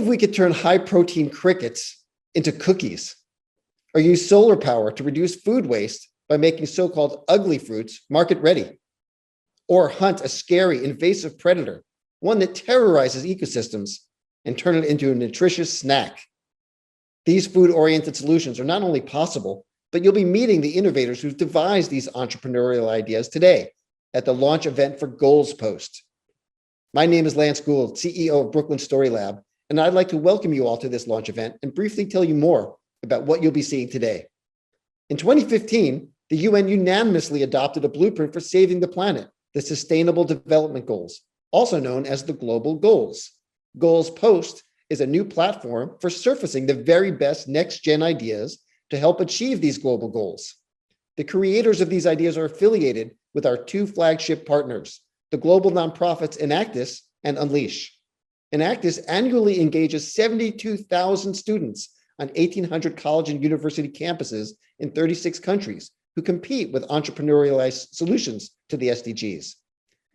we could turn high-protein crickets into cookies, or use solar power to reduce food waste by making so-called ugly fruits market-ready, or hunt a scary, invasive predator, one that terrorizes ecosystems, and turn it into a nutritious snack. These food-oriented solutions are not only possible, but you'll be meeting the innovators who've devised these entrepreneurial ideas today at the launch event for Goals Post. My name is Lance Gould, CEO of Brooklyn Story Lab, and I'd like to welcome you all to this launch event and briefly tell you more about what you'll be seeing today. In 2015, the UN unanimously adopted a blueprint for saving the planet, the Sustainable Development Goals, also known as the Global Goals. Goals Post is a new platform for surfacing the very best next-gen ideas to help achieve these global goals. The creators of these ideas are affiliated with our two flagship partners, the global nonprofits Enactus and UNLEASH. Enactus annually engages 72,000 students on 1,800 college and university campuses in 36 countries who compete with entrepreneurial solutions to the SDGs.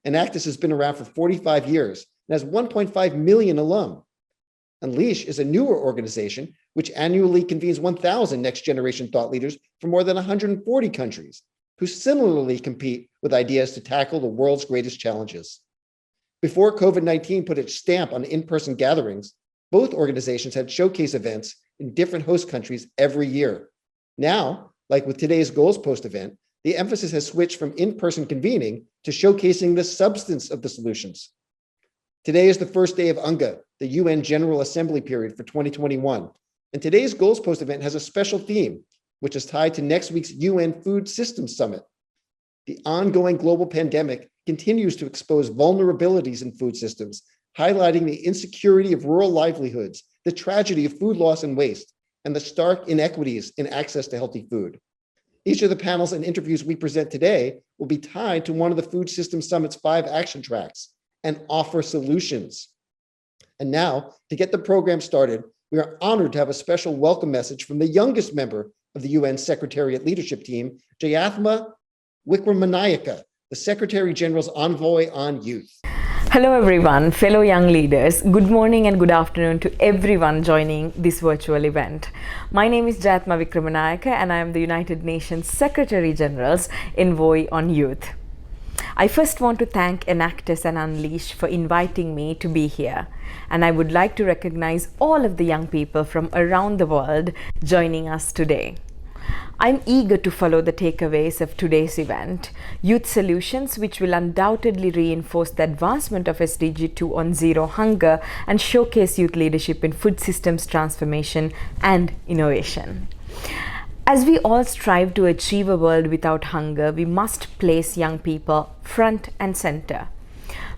Enactus has been around for 45 years and has 1.5 million alum. UNLEASH is a newer organization which annually convenes 1,000 next-generation thought leaders from more than 140 countries who similarly compete with ideas to tackle the world's greatest challenges. Before COVID-19 put its stamp on in-person gatherings, both organizations had showcase events in different host countries every year. Now, like with today's Goals Post event, the emphasis has switched from in-person convening to showcasing the substance of the solutions. Today is the first day of UNGA, the UN General Assembly period for 2021. And today's Goals Post event has a special theme, which is tied to next week's UN Food Systems Summit. The ongoing global pandemic continues to expose vulnerabilities in food systems, highlighting the insecurity of rural livelihoods, the tragedy of food loss and waste, and the stark inequities in access to healthy food. Each of the panels and interviews we present today will be tied to one of the Food Systems Summit's 5 action tracks and offer solutions. And now, to get the program started, we are honored to have a special welcome message from the youngest member of the UN Secretariat Leadership Team, Jayathma Wickramanayake, the Secretary General's Envoy on Youth. Hello everyone, fellow young leaders. Good morning and good afternoon to everyone joining this virtual event. My name is Jayathma Wickramanayake and I am the United Nations Secretary General's Envoy on Youth. I first want to thank Enactus and UNLEASH for inviting me to be here. And I would like to recognize all of the young people from around the world joining us today. I'm eager to follow the takeaways of today's event, youth solutions which will undoubtedly reinforce the advancement of SDG 2 on zero hunger and showcase youth leadership in food systems transformation and innovation. As we all strive to achieve a world without hunger, we must place young people front and center.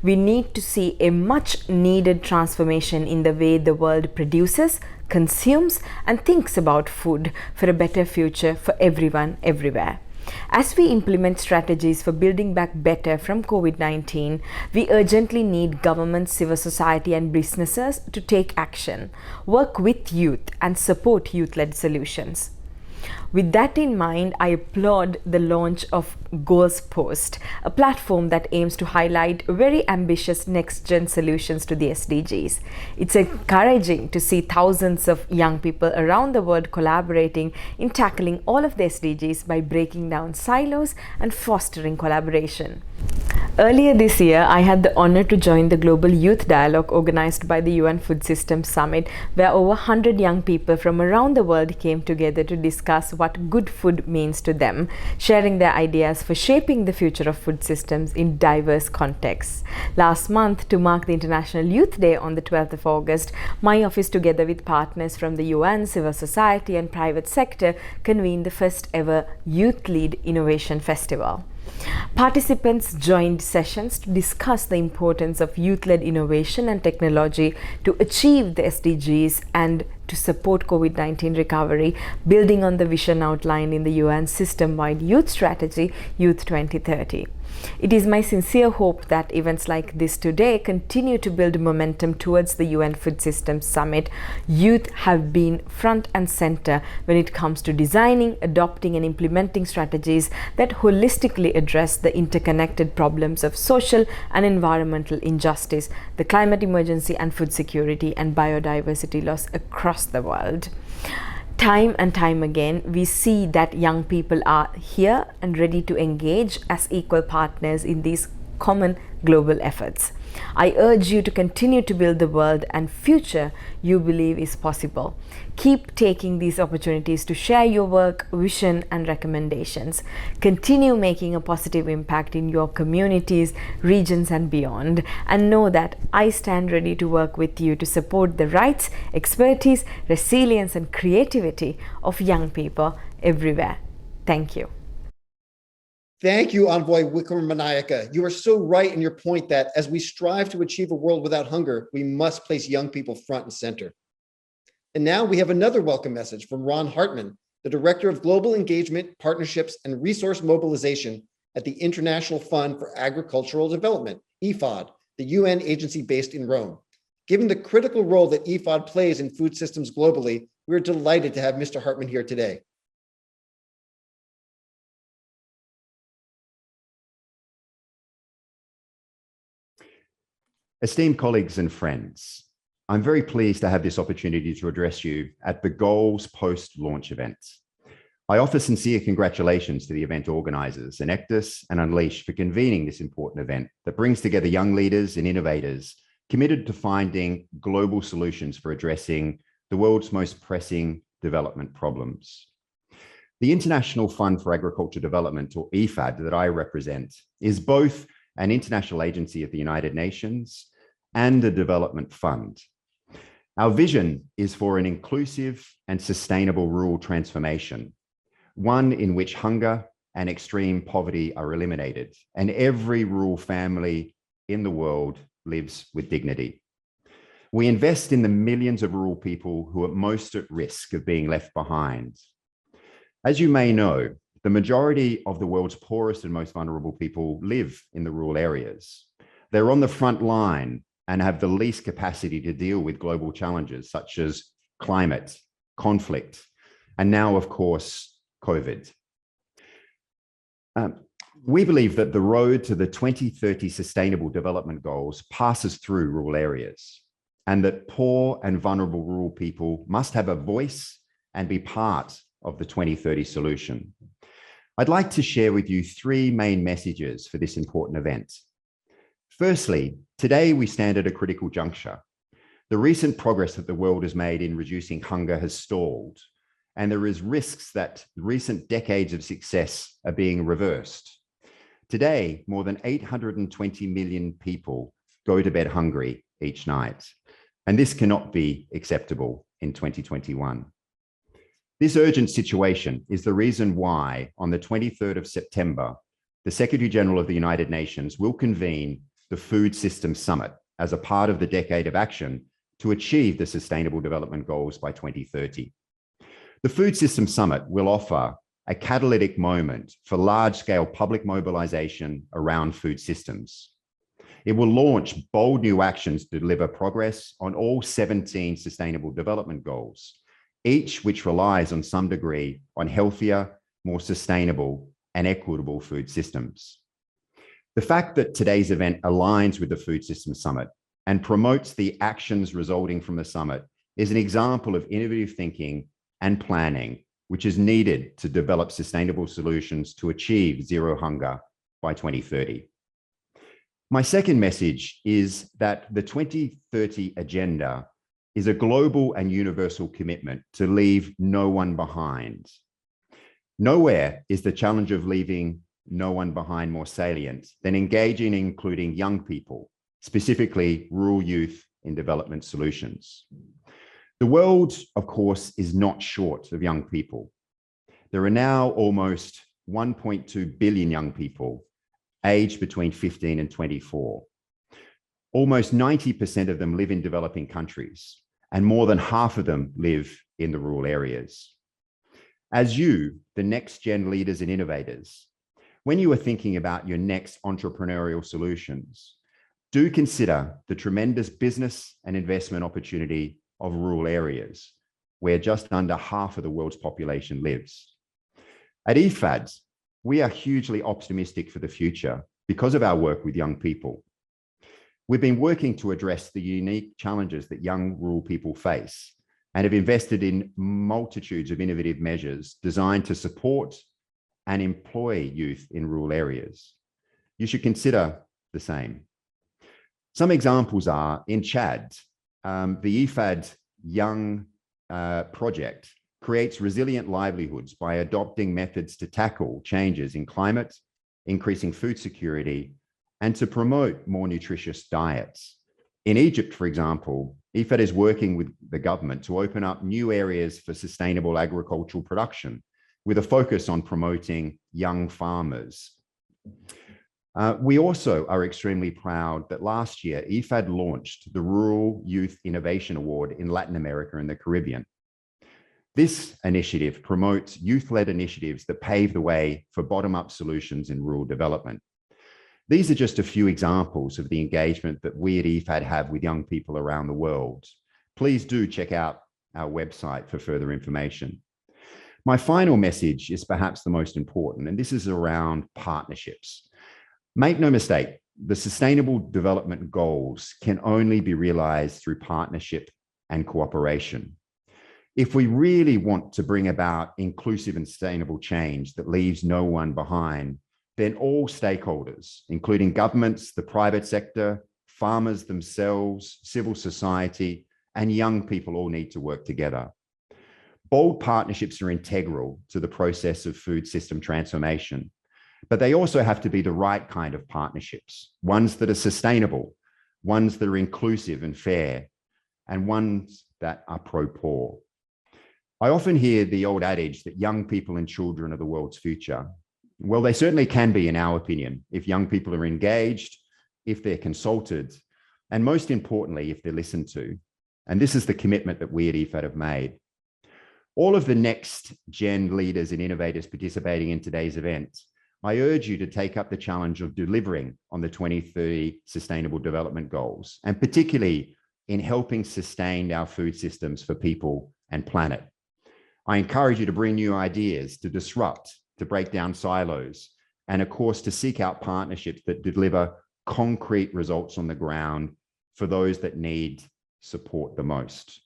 We need to see a much needed transformation in the way the world produces, consumes, and thinks about food for a better future for everyone, everywhere. As we implement strategies for building back better from COVID-19, we urgently need governments, civil society, and businesses to take action, work with youth, and support youth-led solutions. With that in mind, I applaud the launch of Goals Post, a platform that aims to highlight very ambitious next-gen solutions to the SDGs. It's encouraging to see thousands of young people around the world collaborating in tackling all of the SDGs by breaking down silos and fostering collaboration. Earlier this year, I had the honor to join the Global Youth Dialogue organized by the UN Food Systems Summit, where over 100 young people from around the world came together to discuss what good food means to them, sharing their ideas for shaping the future of food systems in diverse contexts. Last month, to mark the International Youth Day on the 12th of August, my office, together with partners from the UN, civil society, and private sector, convened the first ever Youth Lead Innovation Festival. Participants joined sessions to discuss the importance of youth-led innovation and technology to achieve the SDGs and to support COVID-19 recovery, building on the vision outlined in the UN system-wide youth strategy, Youth 2030. It is my sincere hope that events like this today continue to build momentum towards the UN Food Systems Summit. Youth have been front and center when it comes to designing, adopting and implementing strategies that holistically address the interconnected problems of social and environmental injustice, the climate emergency and food security and biodiversity loss across the world. Time and time again, we see that young people are here and ready to engage as equal partners in these common global efforts. I urge you to continue to build the world and future you believe is possible. Keep taking these opportunities to share your work, vision and recommendations. Continue making a positive impact in your communities, regions and beyond, and know that I stand ready to work with you to support the rights, expertise, resilience and creativity of young people everywhere. Thank you. Thank you, Envoy Wickramanayake. You are so right in your point that as we strive to achieve a world without hunger, we must place young people front and center. And now we have another welcome message from Ron Hartman, the Director of Global Engagement, Partnerships, and Resource Mobilization at the International Fund for Agricultural Development, IFAD, the UN agency based in Rome. Given the critical role that IFAD plays in food systems globally, we're delighted to have Mr. Hartman here today. Esteemed colleagues and friends, I'm very pleased to have this opportunity to address you at the Goals post-launch event. I offer sincere congratulations to the event organizers, Enactus and UNLEASH, for convening this important event that brings together young leaders and innovators committed to finding global solutions for addressing the world's most pressing development problems. The International Fund for Agricultural Development, or IFAD, that I represent, is both an international agency of the United Nations and a development fund. Our vision is for an inclusive and sustainable rural transformation, one in which hunger and extreme poverty are eliminated, and every rural family in the world lives with dignity. We invest in the millions of rural people who are most at risk of being left behind. As you may know, the majority of the world's poorest and most vulnerable people live in the rural areas. They're on the front line and have the least capacity to deal with global challenges such as climate, conflict, and now, of course, COVID. We believe that the road to the 2030 Sustainable Development Goals passes through rural areas, and that poor and vulnerable rural people must have a voice and be part of the 2030 solution. I'd like to share with you three main messages for this important event. Firstly, today we stand at a critical juncture. The recent progress that the world has made in reducing hunger has stalled, and there is risks that recent decades of success are being reversed. Today, more than 820 million people go to bed hungry each night, and this cannot be acceptable in 2021. This urgent situation is the reason why, on the 23rd of September, the Secretary General of the United Nations will convene the Food Systems Summit as a part of the Decade of Action to achieve the Sustainable Development Goals by 2030. The Food Systems Summit will offer a catalytic moment for large-scale public mobilization around food systems. It will launch bold new actions to deliver progress on all 17 Sustainable Development Goals, each which relies on some degree on healthier, more sustainable and equitable food systems. The fact that today's event aligns with the Food Systems Summit and promotes the actions resulting from the summit is an example of innovative thinking and planning, which is needed to develop sustainable solutions to achieve zero hunger by 2030. My second message is that the 2030 agenda is a global and universal commitment to leave no one behind. Nowhere is the challenge of leaving no one behind more salient than engaging and including young people, specifically rural youth, in development solutions. The world, of course, is not short of young people. There are now almost 1.2 billion young people aged between 15 and 24. Almost 90% of them live in developing countries, and more than half of them live in the rural areas. As you, the next gen leaders and innovators, When you are thinking about your next entrepreneurial solutions, do consider the tremendous business and investment opportunity of rural areas, where just under half of the world's population lives. At EFAD, we are hugely optimistic for the future because of our work with young people. We've been working to address the unique challenges that young rural people face and have invested in multitudes of innovative measures designed to support and employ youth in rural areas. You should consider the same. Some examples are in Chad, the EFAD Young project creates resilient livelihoods by adopting methods to tackle changes in climate, increasing food security, and to promote more nutritious diets. In Egypt, for example, EFAD is working with the government to open up new areas for sustainable agricultural production with a focus on promoting young farmers. We also are extremely proud that last year, EFAD launched the Rural Youth Innovation Award in Latin America and the Caribbean. This initiative promotes youth-led initiatives that pave the way for bottom-up solutions in rural development. These are just a few examples of the engagement that we at EFAD have with young people around the world. Please do check out our website for further information. My final message is perhaps the most important, and this is around partnerships. Make no mistake, the Sustainable Development Goals can only be realized through partnership and cooperation. If we really want to bring about inclusive and sustainable change that leaves no one behind, then all stakeholders, including governments, the private sector, farmers themselves, civil society, and young people all need to work together. Bold partnerships are integral to the process of food system transformation, but they also have to be the right kind of partnerships, ones that are sustainable, ones that are inclusive and fair, and ones that are pro-poor. I often hear the old adage that young people and children are the world's future. Well, they certainly can be, in our opinion, if young people are engaged, if they're consulted, and most importantly, if they're listened to. And this is the commitment that we at EFAD have made. All of the next gen leaders and innovators participating in today's event, I urge you to take up the challenge of delivering on the 2030 Sustainable Development Goals, and particularly in helping sustain our food systems for people and planet. I encourage you to bring new ideas, to disrupt, to break down silos, and of course, to seek out partnerships that deliver concrete results on the ground for those that need support the most.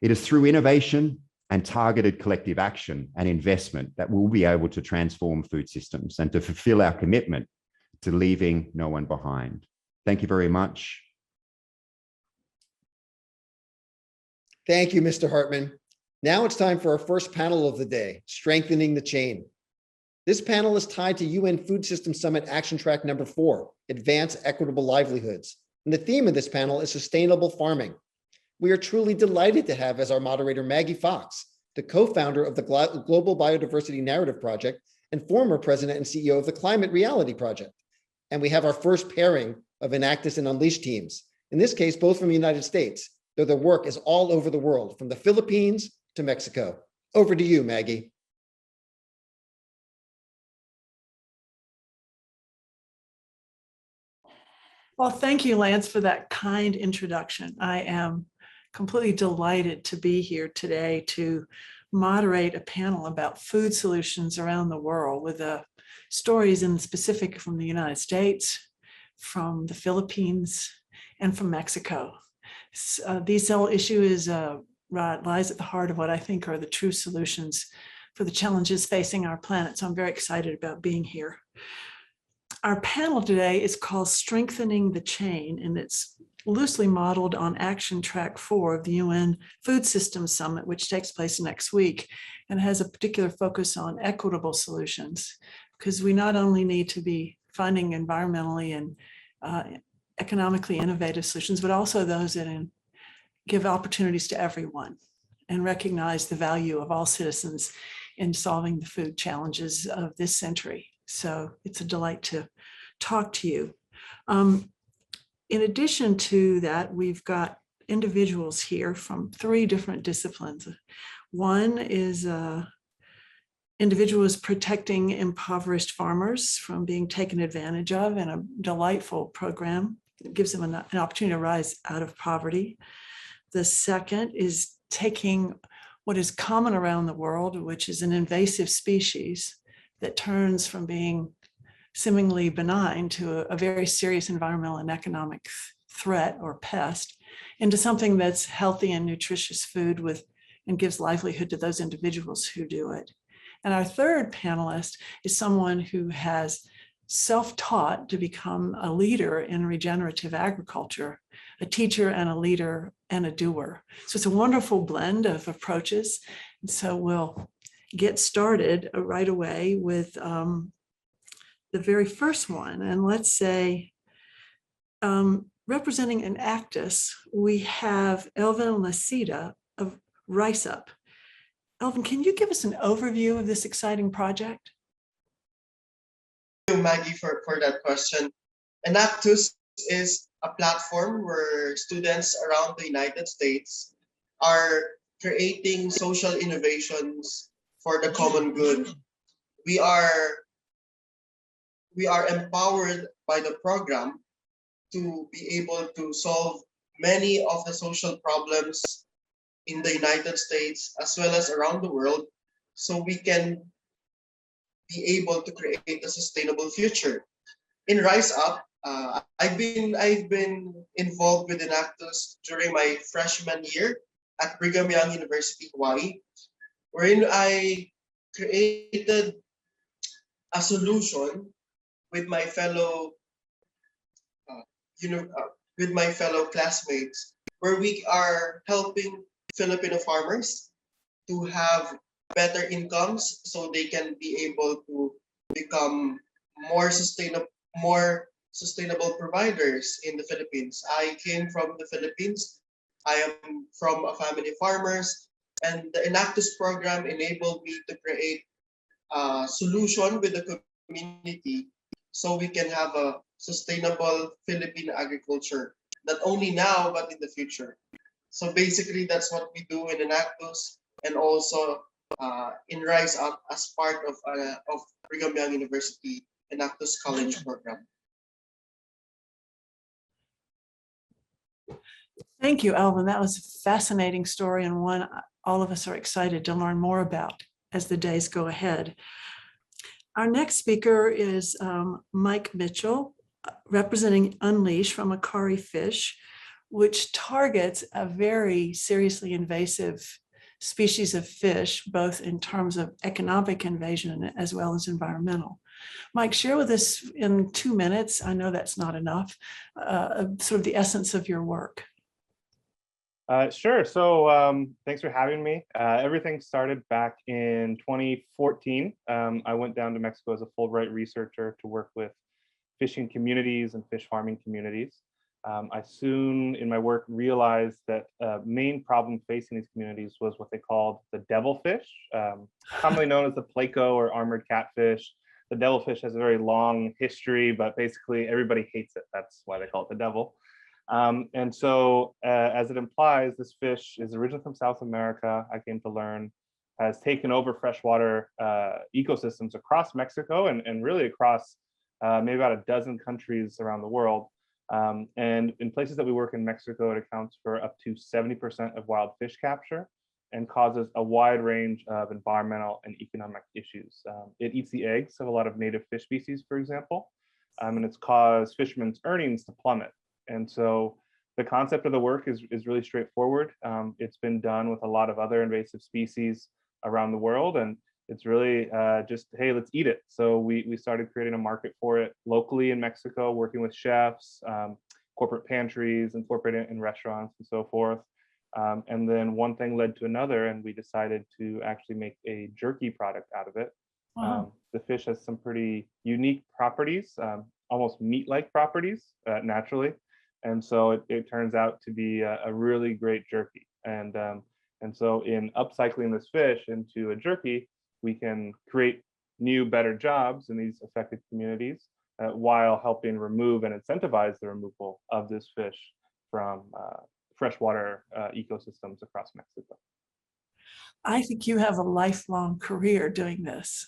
It is through innovation and targeted collective action and investment that we'll be able to transform food systems and to fulfill our commitment to leaving no one behind. Thank you very much. Thank you, Mr. Hartman. Now it's time for our first panel of the day, Strengthening the Chain. This panel is tied to UN Food Systems Summit Action Track number 4, Advance Equitable Livelihoods. And the theme of this panel is sustainable farming. We are truly delighted to have as our moderator Maggie Fox, the co-founder of the Global Biodiversity Narrative Project and former president and CEO of the Climate Reality Project. And we have our first pairing of Enactus and UNLEASH teams, in this case, both from the United States, though their work is all over the world, from the Philippines to Mexico. Over to you, Maggie. Well, thank you, Lance, for that kind introduction. I am completely delighted to be here today to moderate a panel about food solutions around the world with stories in specific from the United States, from the Philippines, and from Mexico. This whole issue lies at the heart of what I think are the true solutions for the challenges facing our planet. So I'm very excited about being here. Our panel today is called Strengthening the Chain, and it's loosely modeled on Action Track 4 of the UN Food Systems Summit, which takes place next week, and has a particular focus on equitable solutions, because we not only need to be finding environmentally and economically innovative solutions, but also those that give opportunities to everyone and recognize the value of all citizens in solving the food challenges of this century. So it's a delight to talk to you. In addition to that, we've got individuals here from 3 different disciplines. One is an individual is protecting impoverished farmers from being taken advantage of in a delightful program. It gives them an opportunity to rise out of poverty. The second is taking what is common around the world, which is an invasive species that turns from being seemingly benign to a very serious environmental and economic threat or pest, into something that's healthy and nutritious food and gives livelihood to those individuals who do it. And our third panelist is someone who has self-taught to become a leader in regenerative agriculture, a teacher and a leader and a doer. So it's a wonderful blend of approaches. And so we'll get started right away with the very first one. And let's say, representing Enactus, we have Elvin Lacida of Rice Up. Elvin, can you give us an overview of this exciting project? Thank you, Maggie, for that question. Enactus is a platform where students around the United States are creating social innovations for the common good. We are empowered by the program to be able to solve many of the social problems in the United States as well as around the world, so we can be able to create a sustainable future. In Rise Up, I've been involved with Enactus during my freshman year at Brigham Young University, Hawaii, wherein I created a solution with my fellow classmates, where we are helping Filipino farmers to have better incomes so they can be able to become more sustainable providers in the Philippines. I came from the Philippines. I am from a family of farmers, and the Enactus program enabled me to create a solution with the community so we can have a sustainable Philippine agriculture, not only now, but in the future. So basically, that's what we do in Enactus and also in Rise Up as part of Brigham Young University Enactus College program. Thank you, Elvin. That was a fascinating story, and one all of us are excited to learn more about as the days go ahead. Our next speaker is Mike Mitchell, representing UNLEASH from Akari Fish, which targets a very seriously invasive species of fish, both in terms of economic invasion as well as environmental. Mike, share with us in 2 minutes, I know that's not enough, sort of the essence of your work. Sure. So thanks for having me. Everything started back in 2014. I went down to Mexico as a Fulbright researcher to work with fishing communities and fish farming communities. I soon, in my work, realized that main problem facing these communities was what they called the devilfish, commonly known as the placo or armored catfish. The devilfish has a very long history, but basically everybody hates it. That's why they call it the devil. And so, as it implies, this fish is originally from South America, I came to learn, has taken over freshwater ecosystems across Mexico and really across maybe about a dozen countries around the world. And in places that we work in Mexico, it accounts for up to 70% of wild fish capture and causes a wide range of environmental and economic issues. It eats the eggs of a lot of native fish species, for example, and it's caused fishermen's earnings to plummet. And so the concept of the work is really straightforward. It's been done with a lot of other invasive species around the world, and it's really just, hey, let's eat it. So we started creating a market for it locally in Mexico, working with chefs, corporate pantries, incorporating it in restaurants and so forth. And then one thing led to another, and we decided to actually make a jerky product out of it. Wow. The fish has some pretty unique properties, almost meat-like properties naturally. And so it turns out to be a really great jerky. And so in upcycling this fish into a jerky, we can create new, better jobs in these affected communities while helping remove and incentivize the removal of this fish from freshwater ecosystems across Mexico. I think you have a lifelong career doing this.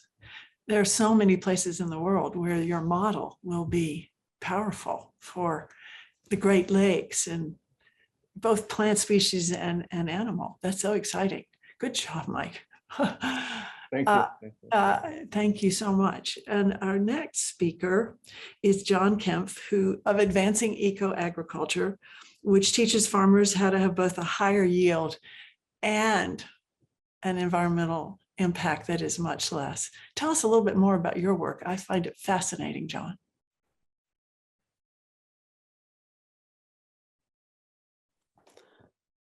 There are so many places in the world where your model will be powerful for the Great Lakes and both plant species and animal. That's so exciting. Good job, Mike. Thank you. Thank you. Thank you so much. And our next speaker is John Kempf, who of Advancing Eco-Agriculture, which teaches farmers how to have both a higher yield and an environmental impact that is much less. Tell us a little bit more about your work. I find it fascinating, John.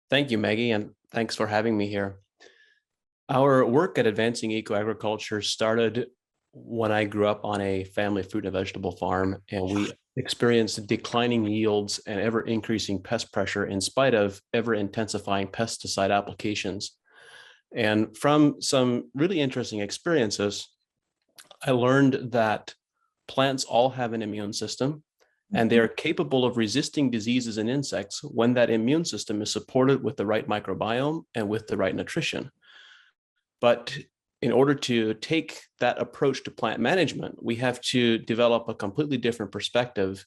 Thank you, Maggie, and thanks for having me here. Our work at Advancing Eco-Agriculture started when I grew up on a family fruit and vegetable farm, and we experienced declining yields and ever increasing pest pressure in spite of ever intensifying pesticide applications. And from some really interesting experiences, I learned that plants all have an immune system, and they are capable of resisting diseases and insects when that immune system is supported with the right microbiome and with the right nutrition. But in order to take that approach to plant management, we have to develop a completely different perspective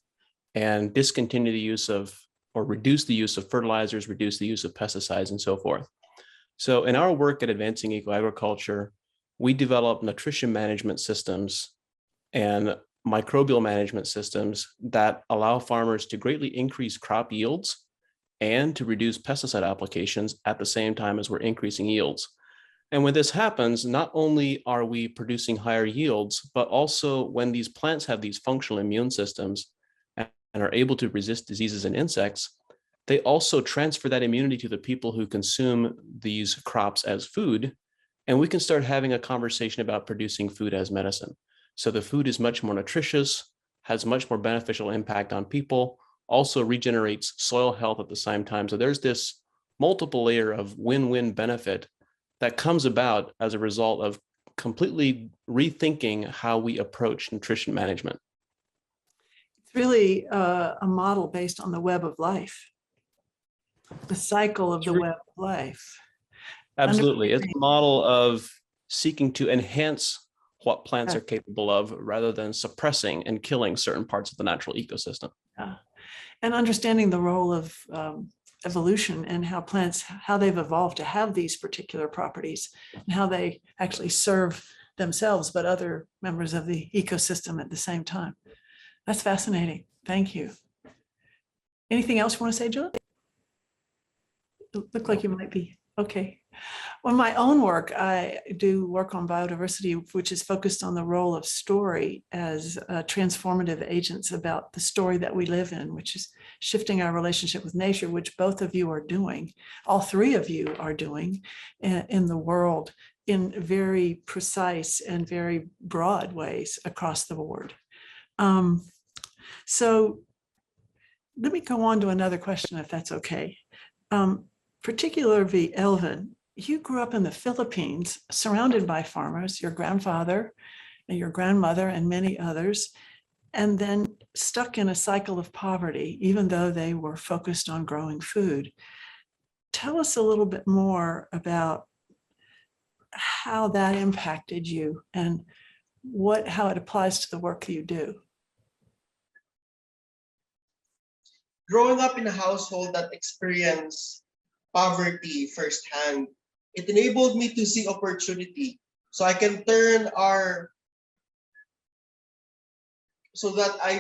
and discontinue the use of, or reduce the use of fertilizers, reduce the use of pesticides, and so forth. So in our work at Advancing Eco-Agriculture, we develop nutrition management systems and microbial management systems that allow farmers to greatly increase crop yields and to reduce pesticide applications at the same time as we're increasing yields. And when this happens, not only are we producing higher yields, but also when these plants have these functional immune systems and are able to resist diseases and insects, they also transfer that immunity to the people who consume these crops as food. And we can start having a conversation about producing food as medicine. So the food is much more nutritious, has much more beneficial impact on people, also regenerates soil health at the same time. So there's this multiple layer of win-win benefit that comes about as a result of completely rethinking how we approach nutrition management. It's really a model based on the web of life, the cycle of the web of life. Absolutely. It's a model of seeking to enhance what plants are capable of rather than suppressing and killing certain parts of the natural ecosystem. And understanding the role of evolution and how plants, how they've evolved to have these particular properties and how they actually serve themselves, but other members of the ecosystem at the same time. That's fascinating. Thank you. Anything else you want to say, John? You look like you might be. Okay. On my own work, I do work on biodiversity, which is focused on the role of story as transformative agents about the story that we live in, which is shifting our relationship with nature, which both of you are doing, all three of you are doing in the world in very precise and very broad ways across the board. So let me go on to another question, if that's okay. Particularly Elvin, you grew up in the Philippines, surrounded by farmers, your grandfather and your grandmother and many others, and then stuck in a cycle of poverty, even though they were focused on growing food. Tell us a little bit more about how that impacted you and how it applies to the work you do. Growing up in a household that experienced poverty firsthand, it enabled me to see opportunity. So I can turn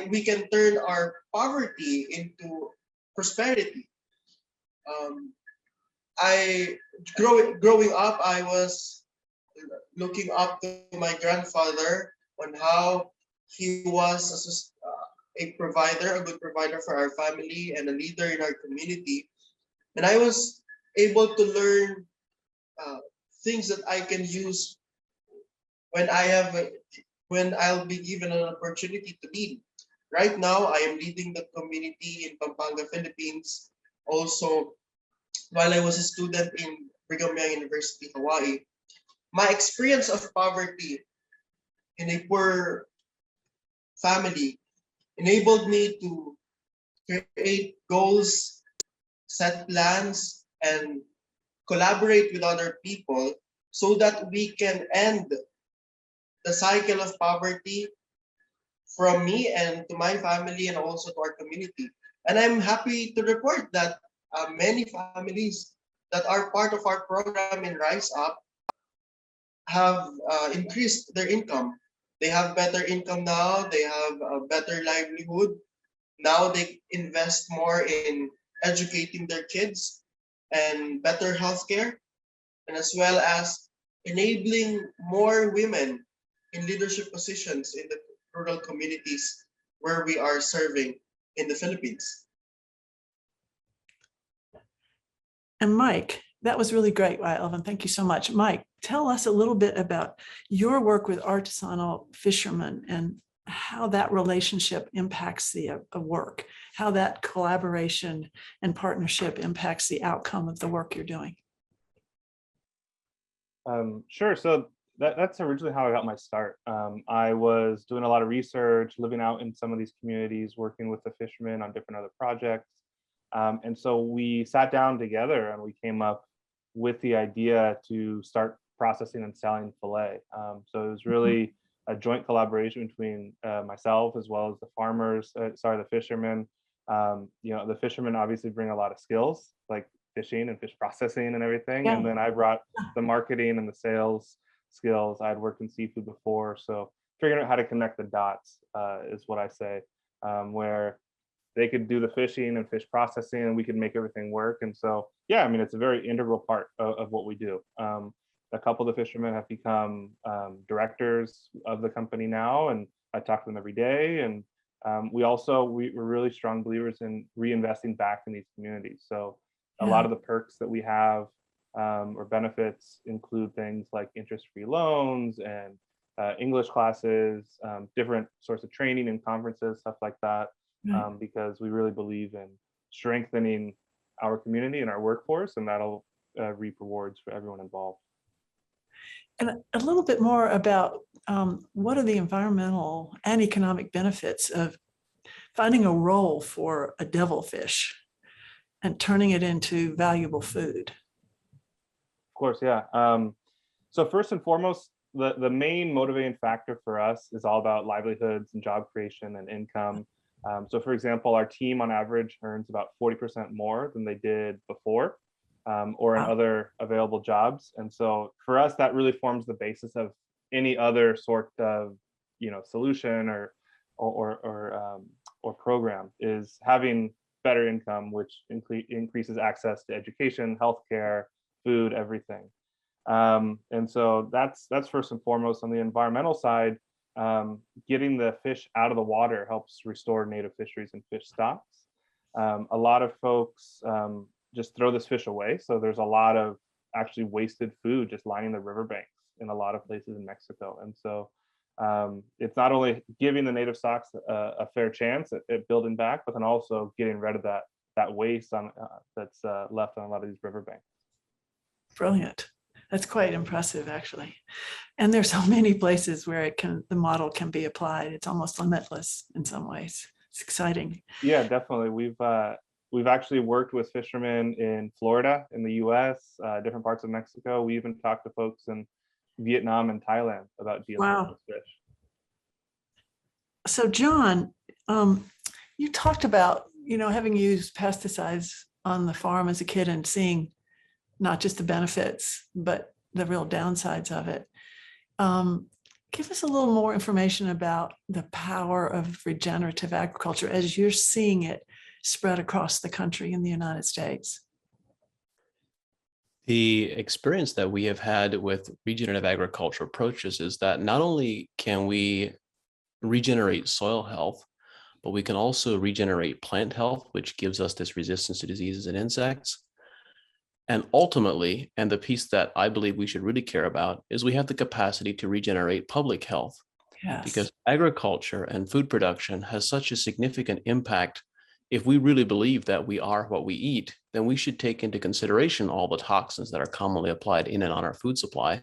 we can turn our poverty into prosperity. Growing up, I was looking up to my grandfather on how he was a provider, a good provider for our family and a leader in our community. And I was able to learn things that I can use when I'll be given an opportunity to lead. Right now, I am leading the community in Pampanga, Philippines. Also, while I was a student in Brigham Young University, Hawaii, my experience of poverty in a poor family enabled me to create goals, set plans, and collaborate with other people so that we can end the cycle of poverty from me and to my family and also to our community. And I'm happy to report that many families that are part of our program in Rise Up have increased their income. They have better income now, they have a better livelihood. Now they invest more in educating their kids and better healthcare, and as well as enabling more women in leadership positions in the rural communities where we are serving in the Philippines. And Mike, that was really great, Elvin. Thank you so much. Mike, tell us a little bit about your work with artisanal fishermen and how that relationship impacts the work, how that collaboration and partnership impacts the outcome of the work you're doing. Sure. So that's originally how I got my start. I was doing a lot of research, living out in some of these communities, working with the fishermen on different other projects. And so we sat down together and we came up with the idea to start processing and selling filet. So it was really a joint collaboration between myself as well as the farmers, the fishermen. The fishermen obviously bring a lot of skills like fishing and fish processing and everything. Yeah. And then I brought the marketing and the sales skills. I'd worked in seafood before. So figuring out how to connect the dots is what I say, where they could do the fishing and fish processing and we could make everything work. And so, yeah, I mean, it's a very integral part of what we do. A couple of the fishermen have become directors of the company now, and I talk to them every day. And we're really strong believers in reinvesting back in these communities. So a lot of the perks that we have or benefits include things like interest-free loans and English classes, different sorts of training and conferences, stuff like that, because we really believe in strengthening our community and our workforce, and that'll reap rewards for everyone involved. And a little bit more about what are the environmental and economic benefits of finding a role for a devilfish and turning it into valuable food? Of course, yeah. So first and foremost, the main motivating factor for us is all about livelihoods and job creation and income. So for example, our team on average earns about 40% more than they did before, or in other available jobs. And so for us, that really forms the basis of any other sort of, solution or program, is having better income, which increases access to education, healthcare, food, everything. And so that's first and foremost. On the environmental side, getting the fish out of the water helps restore native fisheries and fish stocks. A lot of folks just throw this fish away. So there's a lot of actually wasted food just lining the riverbanks in a lot of places in Mexico. And so it's not only giving the native stocks a fair chance at building back, but then also getting rid of that waste that's left on a lot of these riverbanks. Brilliant. That's quite impressive, actually. And there's so many places where the model can be applied. It's almost limitless in some ways. It's exciting. Yeah, definitely. We've actually worked with fishermen in Florida, in the US, different parts of Mexico. We even talked to folks in Vietnam and Thailand about dealing with this fish. So John, you talked about, having used pesticides on the farm as a kid and seeing not just the benefits, but the real downsides of it. Give us a little more information about the power of regenerative agriculture as you're seeing it spread across the country in the United States. The experience that we have had with regenerative agriculture approaches is that not only can we regenerate soil health, but we can also regenerate plant health, which gives us this resistance to diseases and insects. And ultimately, and the piece that I believe we should really care about, is we have the capacity to regenerate public health. Yes. Because agriculture and food production has such a significant impact. If we really believe that we are what we eat, then we should take into consideration all the toxins that are commonly applied in and on our food supply,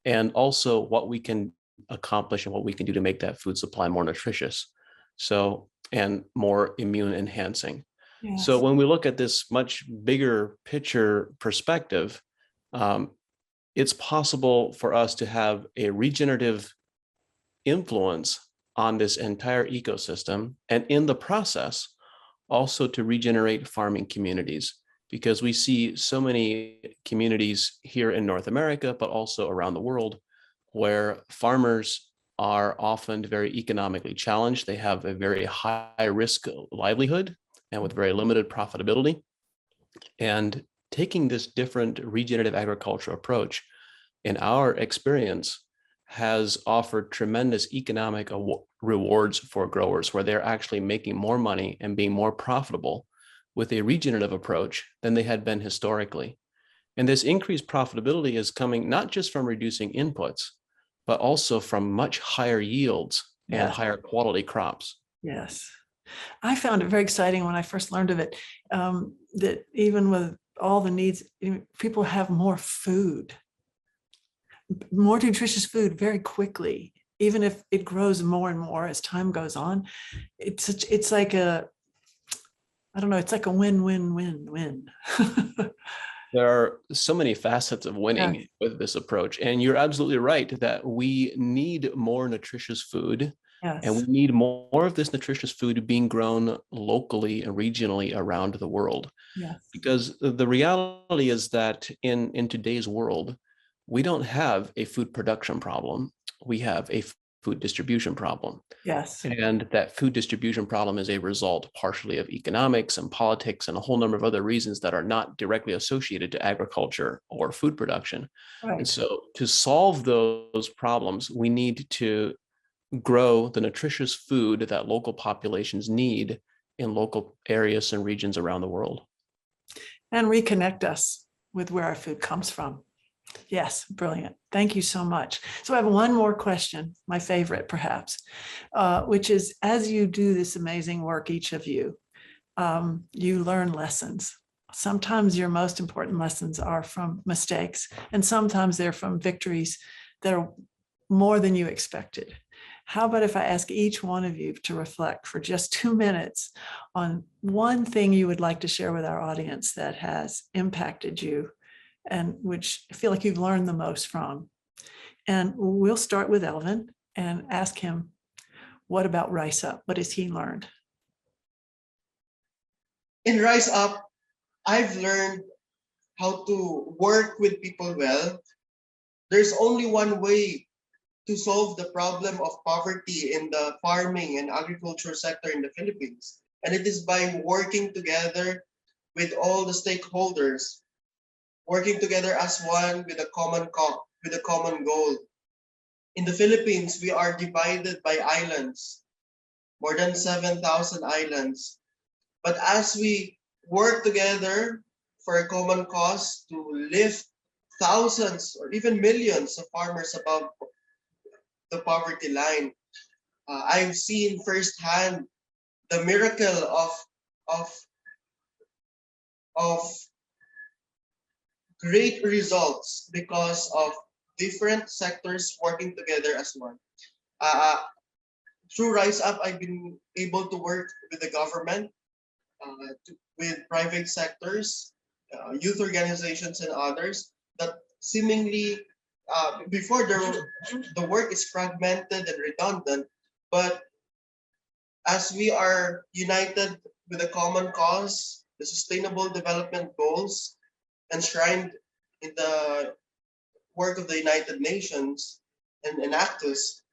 and also what we can accomplish and what we can do to make that food supply more nutritious, and more immune enhancing. Yes. So when we look at this much bigger picture perspective, it's possible for us to have a regenerative influence on this entire ecosystem, and in the process, also to regenerate farming communities, because we see so many communities here in North America, but also around the world, where farmers are often very economically challenged. They have a very high risk livelihood and with very limited profitability. And taking this different regenerative agriculture approach, in our experience, has offered tremendous economic rewards for growers, where they're actually making more money and being more profitable with a regenerative approach than they had been historically. And this increased profitability is coming not just from reducing inputs, but also from much higher yields and Yes. higher quality crops. Yes. I found it very exciting when I first learned of it, that even with all the needs, people have more food, more nutritious food very quickly, even if it grows more and more as time goes on. It's like a, I don't know, it's like a win-win-win-win. There are so many facets of winning with this approach. And you're absolutely right that we need more nutritious food. And we Yes. need more of this nutritious food being grown locally and regionally around the world. Yes. Because the reality is that in today's world, we don't have a food production problem. We have a food distribution problem. Yes. And that food distribution problem is a result partially of economics and politics and a whole number of other reasons that are not directly associated to agriculture or food production. Right. And so to solve those problems, we need to grow the nutritious food that local populations need in local areas and regions around the world. And reconnect us with where our food comes from. Yes, brilliant. Thank you so much. So I have one more question, my favorite perhaps, which is, as you do this amazing work, each of you, you learn lessons. Sometimes your most important lessons are from mistakes, and sometimes they're from victories that are more than you expected. How about if I ask each one of you to reflect for just 2 minutes on one thing you would like to share with our audience that has impacted you and which I feel like you've learned the most from. And we'll start with Elvin and ask him, what about Rise Up? What has he learned? In Rise Up, I've learned how to work with people well. There's only one way to solve the problem of poverty in the farming and agriculture sector in the Philippines. And it is by working together with all the stakeholders, working together as one with a common goal. In the Philippines, we are divided by islands, more than 7,000 islands. But as we work together for a common cause to lift thousands or even millions of farmers above the poverty line, I've seen firsthand the miracle of great results because of different sectors working together as one. Through Rise Up, I've been able to work with the government, with private sectors, youth organizations, and others that seemingly before the work is fragmented and redundant, but as we are united with a common cause, the Sustainable Development Goals enshrined in the work of the United Nations and Enactus,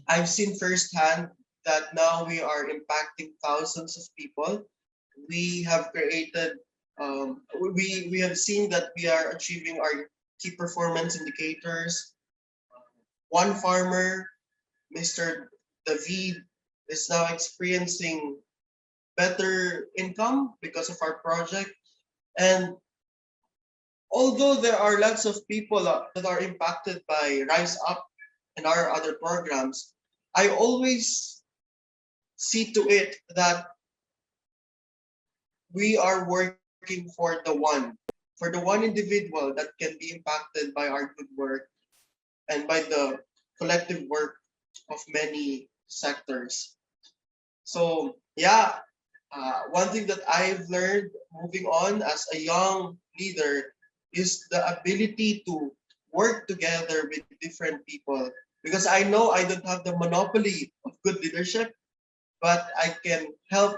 I've seen firsthand that now we are impacting thousands of people. We have created, we have seen that we are achieving our key performance indicators. One farmer, Mr. David, is now experiencing better income because of our project. And although there are lots of people that are impacted by Rise Up and our other programs, I always see to it that we are working for the one individual that can be impacted by our good work and by the collective work of many sectors. So yeah, one thing that I've learned moving on as a young leader is the ability to work together with different people, because I know I don't have the monopoly of good leadership, but I can help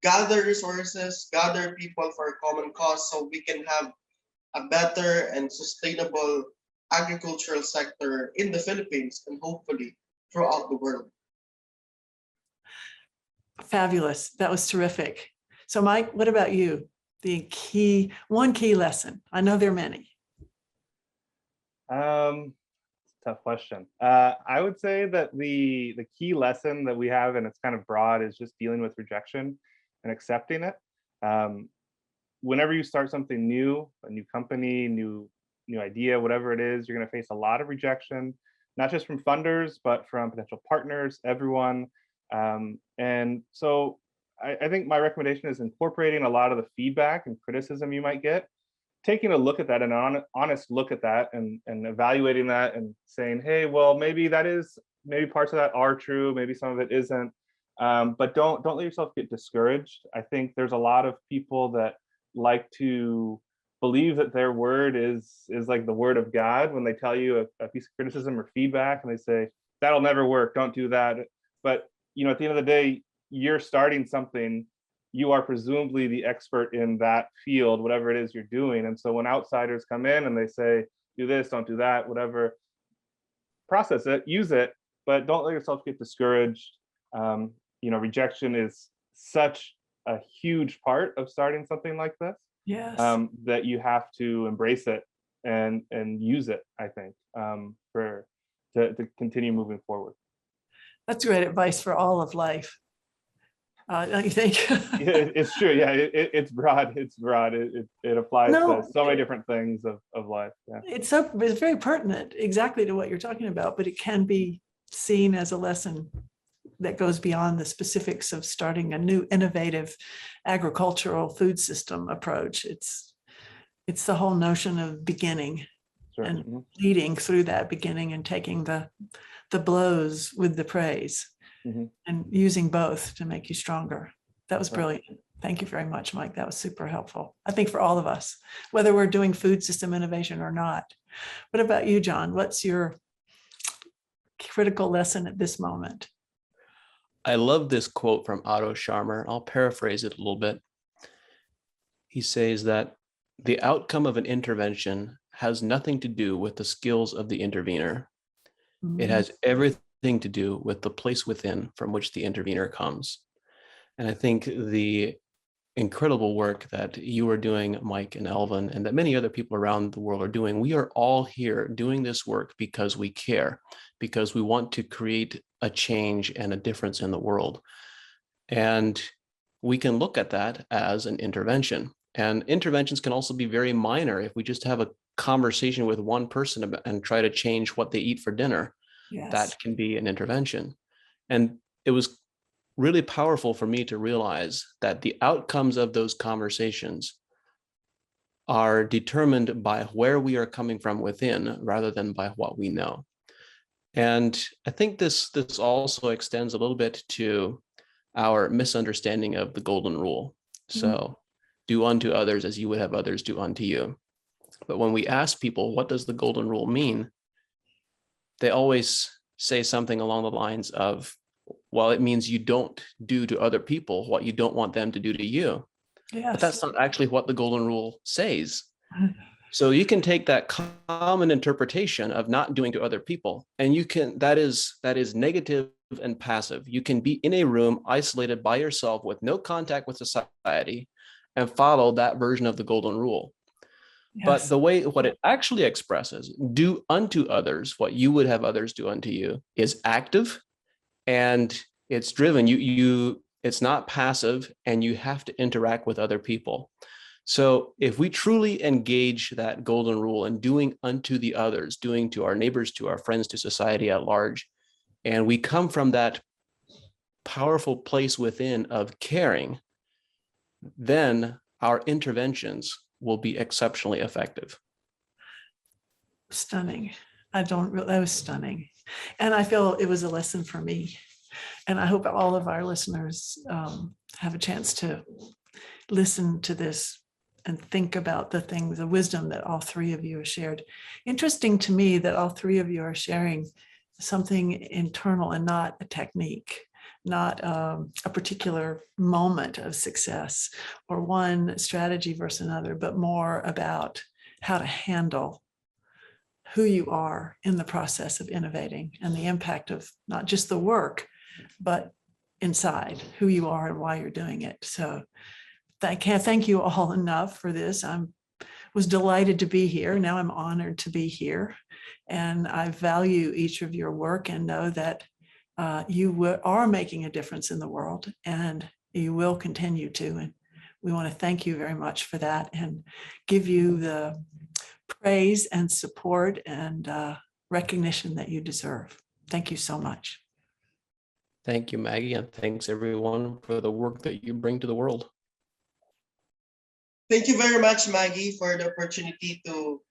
gather resources, gather people for a common cause so we can have a better and sustainable agricultural sector in the Philippines and hopefully throughout the world. Fabulous. That was terrific. So Mike, what about you? One key lesson. I know there are many. Tough question. I would say that the key lesson that we have, and it's kind of broad, is just dealing with rejection and accepting it. Whenever you start something new, a new company, new idea, whatever it is, you're going to face a lot of rejection, not just from funders, but from potential partners, everyone. And so I think my recommendation is incorporating a lot of the feedback and criticism you might get, taking a look at that, an honest look at that, and evaluating that and saying, hey, well, maybe parts of that are true, maybe some of it isn't. But don't let yourself get discouraged. I think there's a lot of people that like to believe that their word is like the word of God when they tell you a piece of criticism or feedback, and they say, that'll never work, don't do that. But at the end of the day, you're starting something. You are presumably the expert in that field, whatever it is you're doing. And so when outsiders come in and they say, do this, don't do that, whatever, process it, use it, but don't let yourself get discouraged. Rejection is such a huge part of starting something like this. Yes. That you have to embrace it and use it, I think, to continue moving forward. That's great advice for all of life. Don't you think? It's true. Yeah, it's broad. It's broad. It applies to so many different things of life. Yeah. It's very pertinent exactly to what you're talking about, but it can be seen as a lesson that goes beyond the specifics of starting a new innovative agricultural food system approach. It's the whole notion of beginning. Sure. And leading through that beginning and taking the blows with the praise. Mm-hmm. And using both to make you stronger. That was brilliant. Thank you very much, Mike. That was super helpful. I think for all of us, whether we're doing food system innovation or not. What about you, John? What's your critical lesson at this moment? I love this quote from Otto Scharmer. I'll paraphrase it a little bit. He says that the outcome of an intervention has nothing to do with the skills of the intervener. Mm-hmm. It has everything to do with the place within from which the intervener comes. And I think the incredible work that you are doing, Mike and Elvin, and that many other people around the world are doing, we are all here doing this work because we care, because we want to create a change and a difference in the world. And we can look at that as an intervention. And interventions can also be very minor. If we just have a conversation with one person and try to change what they eat for dinner, yes, that can be an intervention. And it was really powerful for me to realize that the outcomes of those conversations are determined by where we are coming from within rather than by what we know. And I think this also extends a little bit to our misunderstanding of the golden rule. So do unto others as you would have others do unto you. But when we ask people, what does the golden rule mean? They always say something along the lines of, well, it means you don't do to other people what you don't want them to do to you. Yes. But that's not actually what the golden rule says. So you can take that common interpretation of not doing to other people, and that is negative and passive. You can be in a room isolated by yourself with no contact with society and follow that version of the golden rule. Yes. But what it actually expresses, do unto others what you would have others do unto you, is active and it's driven. It's not passive, and you have to interact with other people. So if we truly engage that golden rule and doing unto the others, doing to our neighbors, to our friends, to society at large, and we come from that powerful place within of caring, then our interventions will be exceptionally effective. Stunning. That was stunning. And I feel it was a lesson for me. And I hope all of our listeners have a chance to listen to this and think about the things, the wisdom that all three of you have shared. Interesting to me that all three of you are sharing something internal and not a technique, not a particular moment of success or one strategy versus another, but more about how to handle who you are in the process of innovating and the impact of not just the work, but inside who you are and why you're doing it. So I can't thank you all enough for this. I was delighted to be here. Now I'm honored to be here. And I value each of your work and know that you are making a difference in the world and you will continue to. And we want to thank you very much for that and give you the praise and support and recognition that you deserve. Thank you so much. Thank you, Maggie, and thanks everyone for the work that you bring to the world. Thank you very much, Maggie, for the opportunity to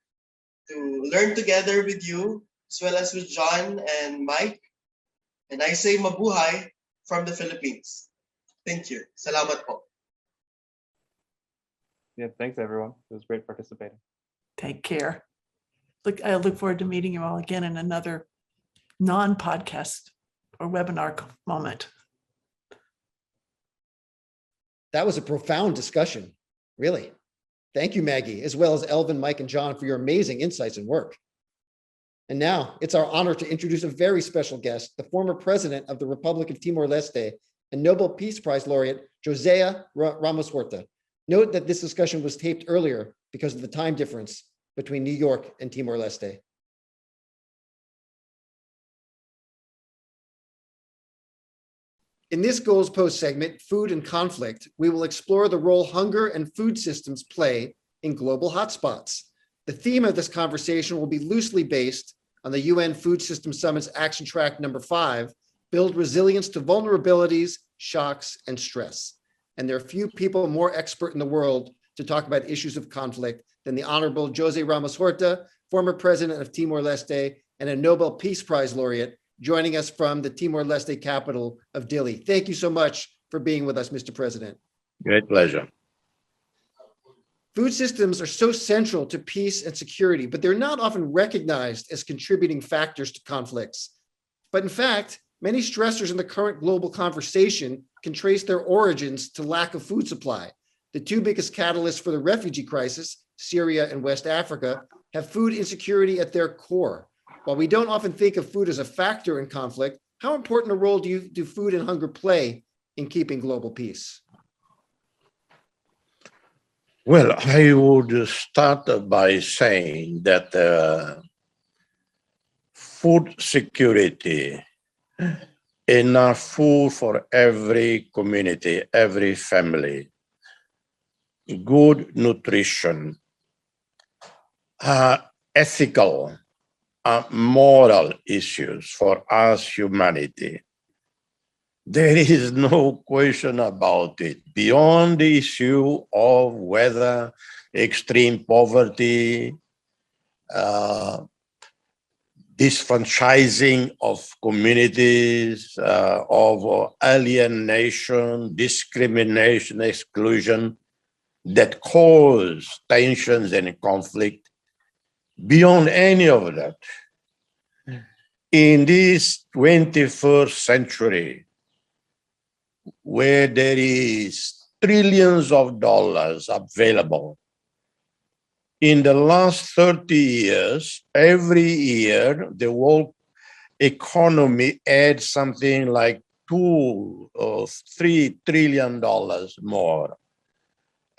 learn together with you, as well as with John and Mike. And I say mabuhay from the Philippines. Thank you. Salamat po. Yeah, thanks everyone. It was great participating. Take care. I look forward to meeting you all again in another non-podcast or webinar moment. That was a profound discussion, really. Thank you, Maggie, as well as Elvin, Mike, and John for your amazing insights and work. And now it's our honor to introduce a very special guest, the former president of the Republic of Timor-Leste and Nobel Peace Prize laureate, José Ramos-Horta. Note that this discussion was taped earlier because of the time difference between New York and Timor-Leste. In this Goals Post segment, Food and Conflict, we will explore the role hunger and food systems play in global hotspots. The theme of this conversation will be loosely based on the UN Food System Summit's Action Track number 5, Build Resilience to Vulnerabilities, Shocks, and Stress. And there are few people more expert in the world to talk about issues of conflict than the Honorable José Ramos-Horta, former president of Timor-Leste and a Nobel Peace Prize laureate, joining us from the Timor-Leste capital of Dili. Thank you so much for being with us, Mr. President. Great pleasure. Food systems are so central to peace and security, but they're not often recognized as contributing factors to conflicts. But in fact, many stressors in the current global conversation can trace their origins to lack of food supply. The two biggest catalysts for the refugee crisis, Syria and West Africa, have food insecurity at their core. While we don't often think of food as a factor in conflict, how important a role do food and hunger play in keeping global peace? Well, I would start by saying that food security, enough food for every community, every family, good nutrition, ethical, moral issues for us humanity. There is no question about it. Beyond the issue of whether extreme poverty, disfranchising of communities, of alienation, discrimination, exclusion that cause tensions and conflict. Beyond any of that, in this 21st century, where there is trillions of dollars available, in the last 30 years, every year, the world economy adds something like $2 or $3 trillion more.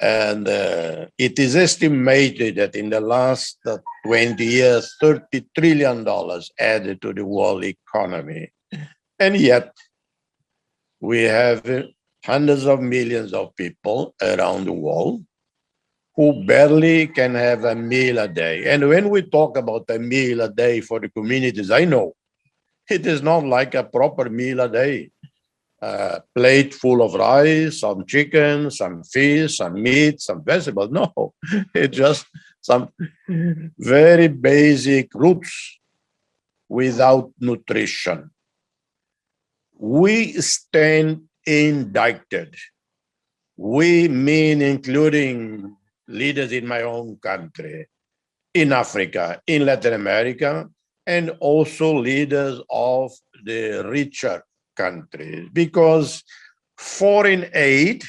And it is estimated that in the last 20 years, $30 trillion added to the world economy. And yet, we have hundreds of millions of people around the world who barely can have a meal a day. And when we talk about a meal a day for the communities, I know it is not like a proper meal a day. A plate full of rice, some chicken, some fish, some meat, some vegetables. No, it's just some very basic roots without nutrition. We stand indicted. We mean including leaders in my own country, in Africa, in Latin America, and also leaders of the richer countries, because foreign aid,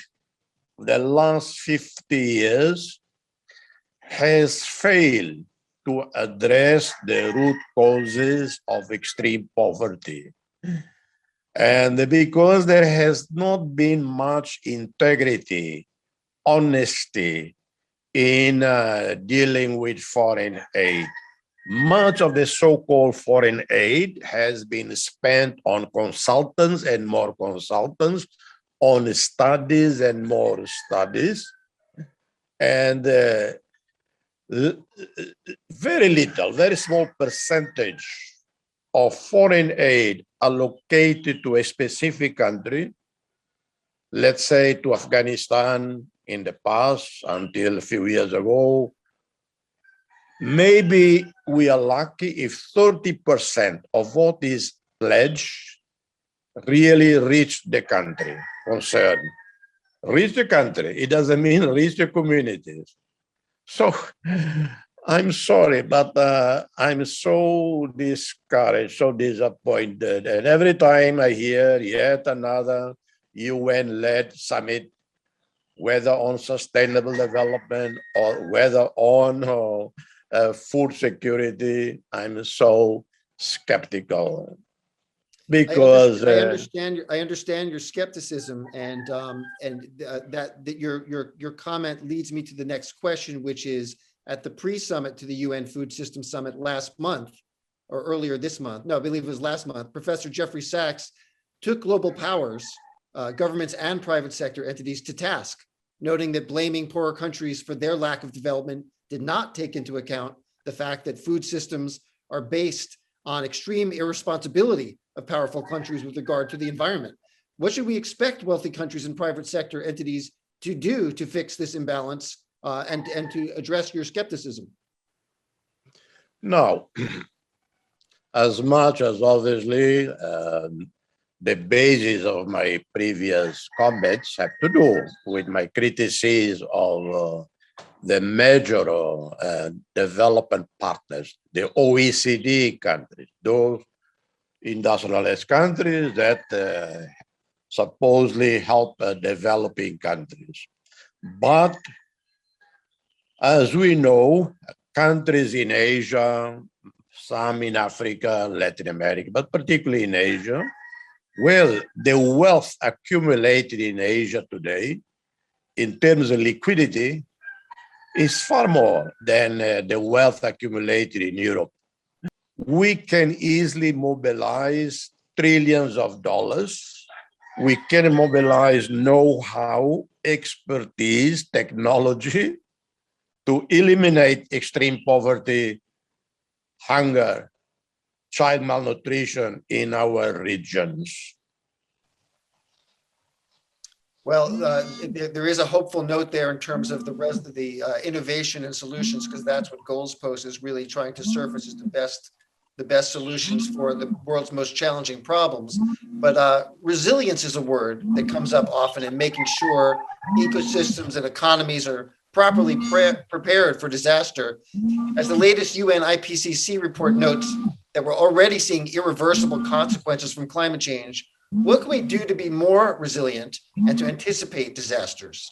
the last 50 years, has failed to address the root causes of extreme poverty. And because there has not been much integrity, honesty in dealing with foreign aid. Much of the so-called foreign aid has been spent on consultants and more consultants, on studies and more studies, and very little, very small percentage of foreign aid allocated to a specific country, let's say to Afghanistan in the past until a few years ago. Maybe we are lucky if 30% of what is pledged really reach the country concerned. Reach the country, it doesn't mean reach the communities. So I'm sorry, but I'm so discouraged, so disappointed. And every time I hear yet another UN-led summit, whether on sustainable development or whether on food security, I'm so skeptical. Because I understand your skepticism, and that your comment leads me to the next question, which is, at the pre-summit to the UN Food System Summit last month, or earlier this month, no, I believe it was last month, Professor Jeffrey Sachs took global powers, governments and private sector entities, to task, noting that blaming poorer countries for their lack of development did not take into account the fact that food systems are based on extreme irresponsibility of powerful countries with regard to the environment. What should we expect wealthy countries and private sector entities to do to fix this imbalance and to address your skepticism? No, as much as obviously the basis of my previous comments have to do with my criticism of the major development partners, the OECD countries, those industrialized countries that supposedly help developing countries. But as we know, countries in Asia, some in Africa, Latin America, but particularly in Asia, well, the wealth accumulated in Asia today, in terms of liquidity, is far more than the wealth accumulated in Europe. We can easily mobilize trillions of dollars. We can mobilize know-how, expertise, technology to eliminate extreme poverty, hunger, child malnutrition in our regions. Well, there is a hopeful note there in terms of the rest of the innovation and solutions, because that's what Goals Post is really trying to surface, is the best solutions for the world's most challenging problems. But resilience is a word that comes up often in making sure ecosystems and economies are properly prepared for disaster. As the latest UN IPCC report notes that we're already seeing irreversible consequences from climate change, what can we do to be more resilient and to anticipate disasters?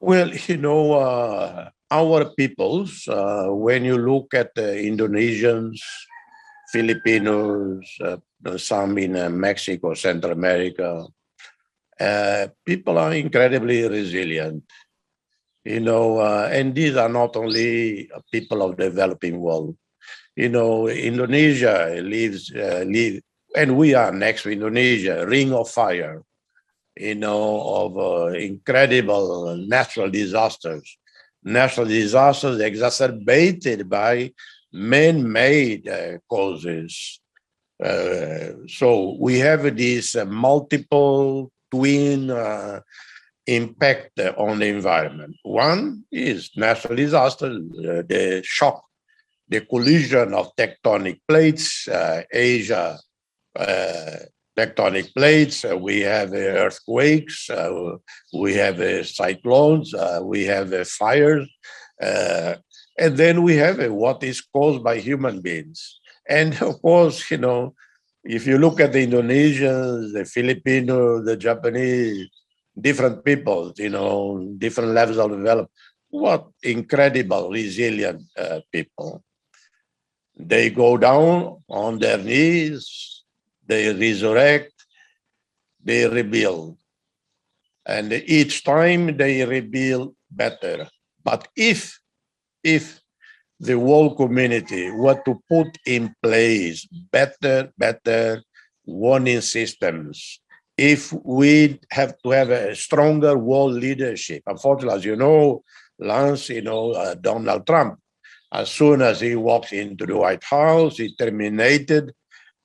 Well, you know, our peoples, when you look at the Indonesians, Filipinos, some in Mexico, Central America, people are incredibly resilient. You know, and these are not only people of the developing world. You know, Indonesia lives, and we are next to Indonesia, ring of fire, you know, of incredible natural disasters exacerbated by man-made causes. So we have this multiple twin impact on the environment. One is natural disaster, the shock, the collision of tectonic plates, Asia tectonic plates, we have earthquakes, we have cyclones, we have fires, and then we have what is caused by human beings. And of course, you know, if you look at the Indonesians, the Filipinos, the Japanese, different people, you know, different levels of development, what incredible, resilient people. They go down on their knees, they resurrect, they rebuild. And each time they rebuild better. But if the whole community were to put in place better warning systems, if we have to have a stronger world leadership, unfortunately, as you know, Lance, you know, Donald Trump, as soon as he walks into the White House, he terminated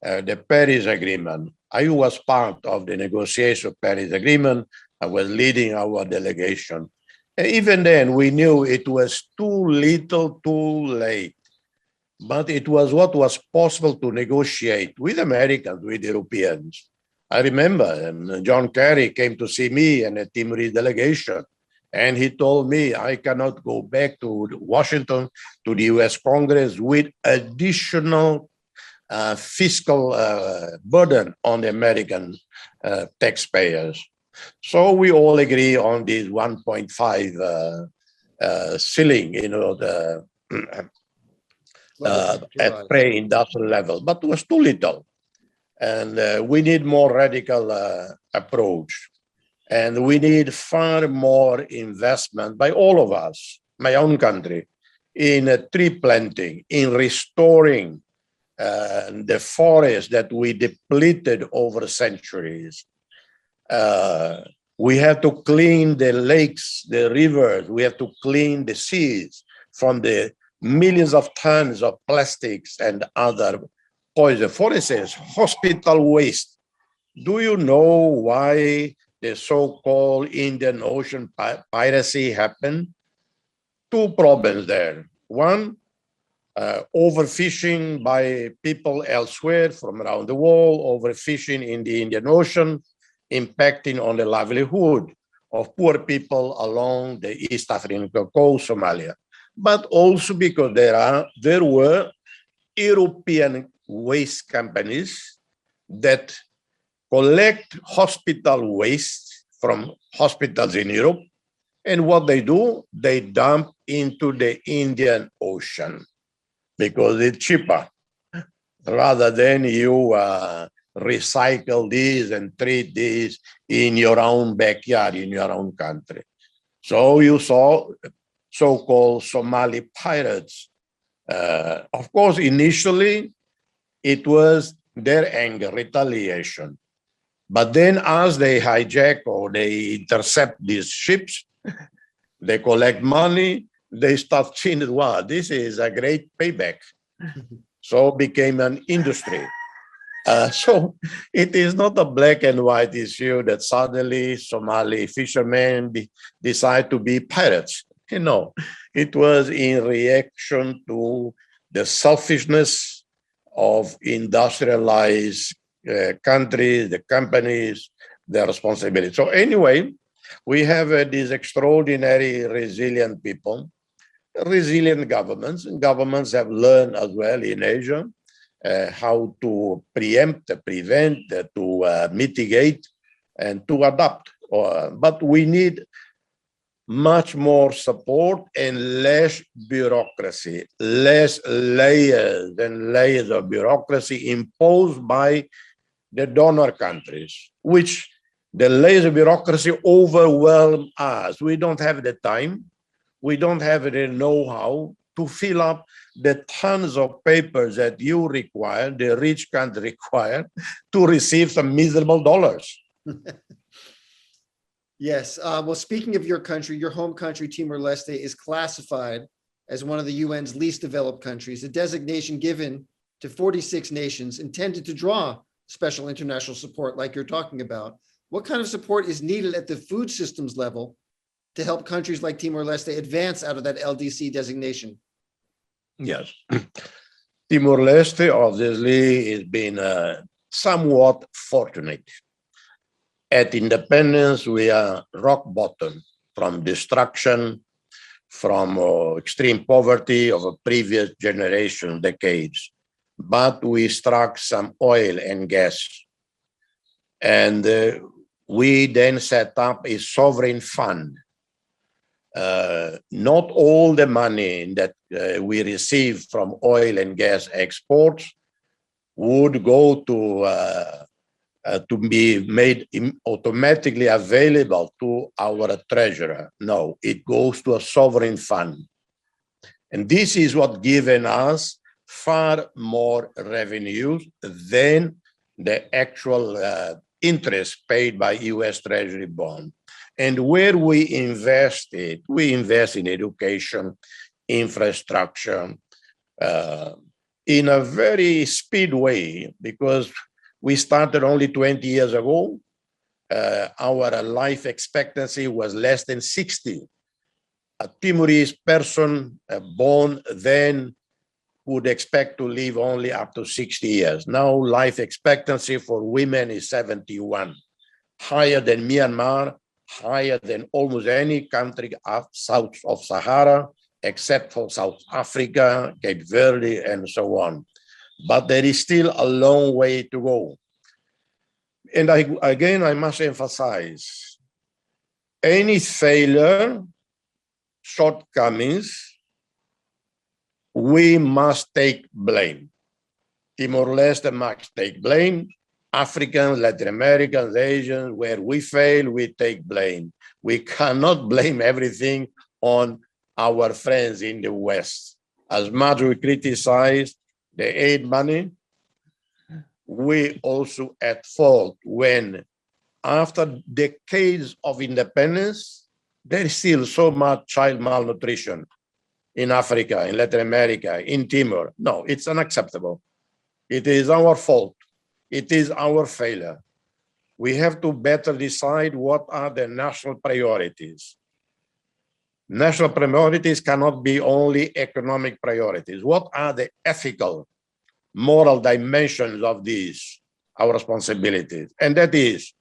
the Paris Agreement. I was part of the negotiation of Paris Agreement. I was leading our delegation. And even then, we knew it was too little, too late. But it was what was possible to negotiate with Americans, with Europeans. I remember John Kerry came to see me and a Timorese delegation. And he told me, I cannot go back to Washington, to the US Congress with additional fiscal burden on the American taxpayers. So we all agree on this 1.5 ceiling, you know, the at pre-industrial level, but it was too little. And we need more radical approach. And we need far more investment by all of us, my own country, in tree planting, in restoring the forest that we depleted over centuries. We have to clean the lakes, the rivers, we have to clean the seas from the millions of tons of plastics and other poison. For instance, hospital waste. Do you know why the so-called Indian Ocean piracy happened? Two problems there. One, overfishing by people elsewhere from around the world, overfishing in the Indian Ocean, impacting on the livelihood of poor people along the East African coast, Somalia. But also because there were European waste companies that collect hospital waste from hospitals in Europe. And what they do, they dump into the Indian Ocean because it's cheaper rather than you recycle these and treat these in your own backyard, in your own country. So you saw so-called Somali pirates. Of course, initially, it was their anger, retaliation. But then as they hijack or they intercept these ships, they collect money, they start seeing that, wow, this is a great payback. So it became an industry. So it is not a black and white issue that suddenly Somali fishermen decide to be pirates. You know, it was in reaction to the selfishness of industrialized countries, the companies, their responsibility. So anyway, we have these extraordinary resilient people, resilient governments, and governments have learned as well in Asia how to preempt, prevent, to mitigate, and to adapt. But we need much more support and less bureaucracy, less layers and layers of bureaucracy imposed by the donor countries, which the layers of bureaucracy overwhelm us. We don't have the time, we don't have the know-how to fill up the tons of papers that you require, the rich country require, to receive some miserable dollars. Yes. Well, speaking of your country, your home country, Timor-Leste, is classified as one of the UN's least developed countries, a designation given to 46 nations intended to draw special international support like you're talking about. What kind of support is needed at the food systems level to help countries like Timor-Leste advance out of that LDC designation? Yes. Timor-Leste obviously has been somewhat fortunate. At independence, we are rock bottom from destruction, from extreme poverty of a previous generation, decades. But we struck some oil and gas. And we then set up a sovereign fund. Not all the money that we receive from oil and gas exports would go to be made automatically available to our treasurer. No, it goes to a sovereign fund. And this is what given us far more revenues than the actual interest paid by US Treasury bond. And where we invest it, we invest in education, infrastructure, in a very speed way, because we started only 20 years ago. Our life expectancy was less than 60. A Timorese person born then would expect to live only up to 60 years. Now life expectancy for women is 71, higher than Myanmar, higher than almost any country south of Sahara, except for South Africa, Cape Verde, and so on. But there is still a long way to go. And again, I must emphasize, any failure, shortcomings, we must take blame. Timor-Leste must take blame. Africans, Latin Americans, Asians, where we fail, we take blame. We cannot blame everything on our friends in the West. As much as we criticize the aid money, we also at fault when, after decades of independence, there is still so much child malnutrition in Africa, in Latin America, in Timor. No, it's unacceptable. It is our fault. It is our failure. We have to better decide what are the national priorities. National priorities cannot be only economic priorities. What are the ethical, moral dimensions of these, our responsibilities? And that is,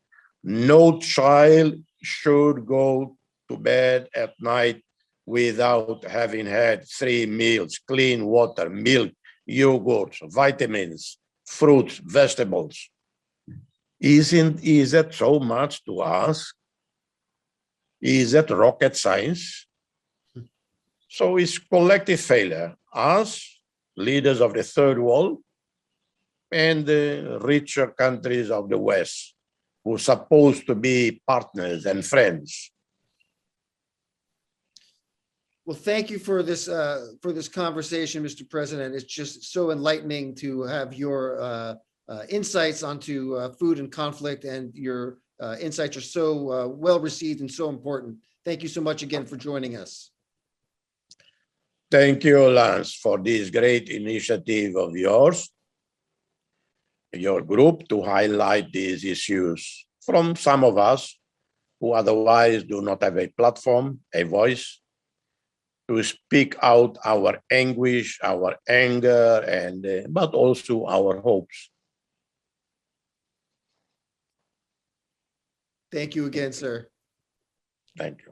no child should go to bed at night without having had 3 meals, clean water, milk, yogurt, vitamins, fruits, vegetables. Is that so much to ask? Is that rocket science? So it's collective failure. Us, leaders of the third world, and the richer countries of the West, who are supposed to be partners and friends. Well, thank you for this conversation, Mr. President. It's just so enlightening to have your insights onto food and conflict, and your insights are so well received and so important. Thank you so much again for joining us. Thank you, Lance, for this great initiative of yours, your group, to highlight these issues from some of us who otherwise do not have a platform, a voice, to speak out our anguish, our anger, and but also our hopes. Thank you again, sir. Thank you.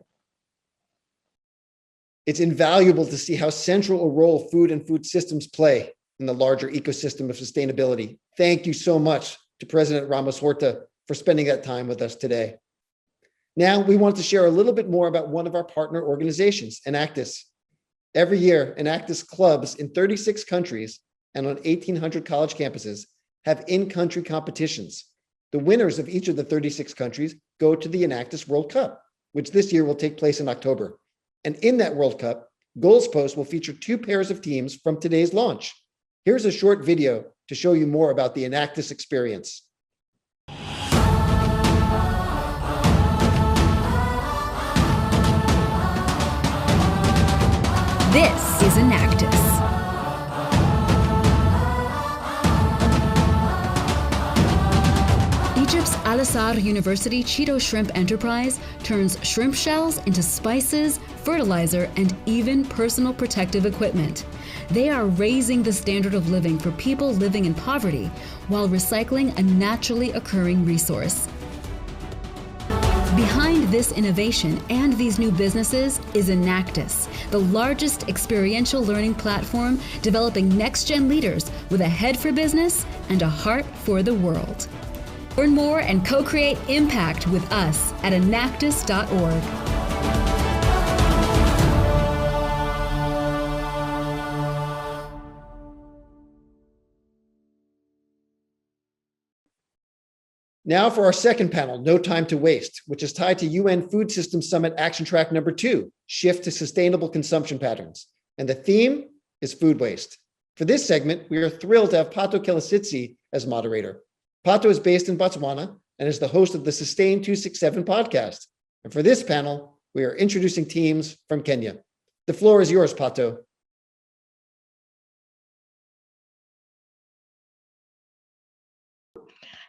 It's invaluable to see how central a role food and food systems play in the larger ecosystem of sustainability. Thank you so much to President Ramos Horta for spending that time with us today. Now, we want to share a little bit more about one of our partner organizations, Enactus. Every year, Enactus clubs in 36 countries and on 1,800 college campuses have in-country competitions. The winners of each of the 36 countries go to the Enactus World Cup, which this year will take place in October. And in that World Cup, Goals Post will feature 2 pairs of teams from today's launch. Here's a short video to show you more about the Enactus experience. This is Enactus. Egypt's Al-Azhar University Cheeto Shrimp Enterprise turns shrimp shells into spices, fertilizer, and even personal protective equipment. They are raising the standard of living for people living in poverty while recycling a naturally occurring resource. Behind this innovation and these new businesses is Enactus, the largest experiential learning platform developing next-gen leaders with a head for business and a heart for the world. Learn more and co-create impact with us at enactus.org. Now for our second panel, No Time to Waste, which is tied to UN Food Systems Summit Action Track number 2, Shift to Sustainable Consumption Patterns. And the theme is food waste. For this segment, we are thrilled to have Pato Kelasitsi as moderator. Pato is based in Botswana and is the host of the Sustain 267 podcast. And for this panel, we are introducing teams from Kenya. The floor is yours, Pato.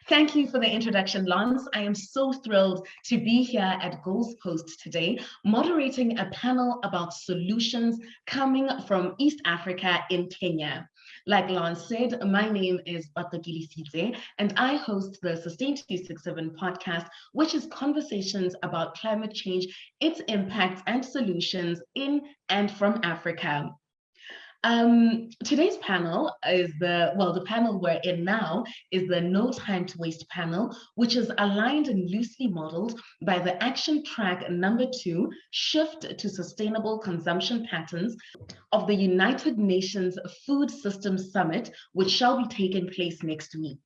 Thank you for the introduction, Lance. I am so thrilled to be here at Goals Post today, moderating a panel about solutions coming from East Africa in Kenya. Like Lance said, my name is Pato Kelasitsi, and I host the Sustain 267 podcast, which is conversations about climate change, its impacts and solutions in and from Africa. Today's panel is the panel we're in now is the No Time to Waste panel, which is aligned and loosely modeled by the action track number 2, Shift to Sustainable Consumption Patterns of the United Nations Food Systems Summit, which shall be taking place next week.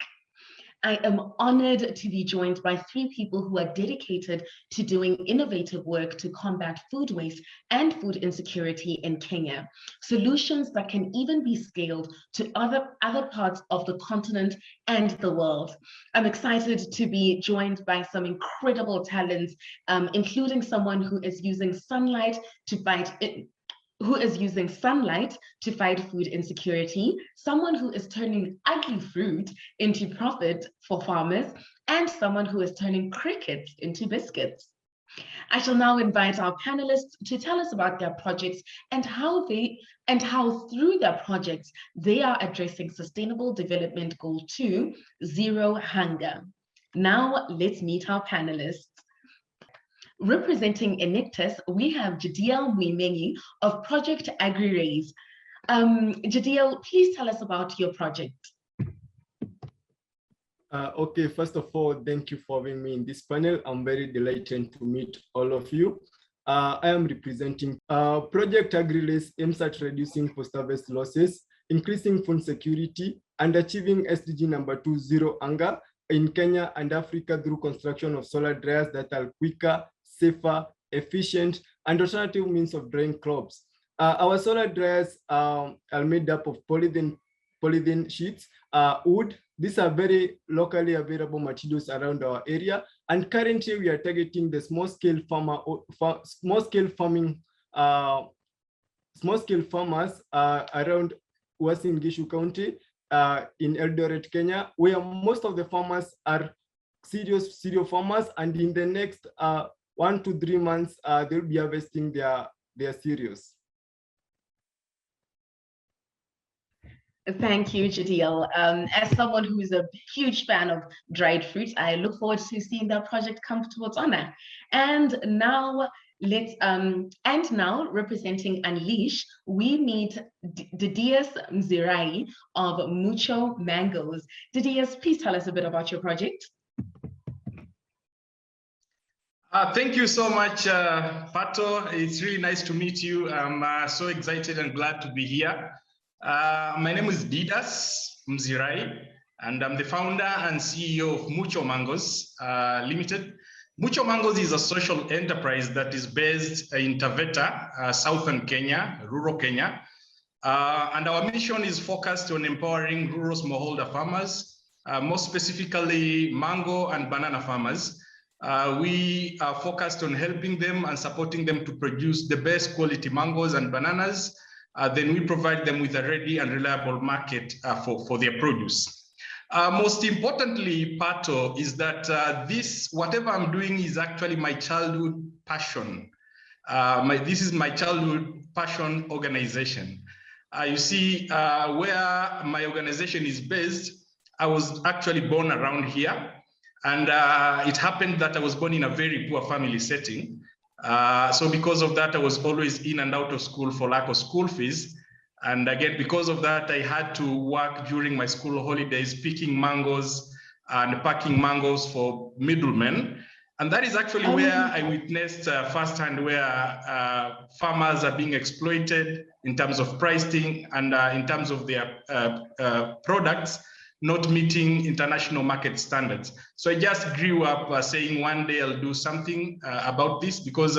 I am honored to be joined by 3 people who are dedicated to doing innovative work to combat food waste and food insecurity in Kenya, solutions that can even be scaled to other parts of the continent and the world. I'm excited to be joined by some incredible talents, including someone who is using sunlight to fight food insecurity, someone who is turning ugly fruit into profit for farmers, and someone who is turning crickets into biscuits. I shall now invite our panelists to tell us about their projects and how through their projects they are addressing Sustainable Development Goal 2, Zero Hunger. Now let's meet our panelists. Representing Enactus, we have Jadiel Muimenyi of Project AgriRaise. Jadiel, please tell us about your project. Okay, first of all, thank you for having me in this panel. I'm very delighted to meet all of you. I am representing Project AgriRaise aims at reducing post-harvest losses, increasing food security, and achieving SDG number 2, Zero Hunger, in Kenya and Africa through construction of solar dryers that are quicker, safer, efficient, and alternative means of drying crops. Our solar dryers are made up of polythene sheets, wood. These are very locally available materials around our area. And currently we are targeting the small-scale farmers around Uasin Gishu County in Eldoret, Kenya, where most of the farmers are serious cereal farmers, and in the next 1 to 3 months, they'll be harvesting their cereals. Thank you, Jadiel. As someone who is a huge fan of dried fruits, I look forward to seeing that project come to Botswana. And now representing UNLEASH, we meet Didius Mzirai of Mucho Mangoes. Didius, please tell us a bit about your project. Thank you so much, Pato. It's really nice to meet you. I'm so excited and glad to be here. My name is Didius Mzirai, and I'm the founder and CEO of Mucho Mangoes Limited. Mucho Mangoes is a social enterprise that is based in Taveta, southern Kenya, rural Kenya. And our mission is focused on empowering rural smallholder farmers, more specifically mango and banana farmers. We are focused on helping them and supporting them to produce the best quality mangoes and bananas. Then we provide them with a ready and reliable market for their produce. Most importantly, Pato, is that whatever I'm doing is actually my childhood passion. This is my childhood passion organization. You see, where my organization is based, I was actually born around here. And it happened that I was born in a very poor family setting. So because of that, I was always in and out of school for lack of school fees. And again, because of that, I had to work during my school holidays, picking mangoes and packing mangoes for middlemen. And that is actually where I witnessed firsthand where farmers are being exploited in terms of pricing and in terms of their products not meeting international market standards. So I just grew up saying one day I'll do something about this because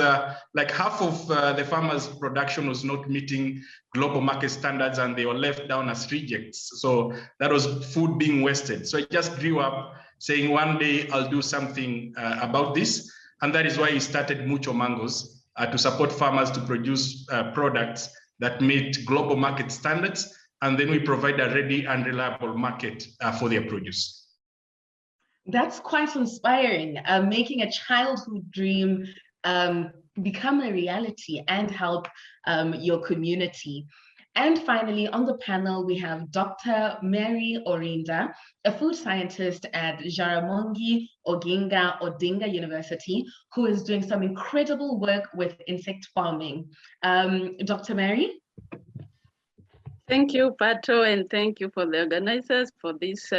like half of the farmers' production was not meeting global market standards and they were left down as rejects. So that was food being wasted. So I just grew up saying one day I'll do something about this. And that is why I started Mucho Mangoes to support farmers to produce products that meet global market standards. And then we provide a ready and reliable market for their produce. That's quite inspiring, making a childhood dream become a reality and help your community. And finally, on the panel, we have Dr. Mary Orinda, a food scientist at Jaramogi Oginga Odinga University, who is doing some incredible work with insect farming. Dr. Mary? Thank you, Pato, and thank you for the organizers for this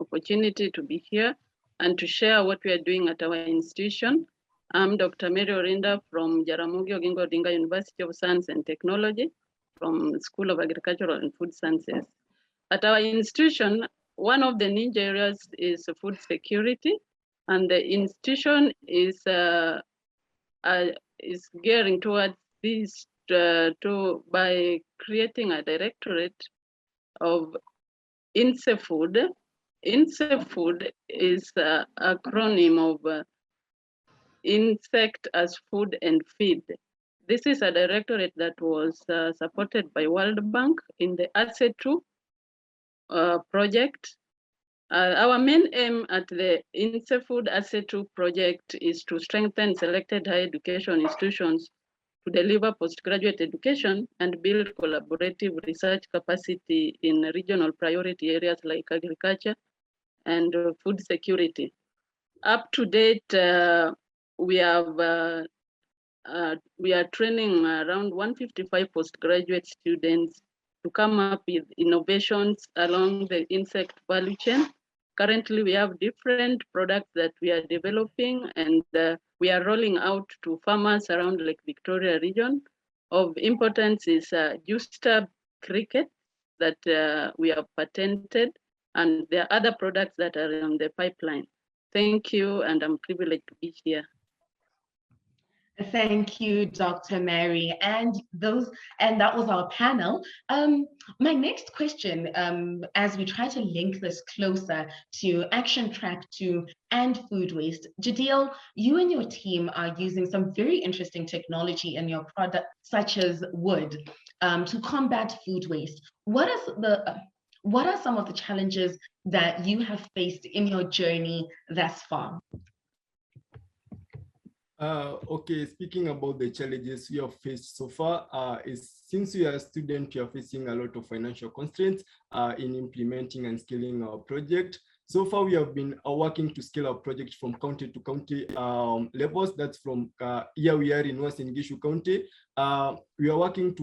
opportunity to be here and to share what we are doing at our institution. I'm Dr. Mary Orinda from Jaramogi Oginga Odinga University of Science and Technology from School of Agricultural and Food Sciences. At our institution, one of the ninja areas is food security, and the institution is gearing towards this by creating a directorate of INSEFood. INSEFood is an acronym of Insect as Food and Feed. This is a directorate that was supported by World Bank in the ASSE2 project. Our main aim at the INSEFood ASSE2 project is to strengthen selected higher education institutions to deliver postgraduate education and build collaborative research capacity in regional priority areas like agriculture and food security. Up to date, we are training around 155 postgraduate students to come up with innovations along the insect value chain. Currently, we have different products that we are developing and we are rolling out to farmers around Lake Victoria region. Of importance is juicer cricket that we have patented, and there are other products that are on the pipeline. Thank you, and I'm privileged to be here. Thank you, Dr. Mary, and that was our panel. My next question, as we try to link this closer to Action Track 2 and food waste, Jadil, you and your team are using some very interesting technology in your product, such as wood, to combat food waste. What are some of the challenges that you have faced in your journey thus far? Okay, speaking about the challenges we have faced so far, is since we are a student, we are facing a lot of financial constraints in implementing and scaling our project. So far, we have been working to scale our project from county to county levels. That's from here we are in Western Gishu County. We are working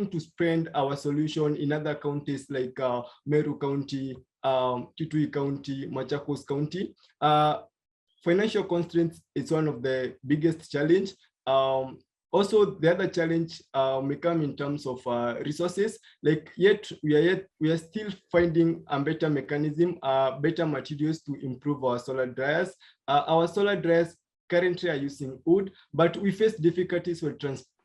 to spread our solution in other counties like Meru County, Kitui County, Machakos County. Financial constraints is one of the biggest challenge. Also, the other challenge may come in terms of resources. Like we are still finding a better mechanism, better materials to improve our solar dryers. Our solar dryers currently are using wood, but we face difficulties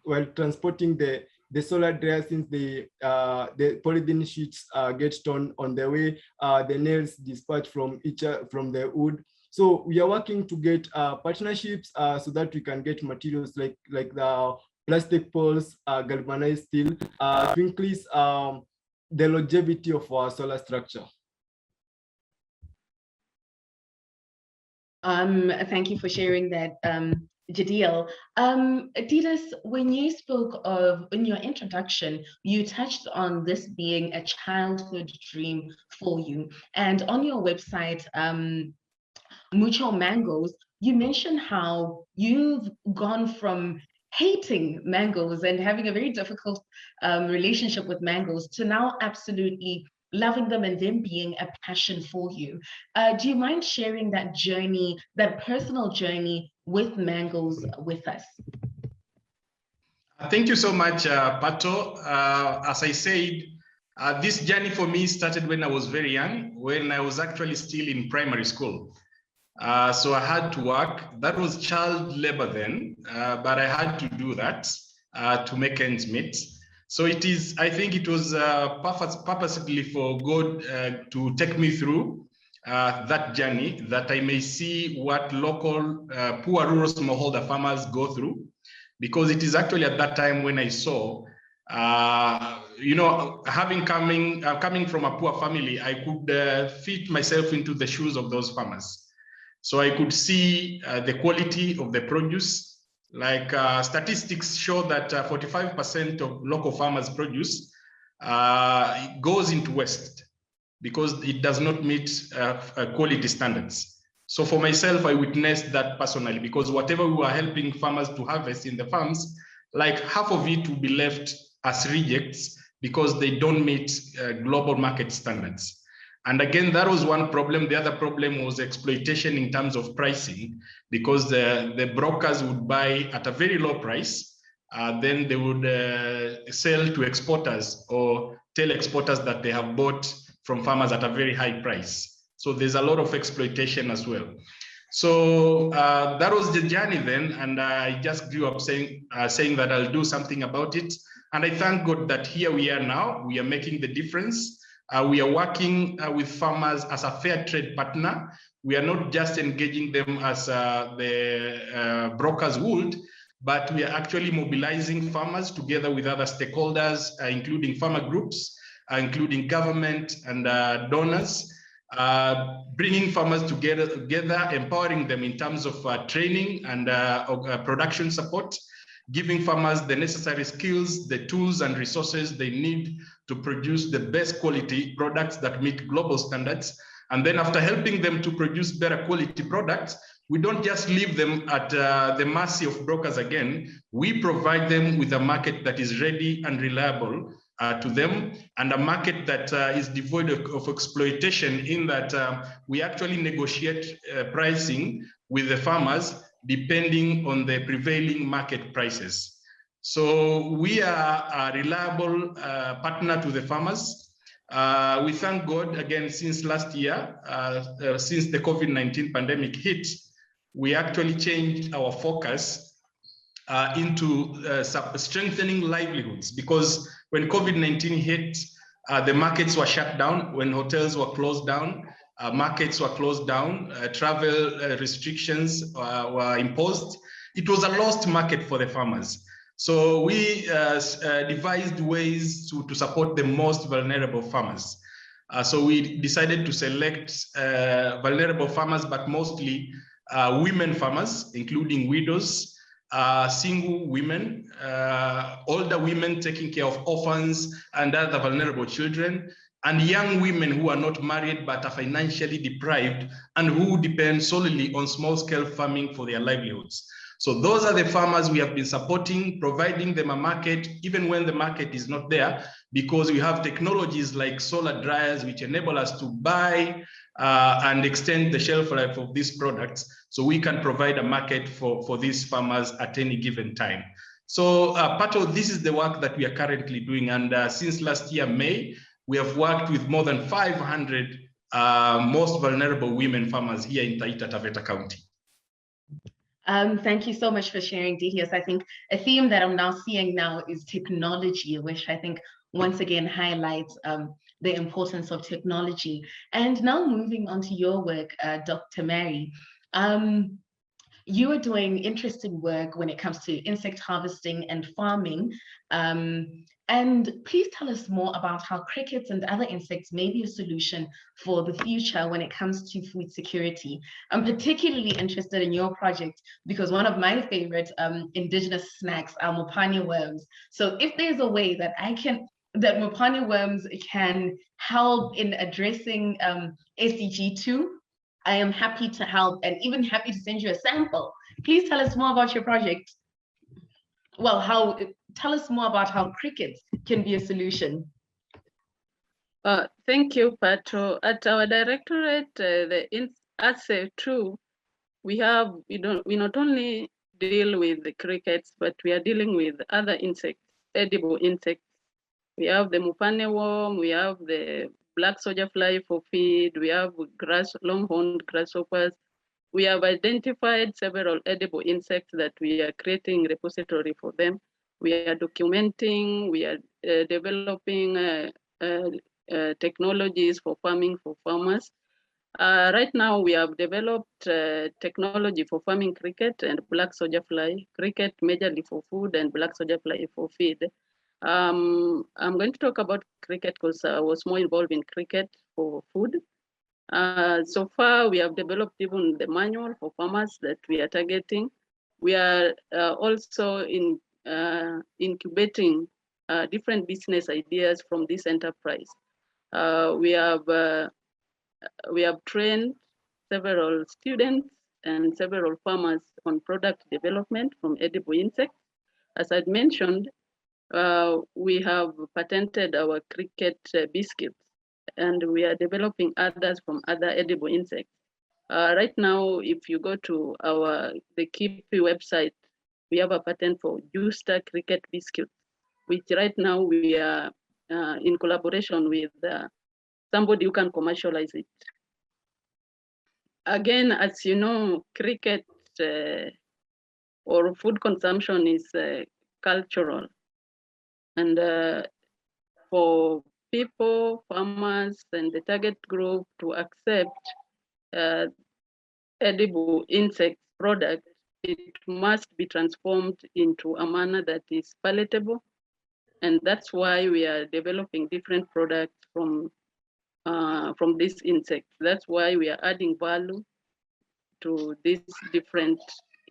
while transporting the solar dryers, since the polythene sheets get torn on the way, the nails dispatch from the wood. So we are working to get partnerships so that we can get materials like the plastic poles, galvanized steel, to increase the longevity of our solar structure. Thank you for sharing that Jadil. Didas, when you spoke of, in your introduction, you touched on this being a childhood dream for you. And on your website, Mucho Mangoes, you mentioned how you've gone from hating mangoes and having a very difficult relationship with mangoes to now absolutely loving them and them being a passion for you. Do you mind sharing that journey, that personal journey with mangoes with us? Thank you so much, Pato. As I said, this journey for me started when I was very young, when I was actually still in primary school. So I had to work. That was child labor then, but I had to do that to make ends meet. So it is, I think it was purposely for God to take me through that journey, that I may see what local poor rural smallholder farmers go through, because it is actually at that time when I saw, you know, coming from a poor family, I could fit myself into the shoes of those farmers. So I could see the quality of the produce. Like statistics show that 45% of local farmers' produce goes into waste because it does not meet quality standards. So for myself, I witnessed that personally, because whatever we were helping farmers to harvest in the farms, like half of it will be left as rejects because they don't meet global market standards. And again, that was one problem. The other problem was exploitation in terms of pricing, because the brokers would buy at a very low price. Then they would sell to exporters or tell exporters that they have bought from farmers at a very high price. So there's a lot of exploitation as well. So that was the journey then. And I just grew up saying that I'll do something about it. And I thank God that here we are now. We are making the difference. We are working with farmers as a fair trade partner. We are not just engaging them as the brokers would, but we are actually mobilizing farmers together with other stakeholders, including farmer groups, including government and donors, bringing farmers together, empowering them in terms of training and production support, giving farmers the necessary skills, the tools and resources they need to produce the best quality products that meet global standards. And then after helping them to produce better quality products, we don't just leave them at the mercy of brokers again. We provide them with a market that is ready and reliable to them, and a market that is devoid of exploitation, in that we actually negotiate pricing with the farmers depending on the prevailing market prices. So we are a reliable partner to the farmers. We thank God again, since last year, since the COVID-19 pandemic hit, we actually changed our focus into strengthening livelihoods, because when COVID-19 hit, the markets were shut down. When hotels were closed down, markets were closed down, travel restrictions were imposed. It was a lost market for the farmers. So we devised ways to support the most vulnerable farmers. So we decided to select vulnerable farmers, but mostly women farmers, including widows, single women, older women taking care of orphans and other vulnerable children, and young women who are not married but are financially deprived and who depend solely on small-scale farming for their livelihoods. So those are the farmers we have been supporting, providing them a market, even when the market is not there, because we have technologies like solar dryers, which enable us to buy and extend the shelf life of these products, so we can provide a market for these farmers at any given time. So part of this is the work that we are currently doing. And since last year, May, we have worked with more than 500 most vulnerable women farmers here in Taita Taveta County. Thank you so much for sharing, Didius. I think a theme that I'm now seeing now is technology, which I think once again highlights the importance of technology. And now moving on to your work, Dr. Mary, you are doing interesting work when it comes to insect harvesting and farming. And please tell us more about how crickets and other insects may be a solution for the future when it comes to food security. I'm particularly interested in your project because one of my favorite indigenous snacks are mopane worms. So if there's a way that that mopane worms can help in addressing SDG2, I am happy to help and even happy to send you a sample. Please tell us more about your project. Well, tell us more about how crickets can be a solution. Thank you, Pato. At our directorate, the ASE 2, we not only deal with the crickets, but we are dealing with other insects, edible insects. We have the mopane worm, we have the black soldier fly for feed, we have longhorned grasshoppers. We have identified several edible insects that we are creating repository for them. We are documenting, we are developing technologies for farming for farmers. Right now, we have developed technology for farming cricket and black soldier fly, cricket majorly for food and black soldier fly for feed. I'm going to talk about cricket because I was more involved in cricket for food. So far, we have developed even the manual for farmers that we are targeting. We are also incubating different business ideas from this enterprise. We have trained several students and several farmers on product development from edible insects. As I mentioned, we have patented our cricket biscuits, and we are developing others from other edible insects. Right now, if you go to the KIPI website, we have a patent for Justa cricket biscuits, which right now we are in collaboration with somebody who can commercialize it. Again, as you know, cricket or food consumption is cultural. And for people, farmers, and the target group to accept edible insect product, it must be transformed into a manner that is palatable. And that's why we are developing different products from this insect. That's why we are adding value to these different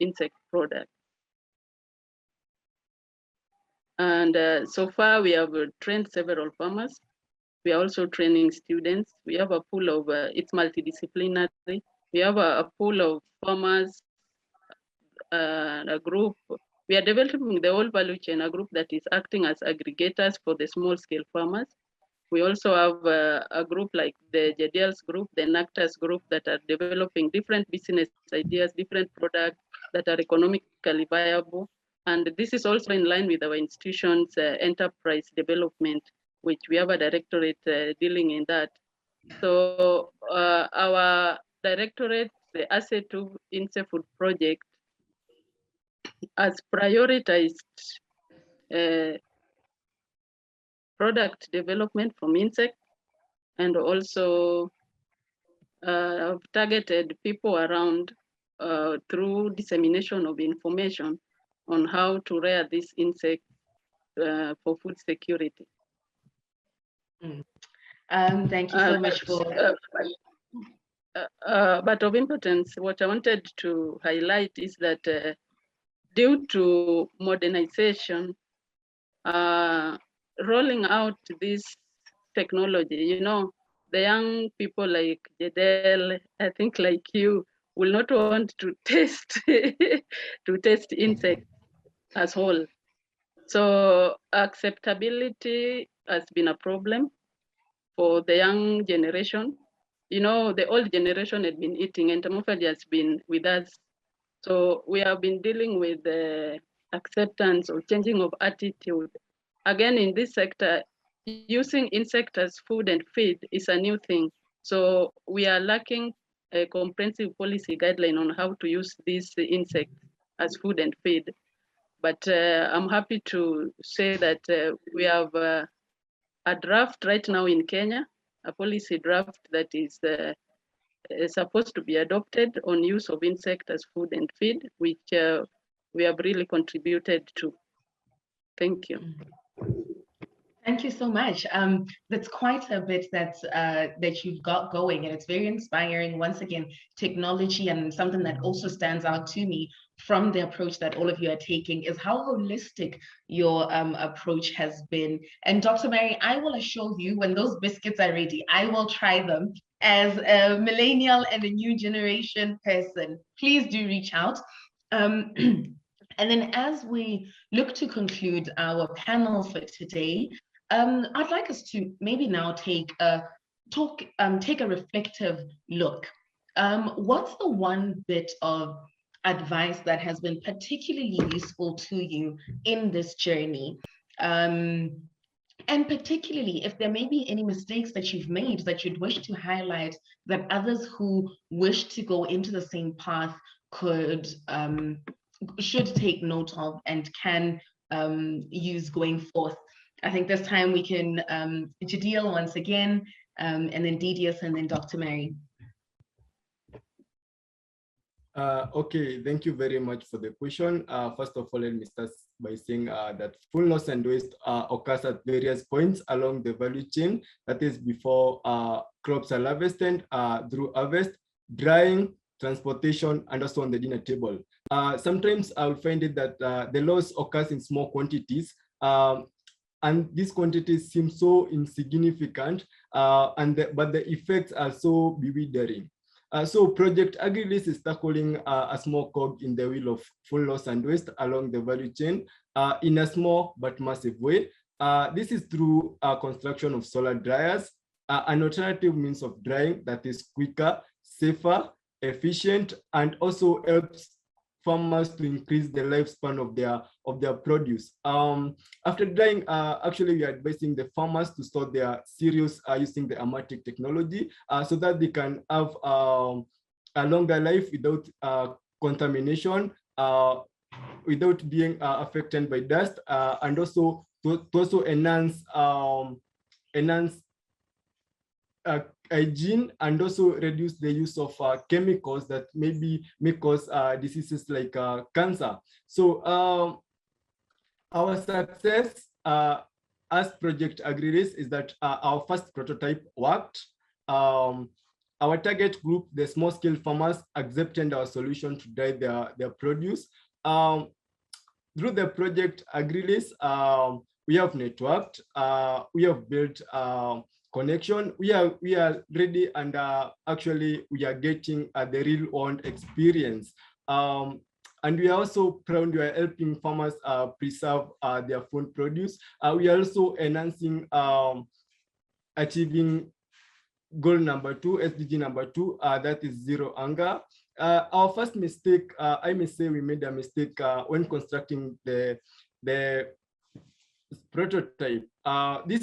insect products. And so far, we have trained several farmers. We are also training students. We have a pool of, it's multidisciplinary. We have a pool of farmers, a group. We are developing the whole value chain, a group that is acting as aggregators for the small scale farmers. We also have a group like the JDL's group, the Enactus group that are developing different business ideas, different products that are economically viable. And this is also in line with our institution's enterprise development, which we have a directorate dealing in that. So our directorate, the ASE2 INSEFood project, has prioritized product development from insects, and also targeted people around through dissemination of information on how to rear this insect for food security. Thank you so much for but of importance, what I wanted to highlight is that due to modernization, rolling out this technology, the young people like Jedel, I think like you, will not want to test insects as whole. So acceptability has been a problem for the young generation. The old generation had been eating, entomophagy has been with us. So we have been dealing with the acceptance or changing of attitude. Again, in this sector, using insect as food and feed is a new thing. So we are lacking a comprehensive policy guideline on how to use these insects as food and feed. But I'm happy to say that we have a draft right now in Kenya, a policy draft that is supposed to be adopted on use of insect as food and feed, which we have really contributed to. Thank you. Thank you so much. That's quite a bit that you've got going, and it's very inspiring. Once again, technology, and something that also stands out to me from the approach that all of you are taking is how holistic your approach has been. And Dr. Mary, I will assure you, when those biscuits are ready, I will try them. As a millennial and a new generation person, please do reach out. And then as we look to conclude our panel for today, I'd like us to maybe now take a reflective look. What's the one bit of advice that has been particularly useful to you in this journey? And particularly if there may be any mistakes that you've made that you'd wish to highlight that others who wish to go into the same path should take note of and can use going forth. I think this time we can Jadil once again, and then Didius, and then Dr. Mary. Okay, thank you very much for the question. First of all, let me start by saying that full loss and waste occurs at various points along the value chain. That is before crops are harvested, through harvest, drying, transportation, and also on the dinner table. Sometimes I will find it that the loss occurs in small quantities, and these quantities seem so insignificant, but the effects are so bewildering. So Project AgriList is tackling a small cog in the wheel of full loss and waste along the value chain in a small but massive way. This is through construction of solar dryers, an alternative means of drying that is quicker, safer, efficient, and also helps farmers to increase the lifespan of their produce. After drying, actually we are advising the farmers to store their cereals using the Amatic technology so that they can have a longer life without contamination, without being affected by dust, and also to also enhance hygiene, and also reduce the use of chemicals that maybe may cause diseases like cancer. So our success as Project AgriList is that our first prototype worked. Our target group, the small-scale farmers, accepted our solution to dry their produce. Through the Project AgriList, we have networked, we have built connection. We are ready, and actually we are getting the real world experience. And we are also proud we are helping farmers preserve their food produce. We are also enhancing achieving goal number 2, SDG number 2, that is zero hunger. Our first mistake, I may say we made a mistake when constructing the prototype. We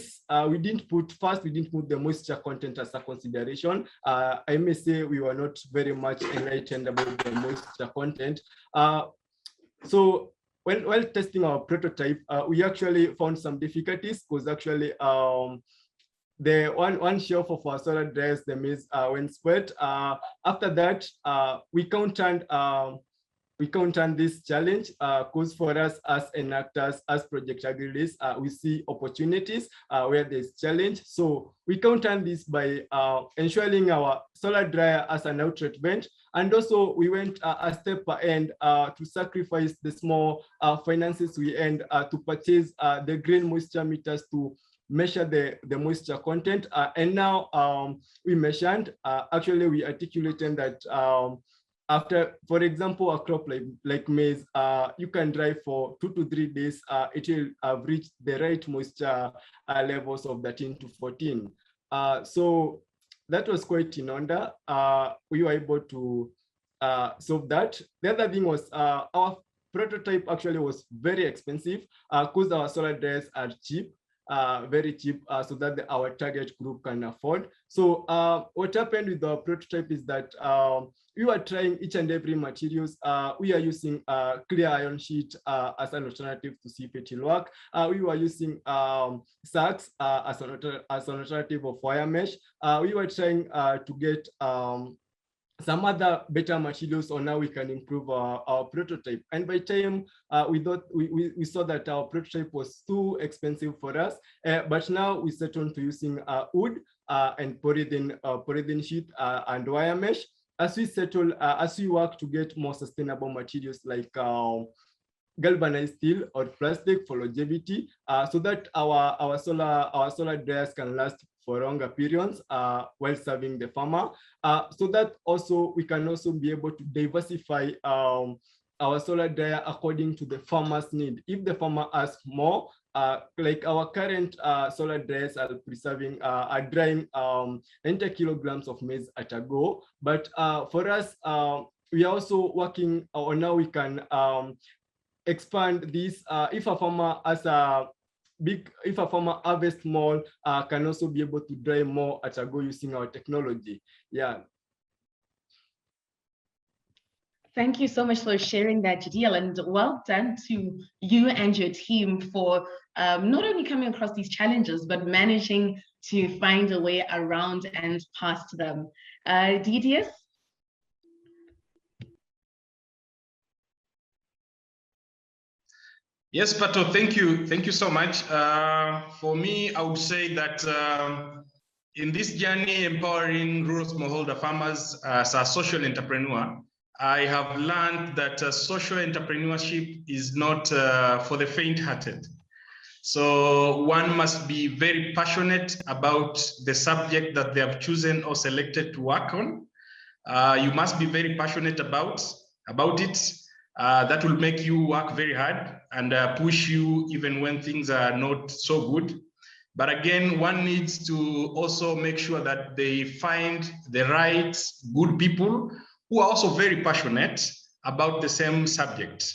didn't put the moisture content as a consideration. I may say we were not very much enlightened about the moisture content. So while testing our prototype, we actually found some difficulties, because actually the one shelf of our solar dryers, the maize, went spoiled. After that, we countered this challenge, because for us as enactors, as Project AgriList, we see opportunities where there's challenge. So we countered this by ensuring our solar dryer as an outlet vent. And also we went a step ahead to sacrifice the small finances we earned to purchase the grain moisture meters to measure the moisture content. And now we measured, actually we articulated that after, for example, a crop like maize, you can dry for 2 to 3 days. It will have reached the right moisture levels of 13 to 14. So that was quite in order. We were able to solve that. The other thing was our prototype actually was very expensive, because our solar dryers are cheap. Very cheap, so that our target group can afford. So what happened with the prototype is that we were trying each and every materials. We are using clear iron sheet as an alternative to see if it will work. We were using sacks as an alternative of wire mesh. We were trying to get some other better materials on how we can improve our prototype. And by time we saw that our prototype was too expensive for us, but now we settled to using wood and polyethylene sheet and wire mesh. As we work to get more sustainable materials like galvanized steel or plastic for longevity, so that our solar dryers can last for longer periods while serving the farmer. So that also we can also be able to diversify our solar dryer according to the farmer's need. If the farmer asks more, like our current solar dryers are preserving, are drying 90 kilograms of maize at a go. But for us, we are also working on how we can expand this. If a farmer has if a farmer harvests more, can also be able to dry more at a go using our technology. Yeah. Thank you so much for sharing that, Jadiel, and well done to you and your team for not only coming across these challenges, but managing to find a way around and past them. Didius? Yes, Pato, thank you. Thank you so much. For me, I would say that in this journey, empowering rural smallholder farmers as a social entrepreneur, I have learned that social entrepreneurship is not for the faint-hearted. So one must be very passionate about the subject that they have chosen or selected to work on. You must be very passionate about it. That will make you work very hard and push you even when things are not so good. But again, one needs to also make sure that they find the right good people who are also very passionate about the same subject,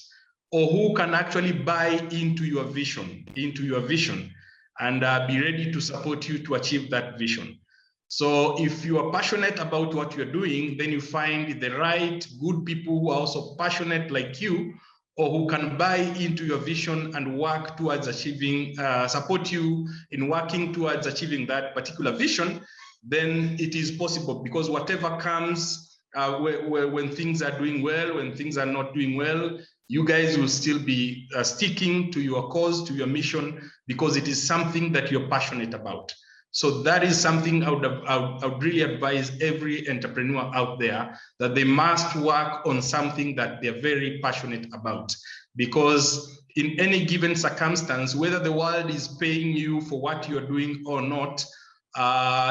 or who can actually buy into your vision, and be ready to support you to achieve that vision. So if you are passionate about what you're doing, then you find the right good people who are also passionate like you, or who can buy into your vision and work towards achieving, support you in working towards achieving that particular vision. Then it is possible, because whatever comes, when things are doing well, when things are not doing well, you guys will still be sticking to your cause, to your mission, because it is something that you're passionate about. So that is something I would really advise every entrepreneur out there, that they must work on something that they're very passionate about. Because in any given circumstance, whether the world is paying you for what you're doing or not,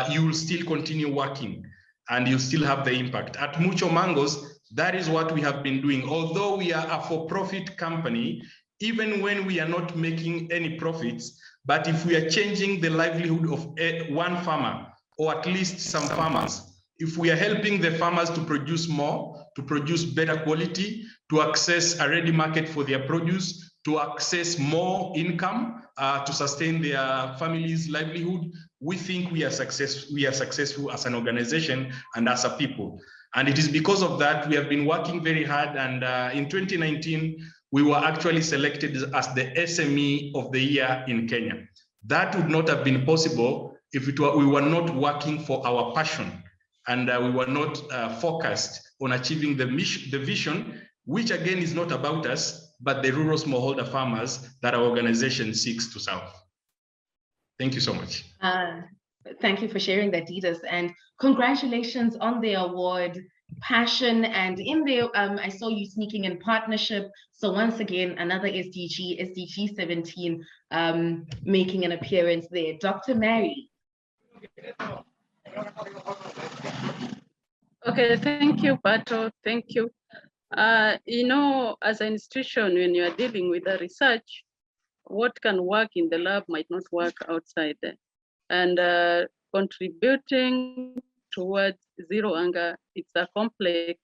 you will still continue working and you still have the impact. At Mucho Mangoes, that is what we have been doing. Although we are a for-profit company, even when we are not making any profits, but if we are changing the livelihood of one farmer, or at least some farmers, if we are helping the farmers to produce more, to produce better quality, to access a ready market for their produce, to access more income, to sustain their family's livelihood, we think we are successful as an organization and as a people. And it is because of that we have been working very hard. And in 2019, we were actually selected as the SME of the year in Kenya. That would not have been possible if we were not working for our passion, and we were not focused on achieving the vision, which again is not about us, but the rural smallholder farmers that our organization seeks to serve. Thank you so much. Thank you for sharing that, Didas, and congratulations on the award. Passion, and in there I saw you sneaking in partnership, so once again another SDG 17 making an appearance there. Dr. Mary. Okay, thank you, Pato. Thank you. You know, as an institution, when you are dealing with the research, what can work in the lab might not work outside there. And contributing towards zero hunger, it's a complex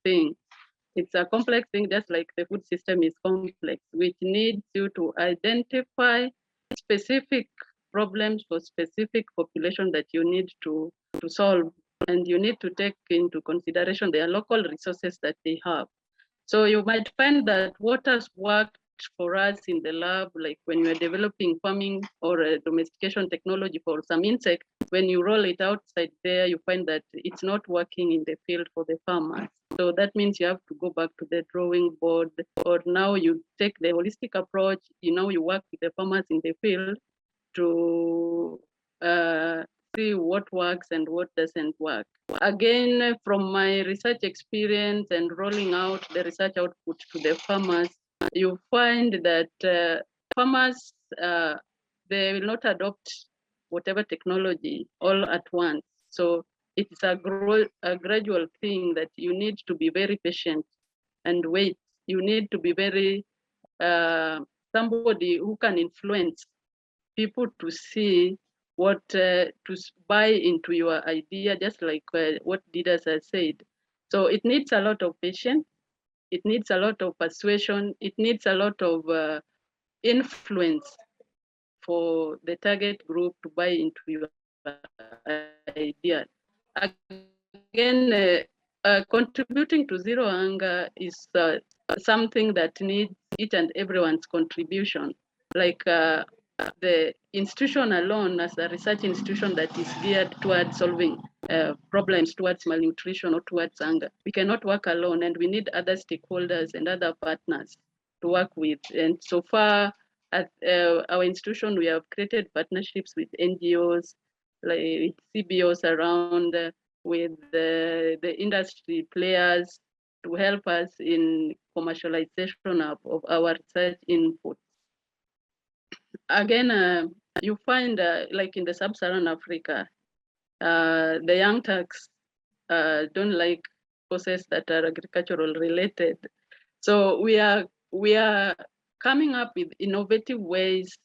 thing. It's a complex thing, just like the food system is complex, which needs you to identify specific problems for specific population that you need to solve. And you need to take into consideration their local resources that they have. So you might find that what has worked for us in the lab, like when you are developing farming or a domestication technology for some insect, when you roll it outside there, you find that it's not working in the field for the farmers. So that means you have to go back to the drawing board, or now you take the holistic approach, you work with the farmers in the field to see what works and what doesn't work. Again, from my research experience and rolling out the research output to the farmers, you find that farmers, they will not adopt whatever technology all at once. So it's a gradual thing that you need to be very patient and wait. You need to be very, somebody who can influence people to see what to buy into your idea, just like what Didas has said. So it needs a lot of patience, it needs a lot of persuasion, it needs a lot of influence for the target group to buy into your idea. Again, contributing to zero hunger is something that needs each and everyone's contribution. Like the institution alone, as a research institution that is geared towards solving problems towards malnutrition or towards hunger, we cannot work alone, and we need other stakeholders and other partners to work with. And so far at our institution, we have created partnerships with NGOs, like CBOs around, with the industry players to help us in commercialization of our research input. Again, you find like in the sub-Saharan Africa, the young Turks don't like courses that are agricultural related. So we are coming up with innovative ways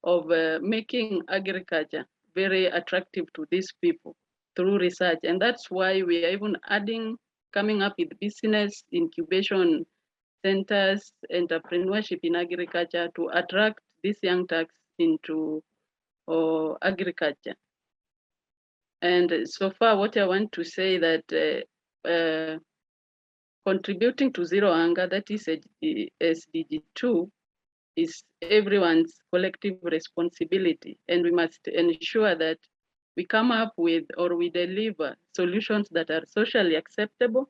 of making agriculture very attractive to these people through research. And that's why we are even coming up with business incubation centers, entrepreneurship in agriculture to attract these young Turks into agriculture. And so far, what I want to say that contributing to zero hunger, that is SDG 2, is everyone's collective responsibility. And we must ensure that we come up with or we deliver solutions that are socially acceptable,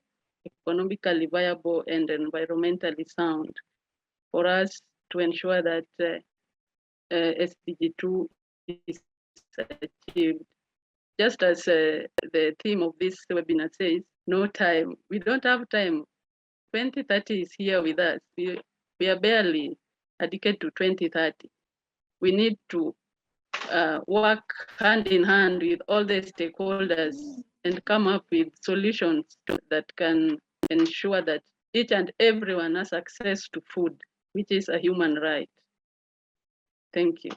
economically viable, and environmentally sound for us to ensure that SDG 2 is achieved. Just as the theme of this webinar says, no time. We don't have time. 2030 is here with us. We are barely a decade to 2030. We need to work hand in hand with all the stakeholders and come up with solutions that can ensure that each and everyone has access to food, which is a human right. Thank you.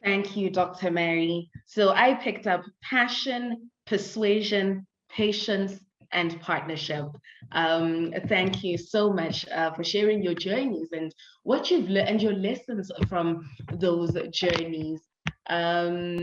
Thank you, Dr. Mary. So I picked up passion, persuasion, patience, and partnership. Thank you so much for sharing your journeys and what you've learned and your lessons from those journeys. Jadiel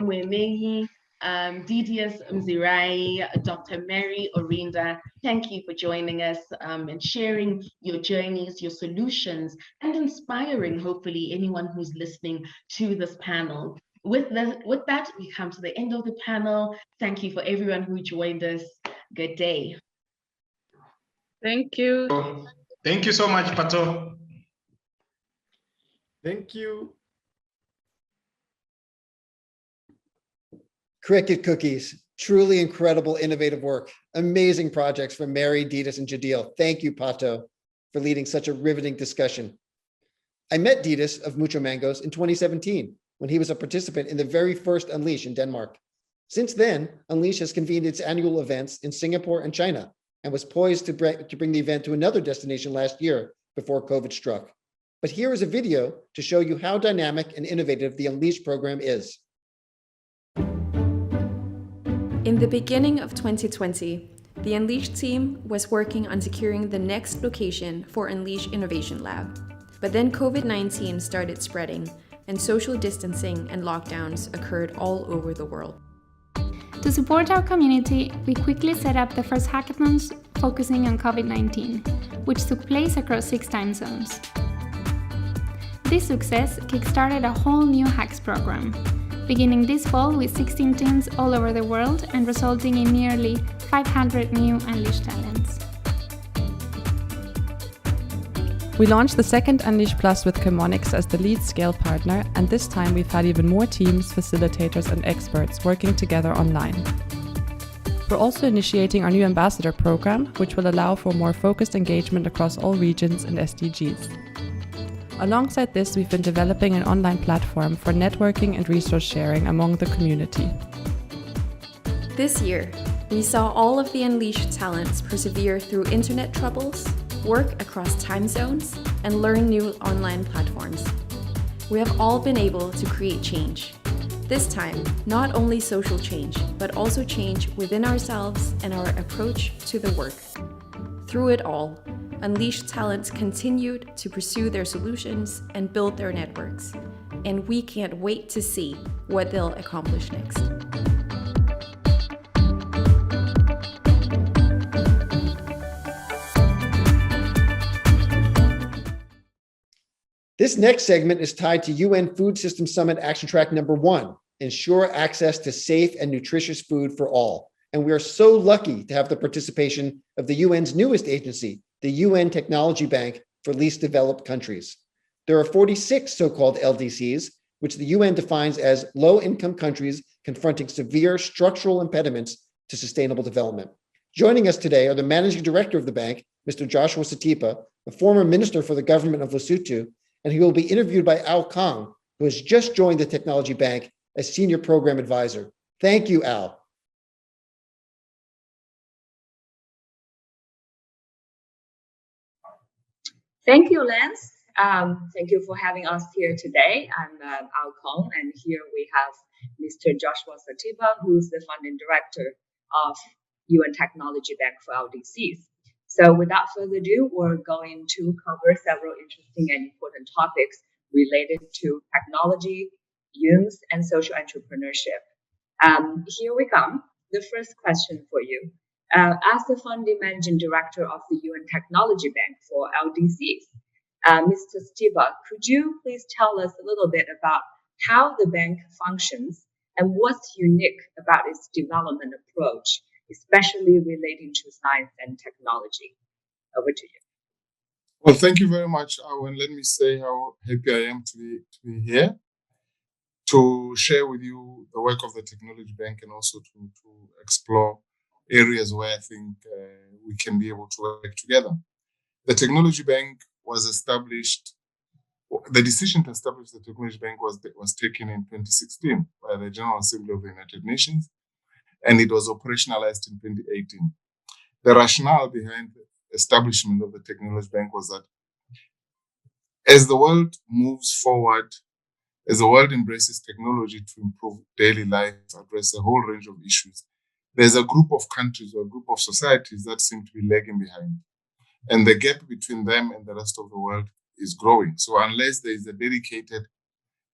Mwemehi, Didius Mzirai, Dr. Mary Orinda, thank you for joining us and sharing your journeys, your solutions, and inspiring, hopefully, anyone who's listening to this panel. With that, we come to the end of the panel. Thank you for everyone who joined us. Good day. Thank you. Thank you so much, Pato. Thank you. Cricket cookies, truly incredible, innovative work. Amazing projects from Mary, Didas, and Jadil. Thank you, Pato, for leading such a riveting discussion. I met Didas of Mucho Mangoes in 2017 when he was a participant in the very first Unleash in Denmark. Since then, Unleash has convened its annual events in Singapore and China and was poised to bring the event to another destination last year before COVID struck. But here is a video to show you how dynamic and innovative the Unleash program is. In the beginning of 2020, the Unleash team was working on securing the next location for Unleash Innovation Lab. But then COVID-19 started spreading, and social distancing and lockdowns occurred all over the world. To support our community, we quickly set up the first hackathons focusing on COVID-19, which took place across 6 time zones. This success kickstarted a whole new hacks program, beginning this fall with 16 teams all over the world and resulting in nearly 500 new Unleash talents. We launched the second Unleash Plus with Chemonics as the lead scale partner, and this time we've had even more teams, facilitators and experts working together online. We're also initiating our new ambassador program, which will allow for more focused engagement across all regions and SDGs. Alongside this, we've been developing an online platform for networking and resource sharing among the community. This year, we saw all of the Unleashed talents persevere through internet troubles, work across time zones, and learn new online platforms. We have all been able to create change. This time, not only social change, but also change within ourselves and our approach to the work. Through it all, Unleashed talents continued to pursue their solutions and build their networks. And we can't wait to see what they'll accomplish next. This next segment is tied to UN Food System Summit Action Track number 1, ensure access to safe and nutritious food for all. And we are so lucky to have the participation of the UN's newest agency, the UN Technology Bank for Least Developed Countries. There are 46 so-called LDCs, which the UN defines as low-income countries confronting severe structural impediments to sustainable development. Joining us today are the managing director of the bank, Mr. Joshua Satipa, a former minister for the government of Lesotho, and he will be interviewed by Al Kang, who has just joined the Technology Bank as Senior Program Advisor. Thank you, Al. Thank you, Lance. Thank you for having us here today. I'm Al Kang, and here we have Mr. Joshua Satipa, who's the funding director of UN Technology Bank for LDCs. So without further ado, we're going to cover several interesting and important topics related to technology, youth, and social entrepreneurship. Here we come. The first question for you. As the funding managing director of the UN Technology Bank for LDCs, Mr. Satipa, could you please tell us a little bit about how the bank functions and what's unique about its development approach, especially relating to science and technology? Over to you. Well, thank you very much, Awen. Let me say how happy I am to be here to share with you the work of the Technology Bank and also to explore areas where I think we can be able to work together. The Technology Bank was established, the decision to establish the Technology Bank was taken in 2016 by the General Assembly of the United Nations, and it was operationalized in 2018. The rationale behind the establishment of the Technology Bank was that as the world moves forward, as the world embraces technology to improve daily life, address a whole range of issues, there's a group of countries or a group of societies that seem to be lagging behind. And the gap between them and the rest of the world is growing. So unless there is a dedicated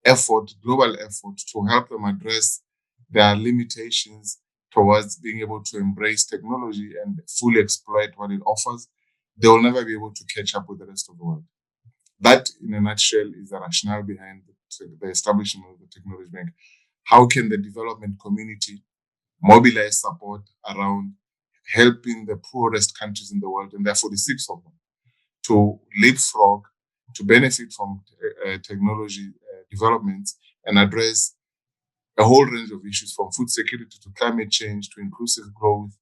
effort, global effort, to help them address their limitations towards being able to embrace technology and fully exploit what it offers, they will never be able to catch up with the rest of the world. That, in a nutshell, is the rationale behind the establishment of the Technology Bank. How can the development community mobilize support around helping the poorest countries in the world, and there are 46 of them, to leapfrog, to benefit from technology developments and address a whole range of issues from food security to climate change to inclusive growth.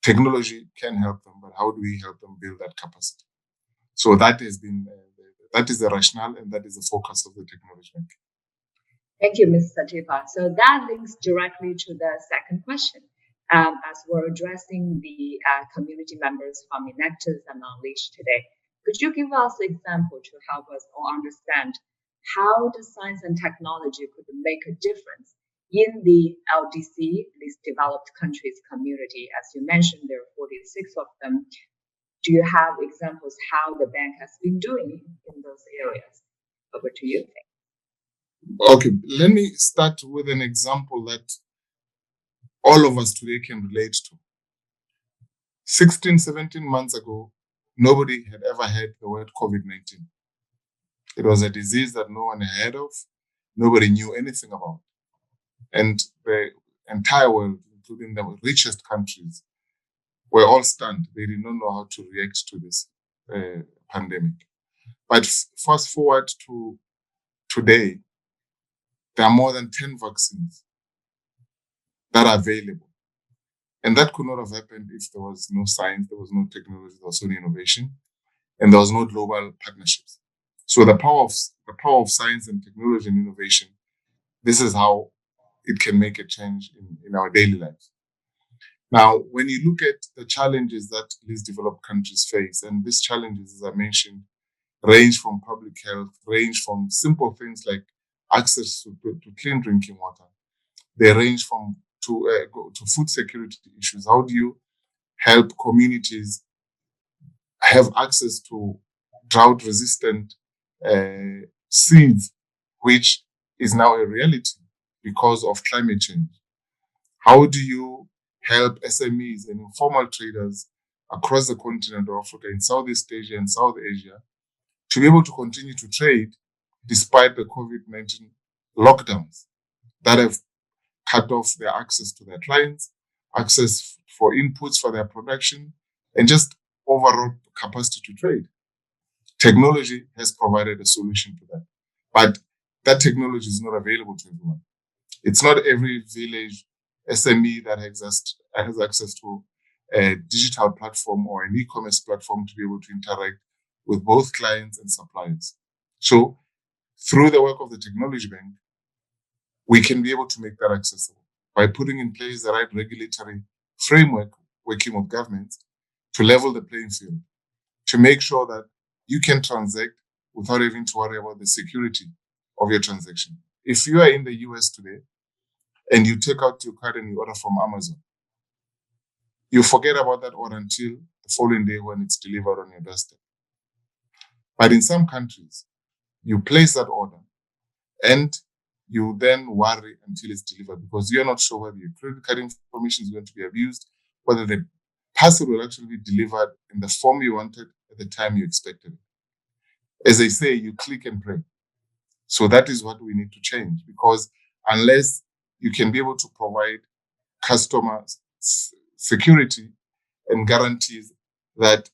Technology can help them, but how do we help them build that capacity? So that has been, that is the rationale and that is the focus of the Technology Bank. Thank you, Ms. Satipa. So that links directly to the second question. As we're addressing the community members from Enactus and UNLEASH today, could you give us an example to help us all understand how the science and technology could make a difference in the LDC, least developed countries community? As you mentioned, there are 46 of them. Do you have examples how the bank has been doing in those areas? Over to you. Okay, let me start with an example that all of us today can relate to. 16, 17 months ago, nobody had ever heard the word COVID-19. It was a disease that no one had heard of. Nobody knew anything about. And the entire world, including the richest countries, were all stunned. They did not know how to react to this pandemic. But fast forward to today, there are more than 10 vaccines that are available. And that could not have happened if there was no science, there was no technology, there was no innovation, and there was no global partnerships. So the power of science and technology and innovation, this is how it can make a change in our daily lives. Now, when you look at the challenges that least developed countries face, and these challenges, as I mentioned, range from public health, range from simple things like access to clean drinking water. They range from to food security issues. How do you help communities have access to drought-resistant seeds, which is now a reality because of climate change? How do you help SMEs and informal traders across the continent of Africa, in Southeast Asia and South Asia, to be able to continue to trade despite the COVID-19 lockdowns that have cut off their access to their clients, access for inputs for their production, and just overall capacity to trade? Technology has provided a solution to that. But that technology is not available to everyone. It's not every village SME that has access to a digital platform or an e-commerce platform to be able to interact with both clients and suppliers. So through the work of the Technology Bank, we can be able to make that accessible by putting in place the right regulatory framework, working with governments to level the playing field, to make sure that you can transact without having to worry about the security of your transaction. If you are in the US today and you take out your card and you order from Amazon, you forget about that order until the following day when it's delivered on your doorstep. But in some countries, you place that order and you then worry until it's delivered because you're not sure whether your credit card information is going to be abused, whether the parcel will actually be delivered in the form you wanted at the time you expected it. As they say, you click and pray. So that is what we need to change, because unless you can be able to provide customers security and guarantees that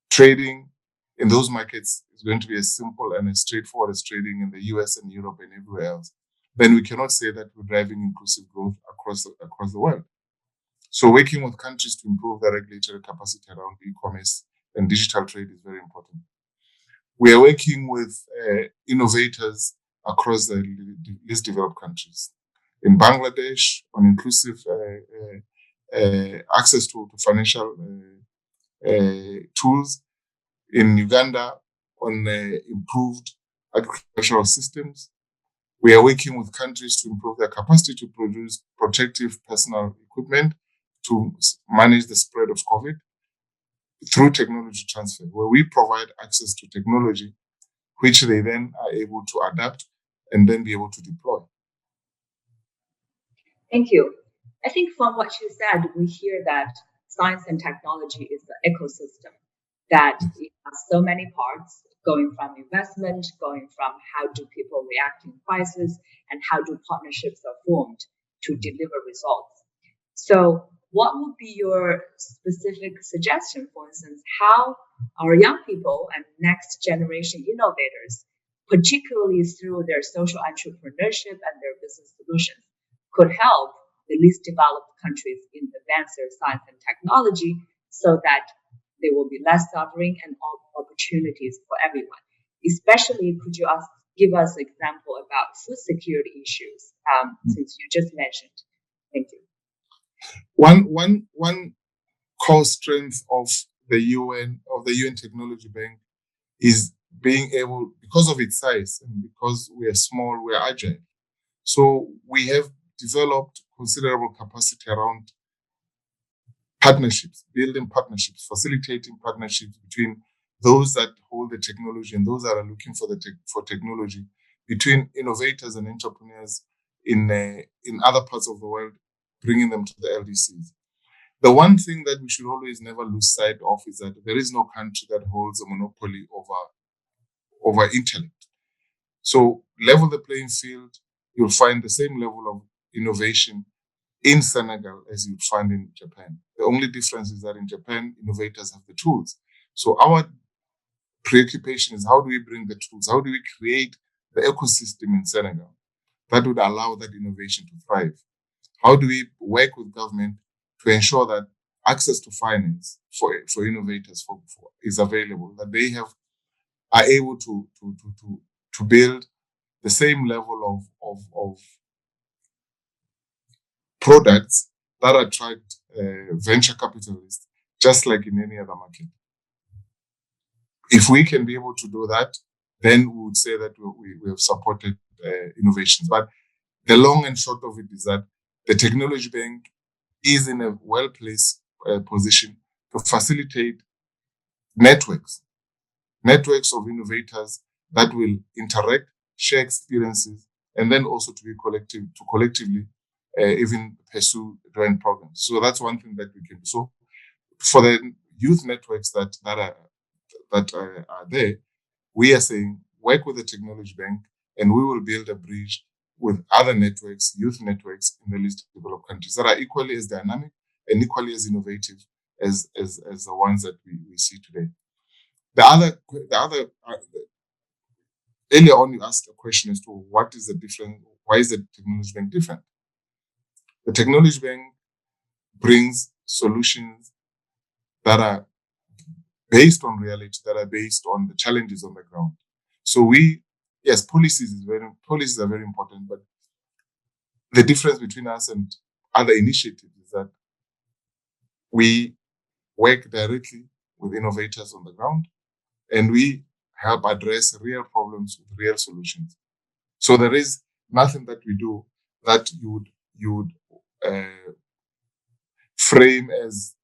trading in those markets is going to be as simple and as straightforward as trading in the US and Europe and everywhere else, then we cannot say that we're driving inclusive growth across the world. So working with countries to improve their regulatory capacity around e-commerce and digital trade is very important. We are working with innovators across the least developed countries. In Bangladesh, on inclusive access to financial tools. In Uganda, on improved agricultural systems. We are working with countries to improve their capacity to produce protective personal equipment to manage the spread of COVID through technology transfer, where we provide access to technology, which they then are able to adapt and then be able to deploy. Thank you. I think from what you said, we hear that science and technology is an ecosystem, that it has so many parts, going from investment, going from how do people react in crisis, and how do partnerships are formed to deliver results. So what would be your specific suggestion, for instance, how our young people and next generation innovators, particularly through their social entrepreneurship and their business solutions, could help the least developed countries in advance their science and technology so that there will be less suffering and opportunities for everyone? Especially, could you give us an example about food security issues, since you just mentioned? Thank you. One core strength of the UN Technology Bank is being able, because of its size and because we are small, we are agile. So we have developed considerable capacity around partnerships, building partnerships, facilitating partnerships between those that hold the technology and those that are looking for technology, between innovators and entrepreneurs in other parts of the world, bringing them to the LDCs. The one thing that we should always never lose sight of is that there is no country that holds a monopoly over intellect. So level the playing field, you'll find the same level of innovation in Senegal as you'd find in Japan. The only difference is that in Japan, innovators have the tools. So our preoccupation is, how do we bring the tools? How do we create the ecosystem in Senegal that would allow that innovation to thrive? How do we work with government to ensure that access to finance for innovators is available, that they are able to build the same level of products that attract venture capitalists, just like in any other market. If we can be able to do that, then we would say that we have supported innovations. But the long and short of it is that the Technology Bank is in a well-placed position to facilitate networks of innovators that will interact, share experiences, and then also to collectively even pursue joint programs. So that's one thing that we can do. So for the youth networks that are there, we are saying work with the Technology Bank, and we will build a bridge with other networks, youth networks in the least developed countries that are equally as dynamic and equally as innovative as the ones that we see today. Earlier on, you asked a question as to what is the difference, why is the Technology Bank different? The Technology Bank brings solutions that are based on reality, that are based on the challenges on the ground. So policies are very important, but the difference between us and other initiatives is that we work directly with innovators on the ground, and we help address real problems with real solutions. So there is nothing that we do that you would frame as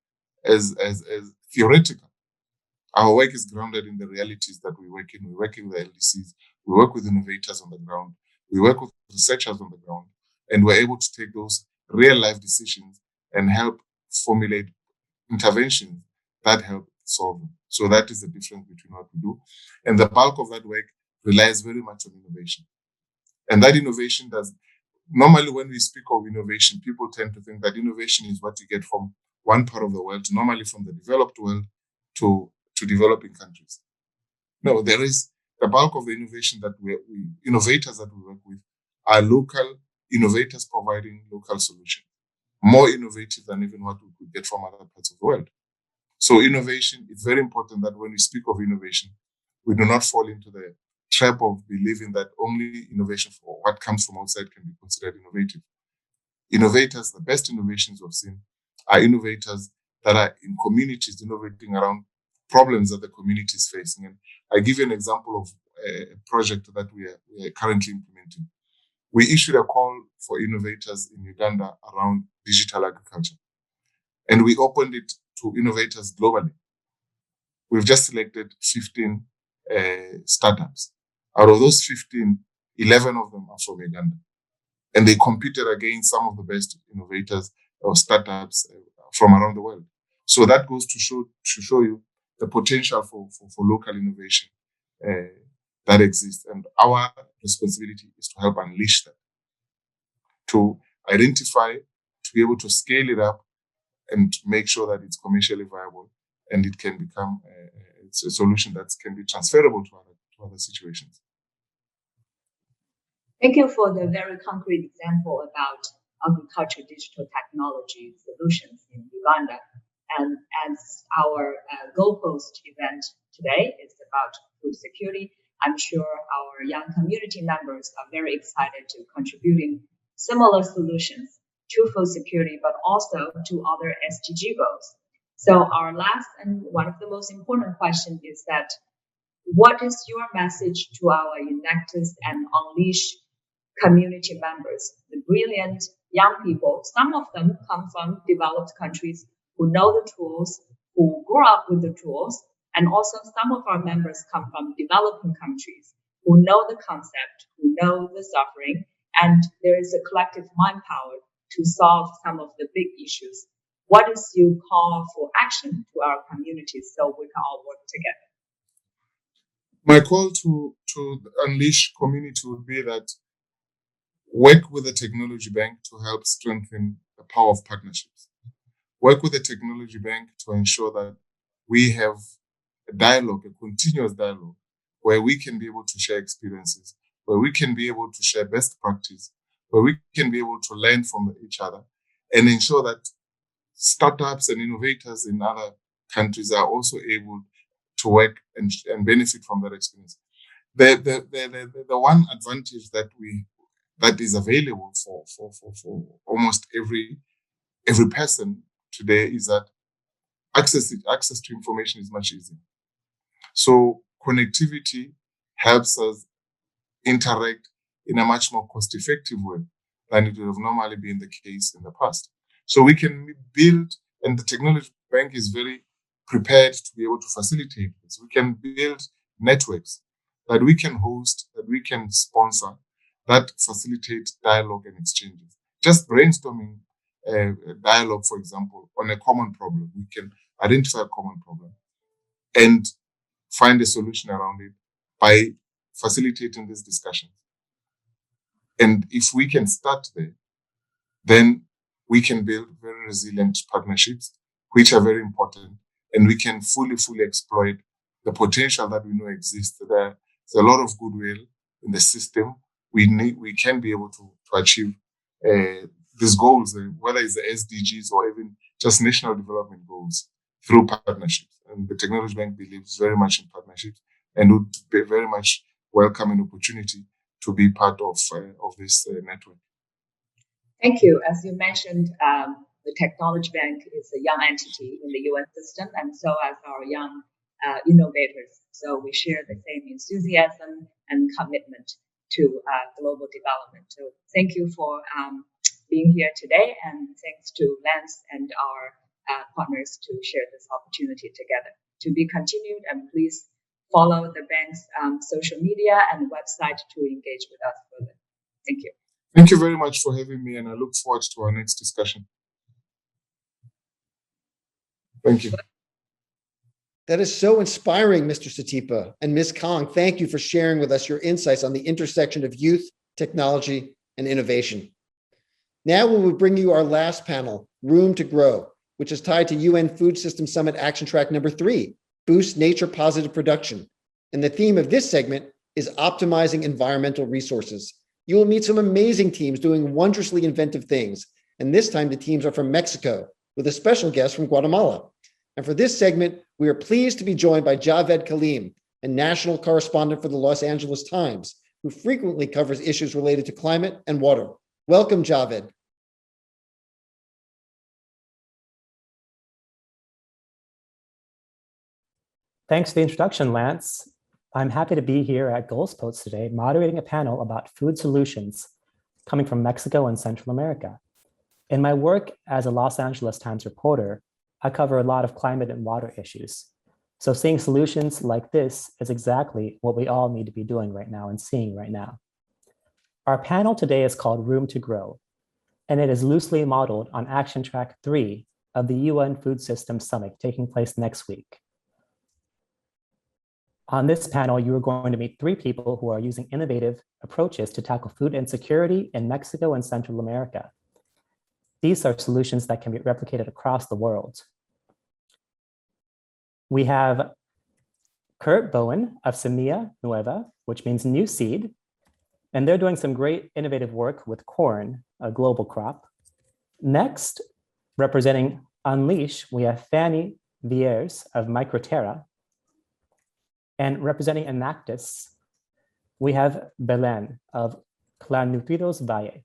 theoretical. Our work is grounded in the realities that we work in. We work with the LDCs, we work with innovators on the ground, we work with researchers on the ground, and we're able to take those real life decisions and help formulate interventions that help solve them. So that is the difference between what we do. And the bulk of that work relies very much on innovation. And that innovation normally when we speak of innovation, people tend to think that innovation is what you get from one part of the world, normally from the developed world to developing countries. No, there is the bulk of the innovation that innovators that we work with are local innovators providing local solutions, more innovative than even what we could get from other parts of the world. So innovation, it's very important that when we speak of innovation, we do not fall into the trap of believing that only innovation for what comes from outside can be considered innovative. Innovators, the best innovations we've seen are innovators that are in communities innovating around problems that the community is facing. And I give you an example of a project that we are currently implementing. We issued a call for innovators in Uganda around digital agriculture, and we opened it to innovators globally. We've just selected 15 startups. Out of those 15, 11 of them are from Uganda, and they competed against some of the best innovators or startups from around the world. So that goes to show you the potential for local innovation that exists. And our responsibility is to help unleash that, to identify, to be able to scale it up and make sure that it's commercially viable and it can become it's a solution that can be transferable to other situations. Thank you for the very concrete example about agriculture digital technology solutions in Uganda. And as our goalpost event today is about food security, I'm sure our young community members are very excited to contributing similar solutions to food security, but also to other SDG goals. So our last and one of the most important questions is that, what is your message to our Enactus and UNLEASH community members, the brilliant young people? Some of them come from developed countries who know the tools, who grew up with the tools, and also some of our members come from developing countries who know the concept, who know the suffering, and there is a collective manpower to solve some of the big issues. what is your call for action to our communities so we can all work together? My call to Unleash community would be that work with the Technology Bank to help strengthen the power of partnerships. Work with the Technology Bank to ensure that we have a dialogue, a continuous dialogue, where we can be able to share experiences, where we can be able to share best practice, where we can be able to learn from each other and ensure that startups and innovators in other countries are also able to work and benefit from that experience. The one advantage that is available for almost every person today is that access to information is much easier. So connectivity helps us interact in a much more cost-effective way than it would have normally been the case in the past. So we can build, and the Technology Bank is very prepared to be able to facilitate this. We can build networks that we can host, that we can sponsor, that facilitate dialogue and exchanges. Just brainstorming a dialogue, for example, on a common problem. We can identify a common problem and find a solution around it by facilitating this discussion. And if we can start there, then we can build very resilient partnerships, which are very important, and we can fully exploit the potential that we know exists. There's a lot of goodwill in the system. We can be able to achieve these goals, whether it's the SDGs or even just national development goals, through partnerships. And the Technology Bank believes very much in partnerships and would be very much welcome an opportunity to be part of this network. Thank you. As you mentioned, the Technology Bank is a young entity in the UN system, and so as our young innovators. So we share the same enthusiasm and commitment to global development. So thank you for being here today, and thanks to Lance and our partners to share this opportunity together. To be continued, and please follow the bank's social media and website to engage with us further. Thank you. Thank you very much for having me, and I look forward to our next discussion. Thank you. That is so inspiring, Mr. Satipa. And Ms. Kong, thank you for sharing with us your insights on the intersection of youth, technology, and innovation. Now we will bring you our last panel, Room to Grow, which is tied to UN Food System Summit Action Track number 3, Boost Nature Positive Production. And the theme of this segment is optimizing environmental resources. You will meet some amazing teams doing wondrously inventive things. And this time the teams are from Mexico, with a special guest from Guatemala. And for this segment, we are pleased to be joined by Javed Kaleem, a national correspondent for the Los Angeles Times, who frequently covers issues related to climate and water. Welcome, Javed. Thanks for the introduction, Lance. I'm happy to be here at Goalposts today, moderating a panel about food solutions coming from Mexico and Central America. In my work as a Los Angeles Times reporter, I cover a lot of climate and water issues. So seeing solutions like this is exactly what we all need to be doing right now and seeing right now. Our panel today is called Room to Grow, and it is loosely modeled on Action Track 3 of the UN Food System Summit taking place next week. On this panel, you are going to meet 3 people who are using innovative approaches to tackle food insecurity in Mexico and Central America. These are solutions that can be replicated across the world. We have Kurt Bowen of Semilla Nueva, which means new seed, and they're doing some great innovative work with corn, a global crop. Next, representing Unleash, we have Fanny Viers of Microterra, and representing Enactus, we have Belen of Clan Nutridos Valle.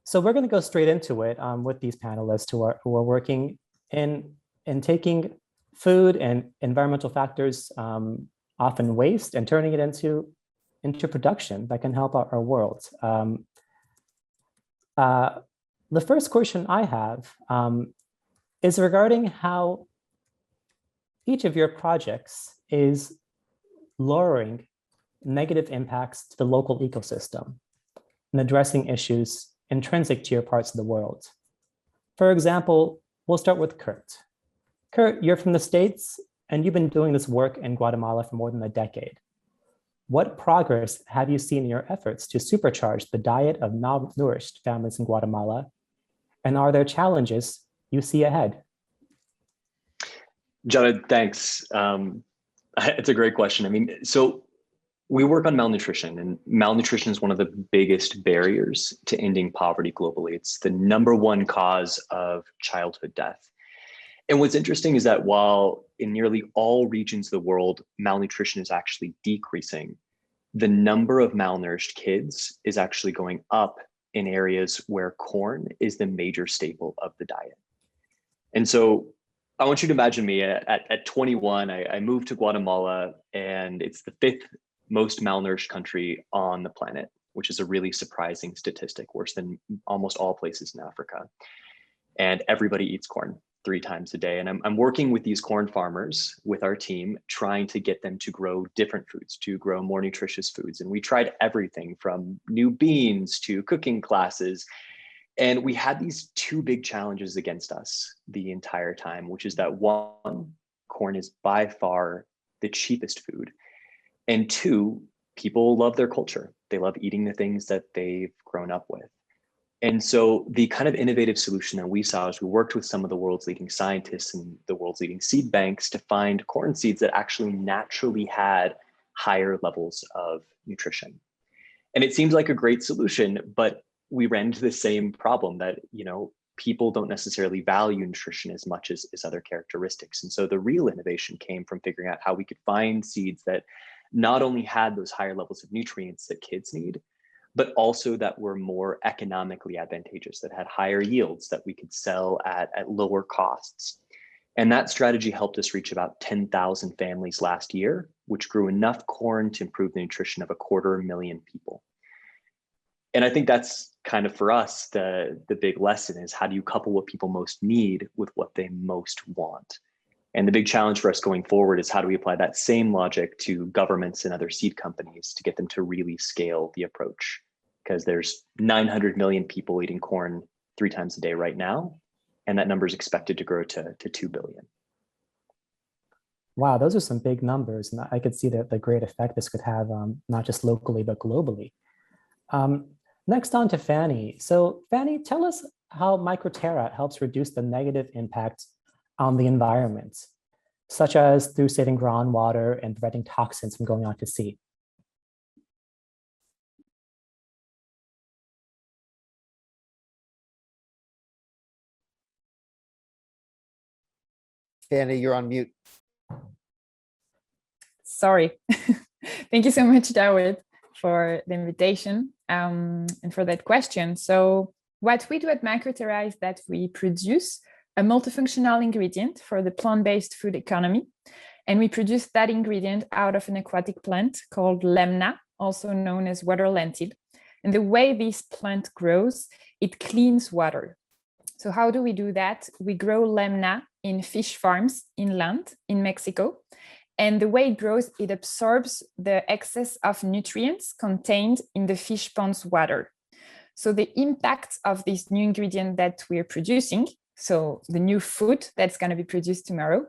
So we're going to go straight into it with these panelists who are working in taking food and environmental factors, often waste, and turning it into production that can help our world. The first question I have is regarding how each of your projects is lowering negative impacts to the local ecosystem and addressing issues intrinsic to your parts of the world. For example, we'll start with Kurt. Kurt, you're from the States and you've been doing this work in Guatemala for more than a decade. What progress have you seen in your efforts to supercharge the diet of malnourished families in Guatemala? And are there challenges you see ahead? Jared, thanks. It's a great question. I mean, so we work on malnutrition, and malnutrition is one of the biggest barriers to ending poverty globally. It's the #1 cause of childhood death. And what's interesting is that while in nearly all regions of the world, malnutrition is actually decreasing, the number of malnourished kids is actually going up in areas where corn is the major staple of the diet. And so I want you to imagine me at 21, I moved to Guatemala, and it's the 5th most malnourished country on the planet, which is a really surprising statistic, worse than almost all places in Africa. And everybody eats corn 3 times a day. And I'm working with these corn farmers with our team, trying to get them to grow different foods, to grow more nutritious foods. And we tried everything from new beans to cooking classes. And we had these 2 big challenges against us the entire time, which is that 1, corn is by far the cheapest food. And 2, people love their culture. They love eating the things that they've grown up with. And so the kind of innovative solution that we saw is we worked with some of the world's leading scientists and the world's leading seed banks to find corn seeds that actually naturally had higher levels of nutrition. And it seemed like a great solution, but we ran into the same problem that, people don't necessarily value nutrition as much as other characteristics. And so the real innovation came from figuring out how we could find seeds that not only had those higher levels of nutrients that kids need, but also that were more economically advantageous, that had higher yields that we could sell at lower costs. And that strategy helped us reach about 10,000 families last year, which grew enough corn to improve the nutrition of 250,000 people. And I think that's kind of for us, the big lesson is, how do you couple what people most need with what they most want? And the big challenge for us going forward is, how do we apply that same logic to governments and other seed companies to get them to really scale the approach? Because there's 900 million people eating corn 3 times a day right now, and that number is expected to grow to 2 billion. Wow, those are some big numbers, and I could see the great effect this could have, not just locally, but globally. Next on to Fanny. So Fanny, tell us how Microterra helps reduce the negative impact on the environment, such as through saving groundwater and preventing toxins from going out to sea. Fanny, you're on mute. Sorry. Thank you so much, Dawood, for the invitation and for that question. So what we do at Microterra is that we produce a multifunctional ingredient for the plant-based food economy. And we produce that ingredient out of an aquatic plant called lemna, also known as water lentil. And the way this plant grows, it cleans water. So how do we do that? We grow lemna in fish farms inland in Mexico. And the way it grows, it absorbs the excess of nutrients contained in the fish pond's water. So the impact of this new ingredient that we're producing, so the new food that's going to be produced tomorrow,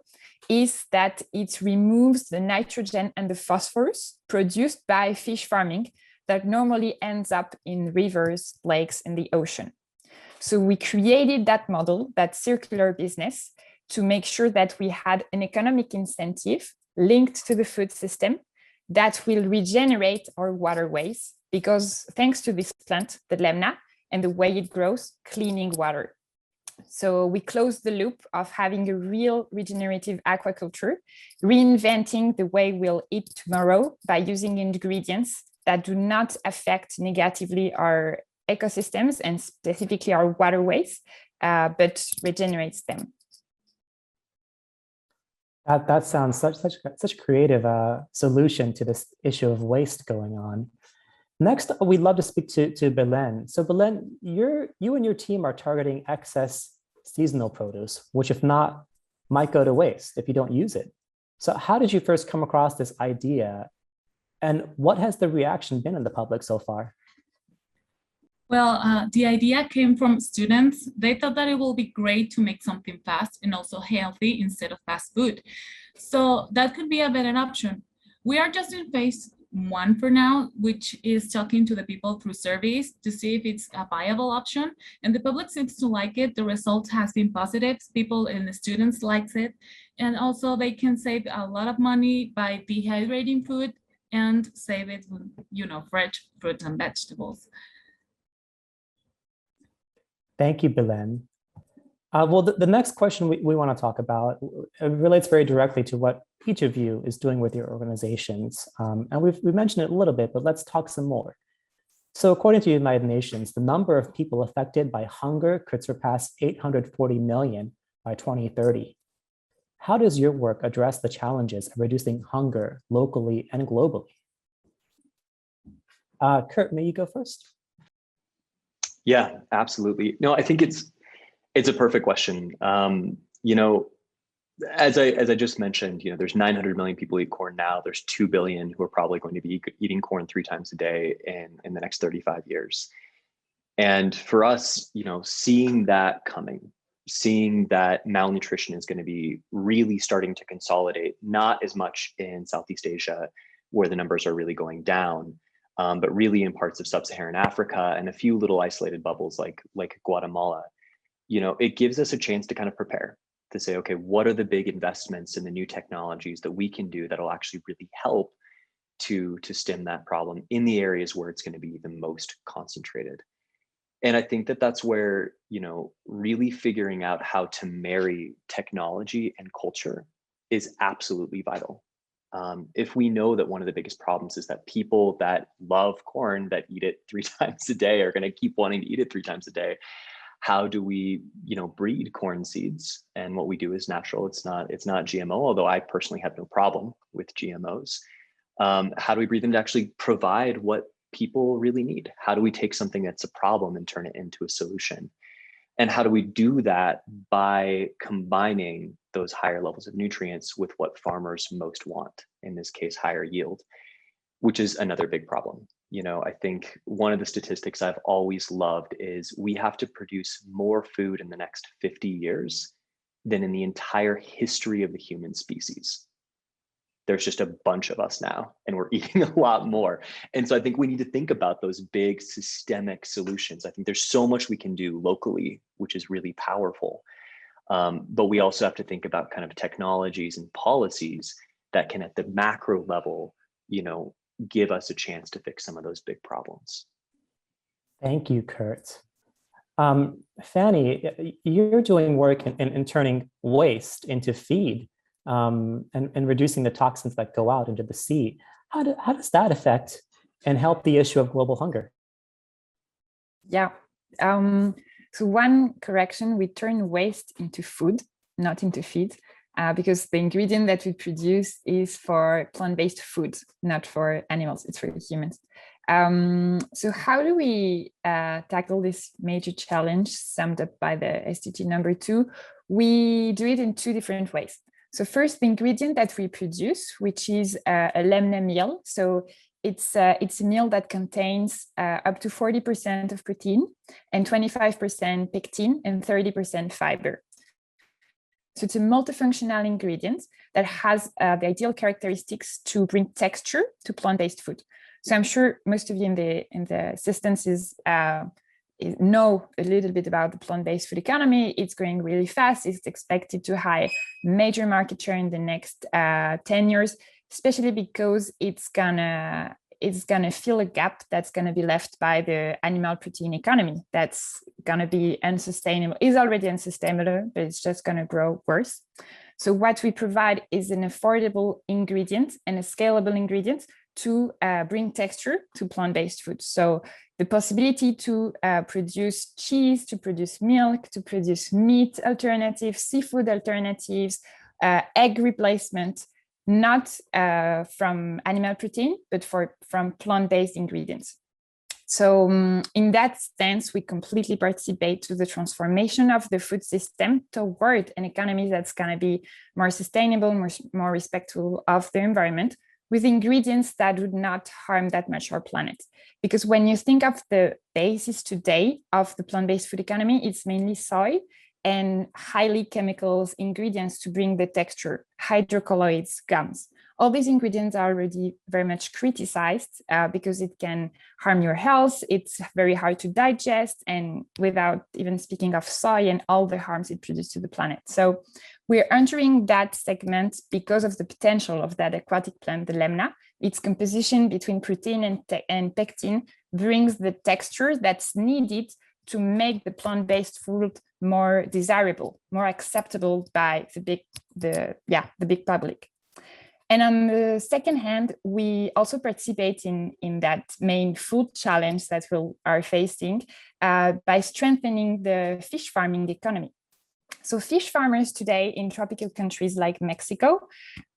is that it removes the nitrogen and the phosphorus produced by fish farming that normally ends up in rivers, lakes, and the ocean. So we created that model, that circular business, to make sure that we had an economic incentive linked to the food system that will regenerate our waterways, because thanks to this plant, the lemna, and the way it grows, cleaning water. So we close the loop of having a real regenerative aquaculture, reinventing the way we'll eat tomorrow by using ingredients that do not affect negatively our ecosystems and specifically our waterways, but regenerates them. That sounds such a creative solution to this issue of waste going on. Next, we'd love to speak to Belen. So Belen, you and your team are targeting excess seasonal produce, which if not, might go to waste if you don't use it. So how did you first come across this idea, and what has the reaction been in the public so far? Well, the idea came from students. They thought that it will be great to make something fast and also healthy instead of fast food. So that could be a better option. We are just in phase one for now, which is talking to the people through surveys to see if it's a viable option. And the public seems to like it. The result has been positive. People and the students likes it. And also they can save a lot of money by dehydrating food and save it with, fresh fruits and vegetables. Thank you, Belen. Well, the next question we want to talk about relates very directly to what each of you is doing with your organizations. And we've mentioned it a little bit, but let's talk some more. So according to the United Nations, the number of people affected by hunger could surpass 840 million by 2030. How does your work address the challenges of reducing hunger locally and globally? Kurt, may you go first? Yeah, absolutely. No, I think it's a perfect question. As I just mentioned, there's 900 million people eat corn now. There's 2 billion who are probably going to be eating corn 3 times a day in the next 35 years. And for us, seeing that coming, seeing that malnutrition is going to be really starting to consolidate, not as much in Southeast Asia, where the numbers are really going down, but really in parts of sub-Saharan Africa and a few little isolated bubbles like Guatemala, it gives us a chance to kind of prepare to say, okay, what are the big investments in the new technologies that we can do that'll actually really help to stem that problem in the areas where it's going to be the most concentrated. And I think that that's where, really figuring out how to marry technology and culture is absolutely vital. If we know that one of the biggest problems is that people that love corn, that eat it 3 times a day, are going to keep wanting to eat it 3 times a day, how do we, breed corn seeds? And what we do is natural. It's not GMO, although I personally have no problem with GMOs. How do we breed them to actually provide what people really need? How do we take something that's a problem and turn it into a solution? And how do we do that by combining those higher levels of nutrients with what farmers most want, in this case, higher yield, which is another big problem. I think one of the statistics I've always loved is we have to produce more food in the next 50 years than in the entire history of the human species. There's just a bunch of us now, and we're eating a lot more. And so I think we need to think about those big systemic solutions. I think there's so much we can do locally, which is really powerful. But we also have to think about kind of technologies and policies that can, at the macro level, give us a chance to fix some of those big problems. Thank you, Kurt. Fanny, you're doing work in turning waste into feed. And reducing the toxins that go out into the sea. How does that affect and help the issue of global hunger? Yeah. So one correction, we turn waste into food, not into feed, because the ingredient that we produce is for plant-based food, not for animals, it's for humans. So how do we tackle this major challenge summed up by the SDG number 2? We do it in 2 different ways. So first, the ingredient that we produce, which is a lamna meal. So it's a meal that contains up to 40% of protein and 25% pectin and 30% fiber. So it's a multifunctional ingredient that has the ideal characteristics to bring texture to plant-based food. So I'm sure most of you in the assistance know a little bit about the plant-based food economy. It's growing really fast. It's expected to have major market share in the next 10 years, especially because it's gonna fill a gap that's gonna be left by the animal protein economy. That's gonna be unsustainable. It's already unsustainable, but it's just gonna grow worse. So what we provide is an affordable ingredient and a scalable ingredient to bring texture to plant-based food. So the possibility to produce cheese, to produce milk, to produce meat alternatives, seafood alternatives, egg replacement, not from animal protein, but from plant-based ingredients. So in that sense, we completely participate to the transformation of the food system toward an economy that's going to be more sustainable, more respectful of the environment, with ingredients that would not harm that much our planet. Because when you think of the basis today of the plant-based food economy, it's mainly soy and highly chemicals ingredients to bring the texture, hydrocolloids, gums. All these ingredients are already very much criticized because it can harm your health. It's very hard to digest, and without even speaking of soy and all the harms it produces to the planet. So we're entering that segment because of the potential of that aquatic plant, the lemna. Its composition between protein and pectin brings the texture that's needed to make the plant-based food more desirable, more acceptable by the big public. And on the second hand, we also participate in that main food challenge that we are facing by strengthening the fish farming economy. So fish farmers today in tropical countries like Mexico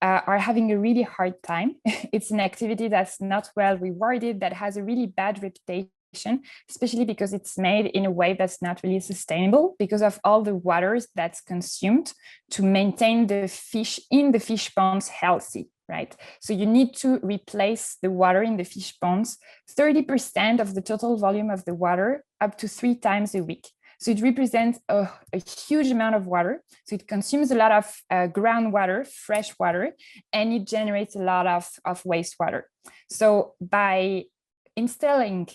are having a really hard time. It's an activity that's not well rewarded, that has a really bad reputation, especially because it's made in a way that's not really sustainable because of all the waters that's consumed to maintain the fish in the fish ponds healthy, right? So you need to replace the water in the fish ponds, 30% of the total volume of the water up to 3 times a week. So it represents a huge amount of water. So it consumes a lot of groundwater, fresh water, and it generates a lot of wastewater. So by installing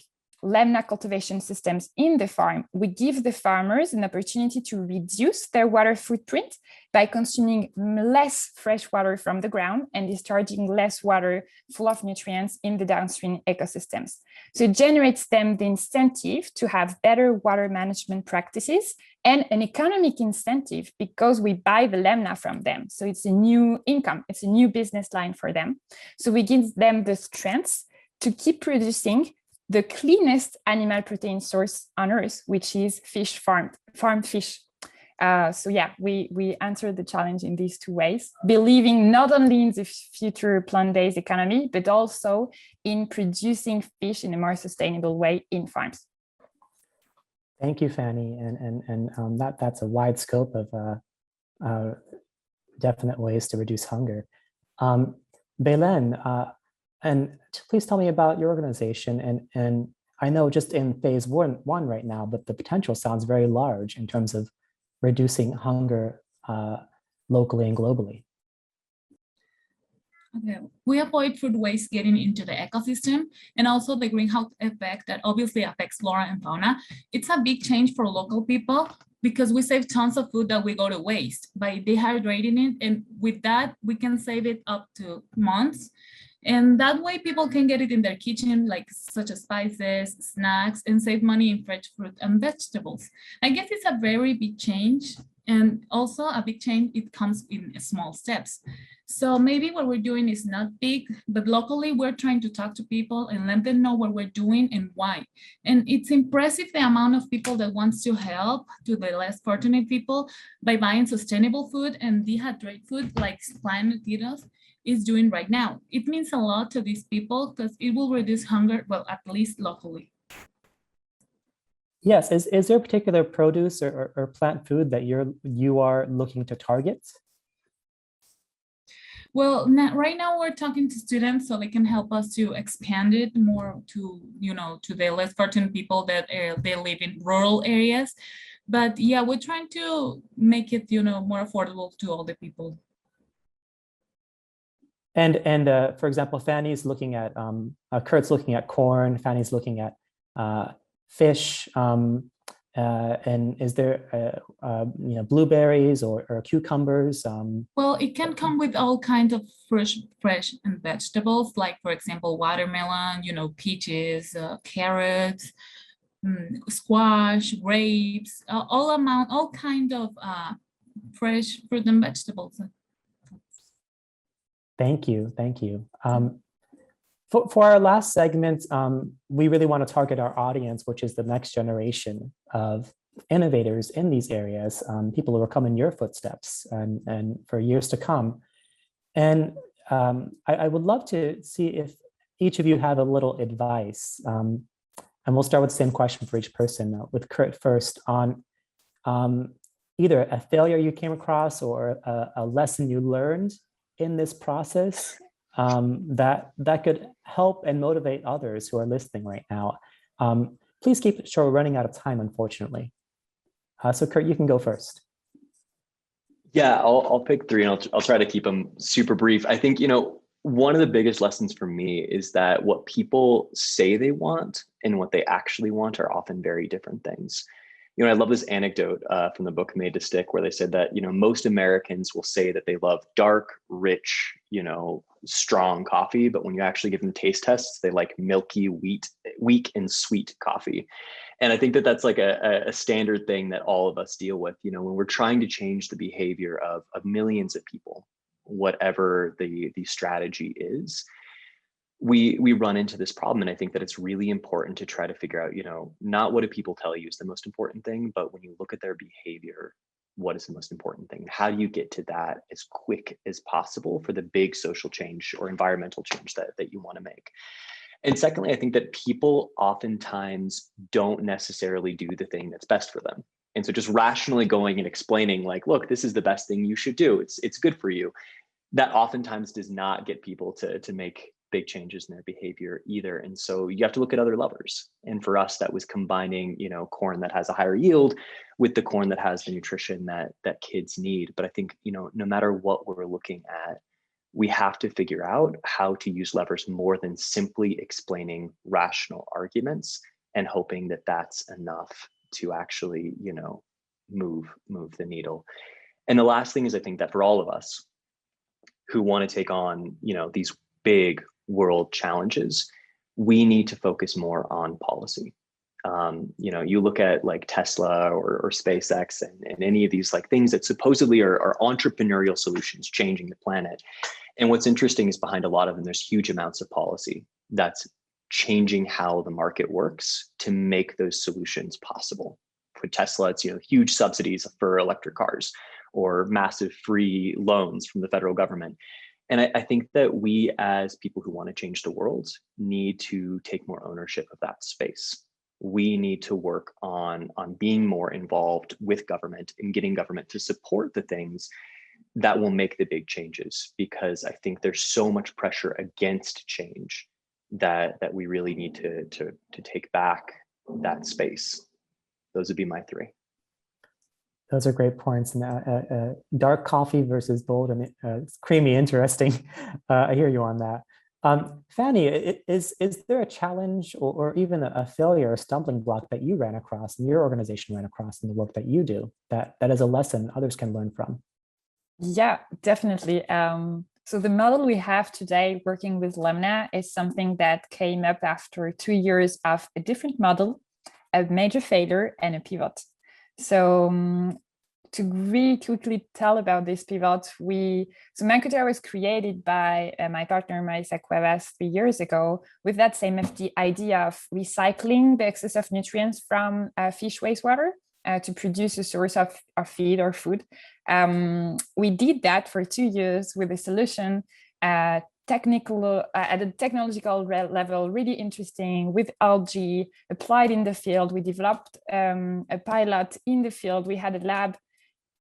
lemna cultivation systems in the farm, we give the farmers an opportunity to reduce their water footprint by consuming less fresh water from the ground and discharging less water full of nutrients in the downstream ecosystems. So it generates them the incentive to have better water management practices and an economic incentive because we buy the lemna from them. So it's a new income, it's a new business line for them. So we give them the strength to keep producing the cleanest animal protein source on Earth, which is fish farmed fish. So yeah, we answered the challenge in these 2 ways, believing not only in the future plant-based economy, but also in producing fish in a more sustainable way in farms. Thank you, Fanny, and that's a wide scope of definite ways to reduce hunger. Belen, and please tell me about your organization. And I know just in phase one right now, but the potential sounds very large in terms of reducing hunger locally and globally. Okay. We avoid food waste getting into the ecosystem and also the greenhouse effect that obviously affects flora and fauna. It's a big change for local people because we save tons of food that we go to waste by dehydrating it. And with that, we can save it up to months. And that way people can get it in their kitchen, like such as spices, snacks, and save money in fresh fruit and vegetables. I guess it's a very big change. And also a big change, it comes in small steps. So maybe what we're doing is not big, but locally we're trying to talk to people and let them know what we're doing and why. And it's impressive the amount of people that wants to help to the less fortunate people by buying sustainable food and dehydrated food like Planet Eaters is doing right now. It means a lot to these people because it will reduce hunger, well, at least locally. Yes, is there a particular produce or plant food that you are looking to target? Well, right now we're talking to students so they can help us to expand it more to, to the less fortunate people that they live in rural areas. But yeah, we're trying to make it, more affordable to all the people. And for example, Fanny's looking at, Kurt's looking at corn, Fanny's looking at fish, and is there blueberries or cucumbers? Well, it can come with all kinds of fresh and vegetables, like for example, watermelon, peaches, carrots, squash, grapes, all kind of fresh fruit and vegetables. Thank you. For our last segment, we really want to target our audience, which is the next generation of innovators in these areas, people who will come in your footsteps and for years to come. And I would love to see if each of you have a little advice. And we'll start with the same question for each person, with Kurt first, on either a failure you came across or a lesson you learned in this process that could help and motivate others who are listening right now. Please keep it short. We're running out of time, unfortunately. So Kurt, you can go first. Yeah, I'll pick three, and I'll try to keep them super brief. I think, one of the biggest lessons for me is that what people say they want and what they actually want are often very different things. I love this anecdote from the book Made to Stick, where they said that, most Americans will say that they love dark, rich, strong coffee, but when you actually give them taste tests, they like milky, weak and sweet coffee. And I think that that's like a standard thing that all of us deal with, when we're trying to change the behavior of millions of people, whatever the strategy is. We run into this problem. And I think that it's really important to try to figure out, not what do people tell you is the most important thing, but when you look at their behavior, what is the most important thing? How do you get to that as quick as possible for the big social change or environmental change that you want to make? And secondly, I think that people oftentimes don't necessarily do the thing that's best for them. And so just rationally going and explaining like, look, this is the best thing you should do. It's good for you. That oftentimes does not get people to make big changes in their behavior either. And so you have to look at other levers. And for us, that was combining, corn that has a higher yield with the corn that has the nutrition that kids need. But I think, no matter what we're looking at, we have to figure out how to use levers more than simply explaining rational arguments and hoping that that's enough to actually, move the needle. And the last thing is, I think that for all of us who want to take on, these big world challenges, we need to focus more on policy. You look at like Tesla or SpaceX and any of these like things that supposedly are entrepreneurial solutions changing the planet. And what's interesting is behind a lot of them, there's huge amounts of policy that's changing how the market works to make those solutions possible. For Tesla, it's huge subsidies for electric cars or massive free loans from the federal government. And I think that we as people who want to change the world need to take more ownership of that space. We need to work on being more involved with government and getting government to support the things that will make the big changes, because I think there's so much pressure against change that we really need to take back that space. Those would be my three. Those are great points. And dark coffee versus bold and creamy, interesting. I hear you on that. Fanny, is there a challenge or even a failure or stumbling block that you ran across and your organization ran across in the work that you do that is a lesson others can learn from? Yeah, definitely. So the model we have today working with Lemna is something that came up after 2 years of a different model, a major failure and a pivot. So to really quickly tell about this pivot, so Mancoterra was created by my partner Marisa Cuevas 3 years ago with that same idea of recycling the excess of nutrients from fish wastewater to produce a source of feed or food. We did that for 2 years with a solution at a technological level, really interesting, with algae applied in the field. We developed a pilot in the field. We had a lab.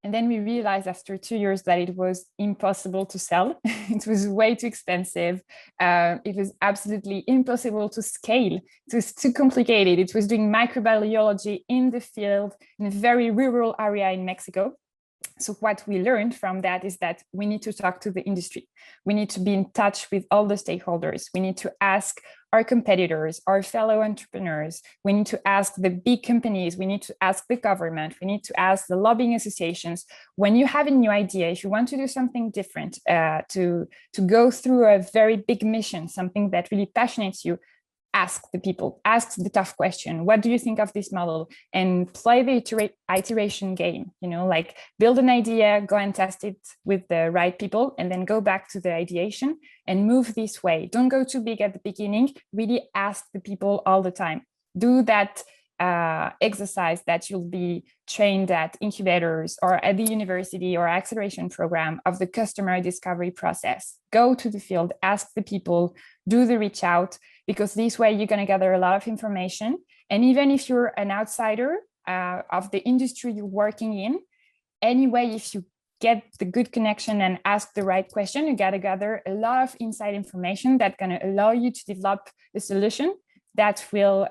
And then we realized after 2 years that it was impossible to sell. It was way too expensive. It was absolutely impossible to scale. It was too complicated. It was doing microbiology in the field in a very rural area in Mexico. So what we learned from that is that we need to talk to the industry. We need to be in touch with all the stakeholders. We need to ask our competitors, our fellow entrepreneurs. We need to ask the big companies. We need to ask the government. We need to ask the lobbying associations. When you have a new idea, if you want to do something different, to go through a very big mission, something that really passionates you, ask the people, ask the tough question. What do you think of this model? And play the iteration game, like build an idea, go and test it with the right people, and then go back to the ideation and move this way. Don't go too big at the beginning. Really ask the people all the time. Do that exercise that you'll be trained at incubators or at the university or acceleration program of the customer discovery process. Go to the field, ask the people, do the reach out, because this way you're going to gather a lot of information. And even if you're an outsider of the industry you're working in, anyway, if you get the good connection and ask the right question, you got to gather a lot of inside information that's going to allow you to develop a solution that will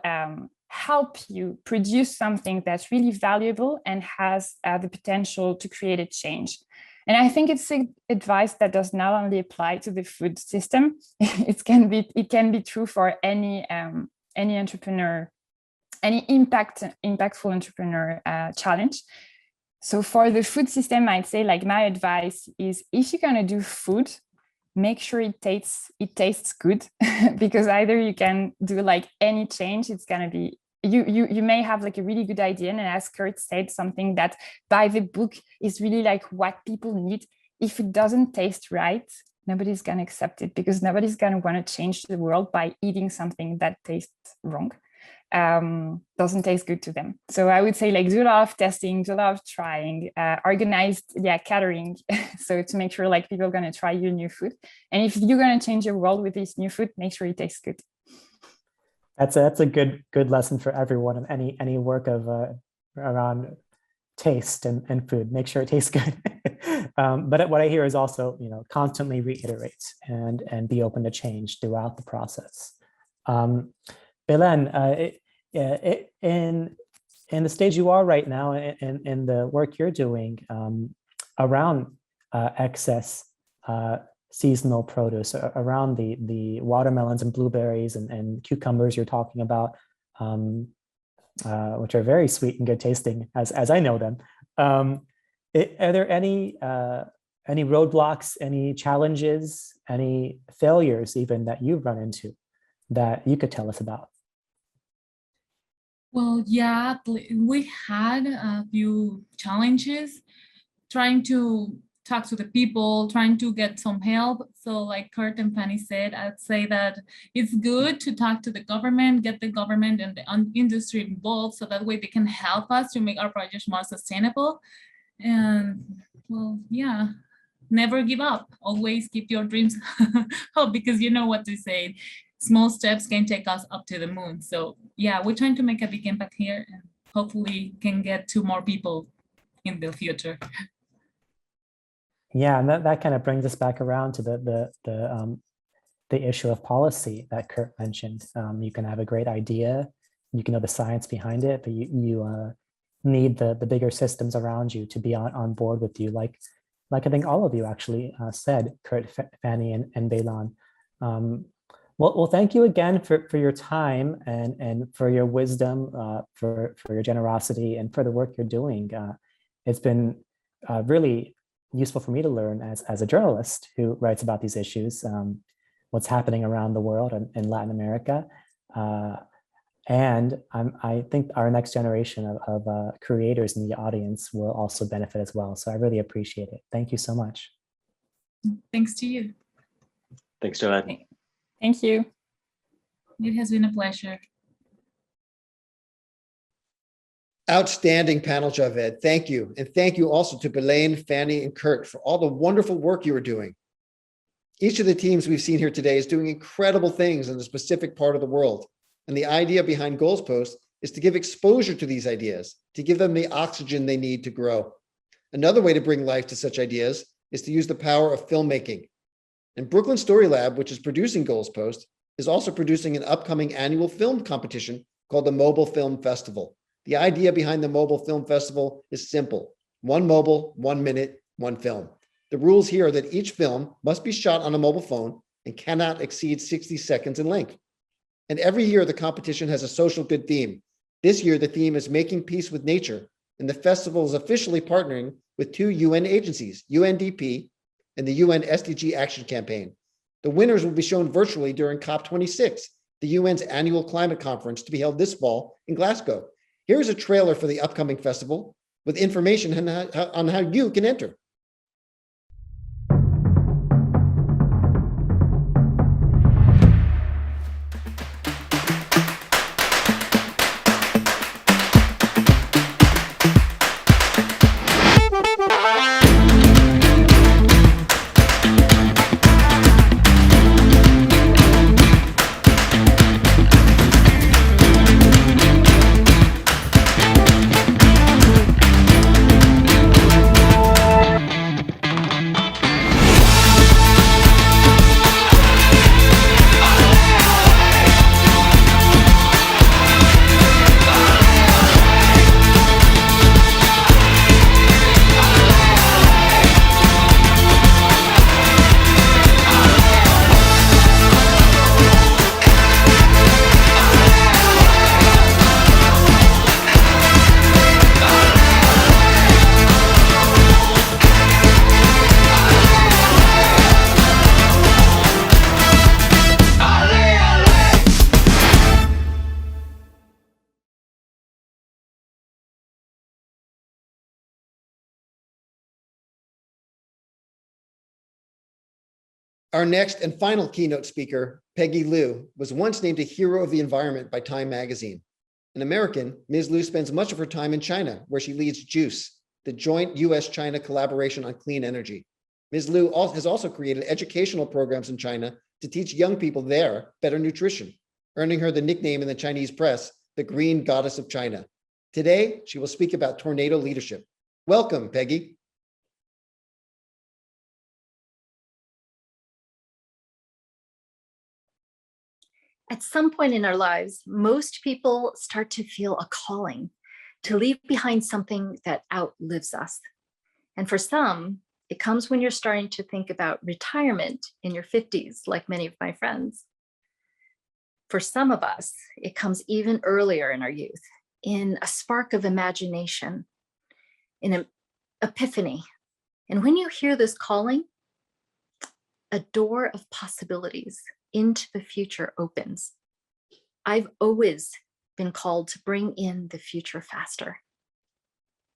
help you produce something that's really valuable and has the potential to create a change. And I think it's advice that does not only apply to the food system. It can be true for any entrepreneur, any impactful entrepreneur challenge. So for the food system, I'd say like my advice is if you're gonna do food, make sure it tastes good because either you can do like any change, it's gonna be you may have like a really good idea, and as Kurt said, something that by the book is really like what people need. If it doesn't taste right, nobody's gonna accept it because nobody's gonna want to change the world by eating something that tastes wrong. Doesn't taste good to them. So I would say like do a lot of testing, do a lot of trying, organized catering. So to make sure like people are gonna try your new food. And if you're gonna change your world with this new food, make sure it tastes good. That's a good lesson for everyone in any work of around taste and food. Make sure it tastes good. But what I hear is also, constantly reiterate and be open to change throughout the process. Belen, in the stage you are right now, in the work you're doing around excess seasonal produce, around the watermelons and blueberries and cucumbers you're talking about, which are very sweet and good tasting as I know them. Are there any roadblocks, any challenges, any failures even that you've run into that you could tell us about? Well, yeah, we had a few challenges trying to talk to the people, trying to get some help. So like Kurt and Fanny said, I'd say that it's good to talk to the government, get the government and the industry involved so that way they can help us to make our projects more sustainable. And well, yeah, never give up. Always keep your dreams up because you know what to say. Small steps can take us up to the moon. So yeah, we're trying to make a big impact here and hopefully can get to more people in the future. Yeah, and that kind of brings us back around to the issue of policy that Kurt mentioned. You can have a great idea, you can know the science behind it, but you need the bigger systems around you to be on board with you. Like I think all of you actually said, Kurt, Fanny, and Belen. Well, thank you again for your time and for your wisdom, for your generosity, and for the work you're doing. It's been really useful for me to learn as a journalist who writes about these issues, what's happening around the world and in Latin America. And I think our next generation of creators in the audience will also benefit as well. So I really appreciate it. Thank you so much. Thanks to you. Thanks, Joanne. Thank you. It has been a pleasure. Outstanding panel, Javed. Thank you. And thank you also to Belen, Fanny, and Kurt for all the wonderful work you are doing. Each of the teams we've seen here today is doing incredible things in a specific part of the world. And the idea behind Goals Post is to give exposure to these ideas, to give them the oxygen they need to grow. Another way to bring life to such ideas is to use the power of filmmaking. And Brooklyn Story Lab, which is producing Goals Post, is also producing an upcoming annual film competition called the Mobile Film Festival. The idea behind the Mobile Film Festival is simple. 1 mobile, 1 minute, 1 film. The rules here are that each film must be shot on a mobile phone and cannot exceed 60 seconds in length. And every year the competition has a social good theme. This year the theme is Making Peace with Nature, and the festival is officially partnering with 2 UN agencies, UNDP and the UN SDG Action Campaign. The winners will be shown virtually during COP26, the UN's annual climate conference to be held this fall in Glasgow. Here's a trailer for the upcoming festival with information on how you can enter. Our next and final keynote speaker, Peggy Liu, was once named a hero of the environment by Time magazine. An American, Ms. Liu spends much of her time in China, where she leads JUICE, the joint US-China collaboration on clean energy. Ms. Liu has also created educational programs in China to teach young people there better nutrition, earning her the nickname in the Chinese press, the Green Goddess of China. Today, she will speak about tornado leadership. Welcome, Peggy. At some point in our lives, most people start to feel a calling to leave behind something that outlives us. And for some, it comes when you're starting to think about retirement in your 50s, like many of my friends. For some of us, it comes even earlier in our youth, in a spark of imagination, in an epiphany. And when you hear this calling, a door of possibilities into the future opens. I've always been called to bring in the future faster.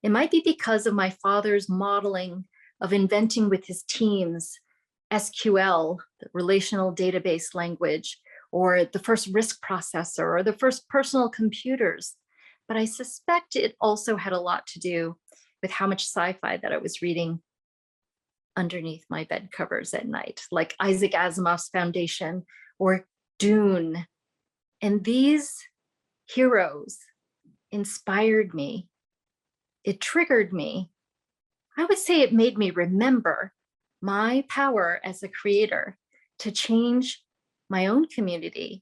It might be because of my father's modeling of inventing with his teams SQL, the relational database language, or the first RISC processor, or the first personal computers. But I suspect it also had a lot to do with how much sci-fi that I was reading underneath my bed covers at night, like Isaac Asimov's Foundation or Dune. And these heroes inspired me. It triggered me. I would say it made me remember my power as a creator to change my own community,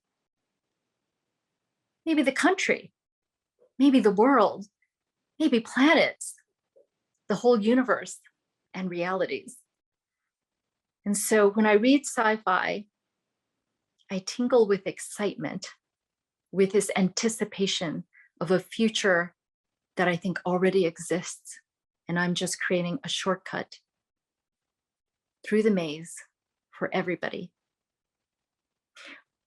maybe the country, maybe the world, maybe planets, the whole universe and realities. And so when I read sci-fi, I tingle with excitement, with this anticipation of a future that I think already exists. And I'm just creating a shortcut through the maze for everybody.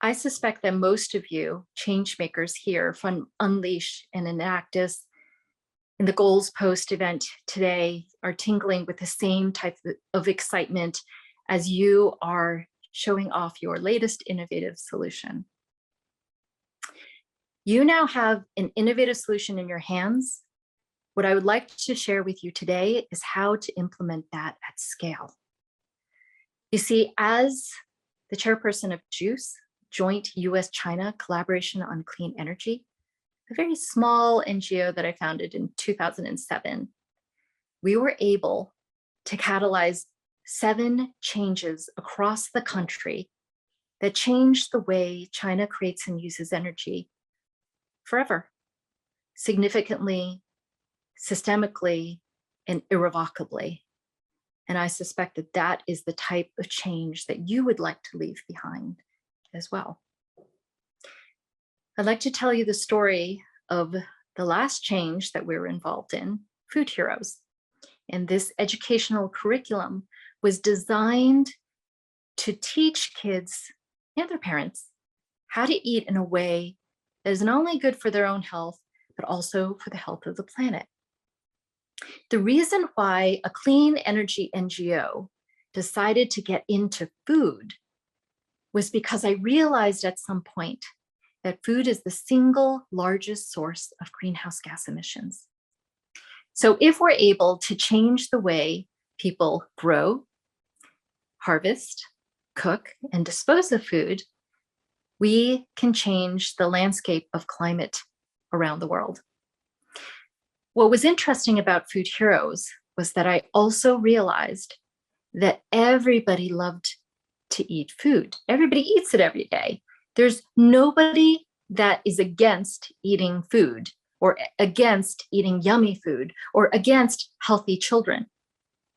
I suspect that most of you change makers here from UNLEASH and Enactus in the Goals Post event today are tingling with the same type of excitement as you are showing off your latest innovative solution. You now have an innovative solution in your hands. What I would like to share with you today is how to implement that at scale. You see, as the chairperson of JUICE, Joint US-China Collaboration on Clean Energy, a very small NGO that I founded in 2007, we were able to catalyze 7 changes across the country that changed the way China creates and uses energy forever, significantly, systemically, and irrevocably. And I suspect that that is the type of change that you would like to leave behind as well. I'd like to tell you the story of the last change that we were involved in, Food Heroes. And this educational curriculum was designed to teach kids and their parents how to eat in a way that is not only good for their own health, but also for the health of the planet. The reason why a clean energy NGO decided to get into food was because I realized at some point that food is the single largest source of greenhouse gas emissions. So if we're able to change the way people grow, harvest, cook, and dispose of food, we can change the landscape of climate around the world. What was interesting about Food Heroes was that I also realized that everybody loved to eat food. Everybody eats it every day. There's nobody that is against eating food or against eating yummy food or against healthy children.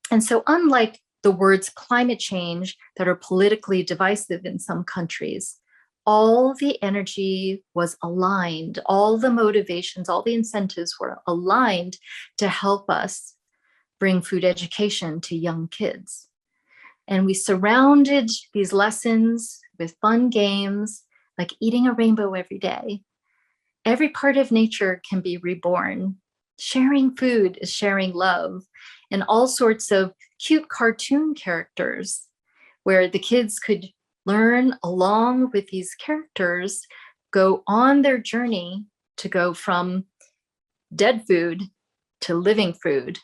And so unlike the words climate change that are politically divisive in some countries, all the energy was aligned, all the motivations, all the incentives were aligned to help us bring food education to young kids. And we surrounded these lessons with fun games, like eating a rainbow every day. Every part of nature can be reborn. Sharing food is sharing love, and all sorts of cute cartoon characters where the kids could learn along with these characters, go on their journey to go from dead food to living food,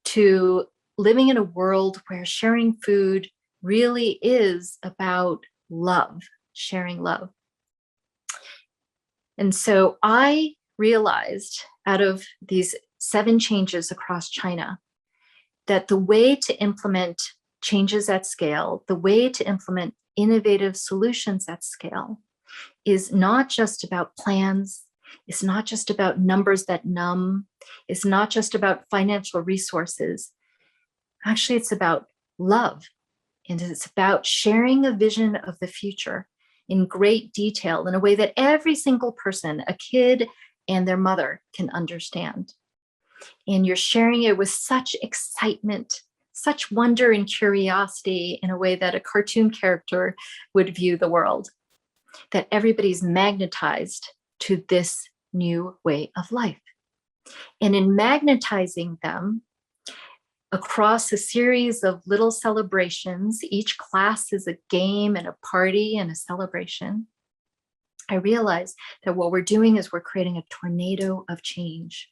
to living in a world where sharing food really is about love, sharing love. And so I realized out of these 7 changes across China that the way to implement changes at scale, the way to implement innovative solutions at scale is not just about plans. It's not just about numbers that numb. It's not just about financial resources. Actually, it's about love. And it's about sharing a vision of the future in great detail in a way that every single person, a kid and their mother, can understand. And you're sharing it with such excitement, such wonder and curiosity in a way that a cartoon character would view the world, that everybody's magnetized to this new way of life. And in magnetizing them across a series of little celebrations, each class is a game and a party and a celebration, I realized that what we're doing is we're creating a tornado of change.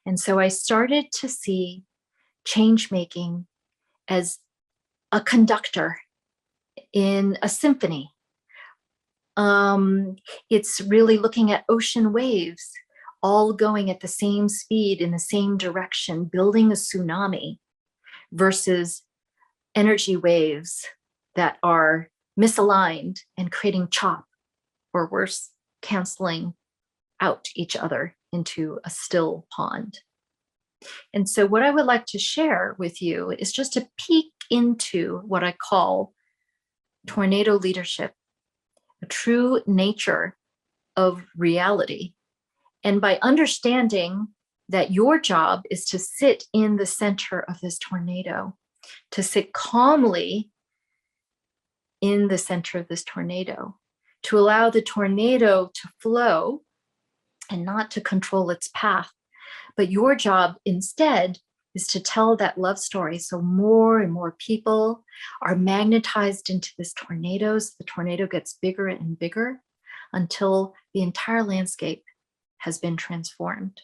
And so I started to see change making as a conductor in a symphony. It's really looking at ocean waves, all going at the same speed in the same direction, building a tsunami, versus energy waves that are misaligned and creating chop, or worse, canceling out each other into a still pond. And so what I would like to share with you is just a peek into what I call tornado leadership, a true nature of reality. And by understanding that your job is to sit in the center of this tornado, to sit calmly in the center of this tornado, to allow the tornado to flow and not to control its path. But your job instead is to tell that love story so more and more people are magnetized into this tornado. So the tornado gets bigger and bigger until the entire landscape has been transformed.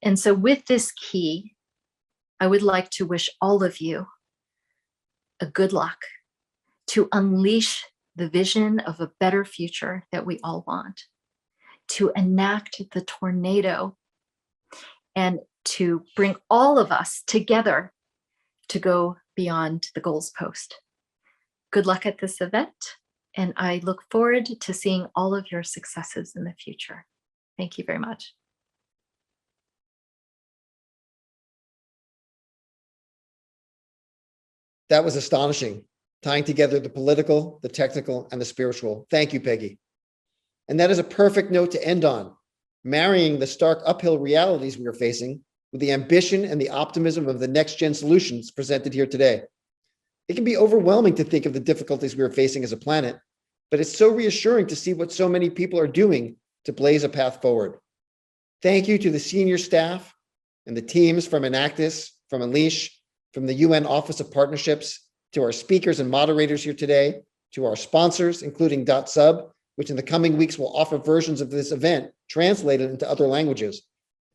And so with this key, I would like to wish all of you a good luck to unleash the vision of a better future that we all want, to enact the tornado, and to bring all of us together to go beyond the goals post. Good luck at this event, and I look forward to seeing all of your successes in the future. Thank you very much. That was astonishing, tying together the political, the technical, and the spiritual. Thank you, Peggy. And that is a perfect note to end on, marrying the stark uphill realities we are facing with the ambition and the optimism of the next-gen solutions presented here today. It can be overwhelming to think of the difficulties we are facing as a planet, but it's so reassuring to see what so many people are doing to blaze a path forward. Thank you to the senior staff and the teams from Enactus, from UNLEASH, from the UN Office of Partnerships, to our speakers and moderators here today, to our sponsors, including .sub, which in the coming weeks will offer versions of this event translated into other languages.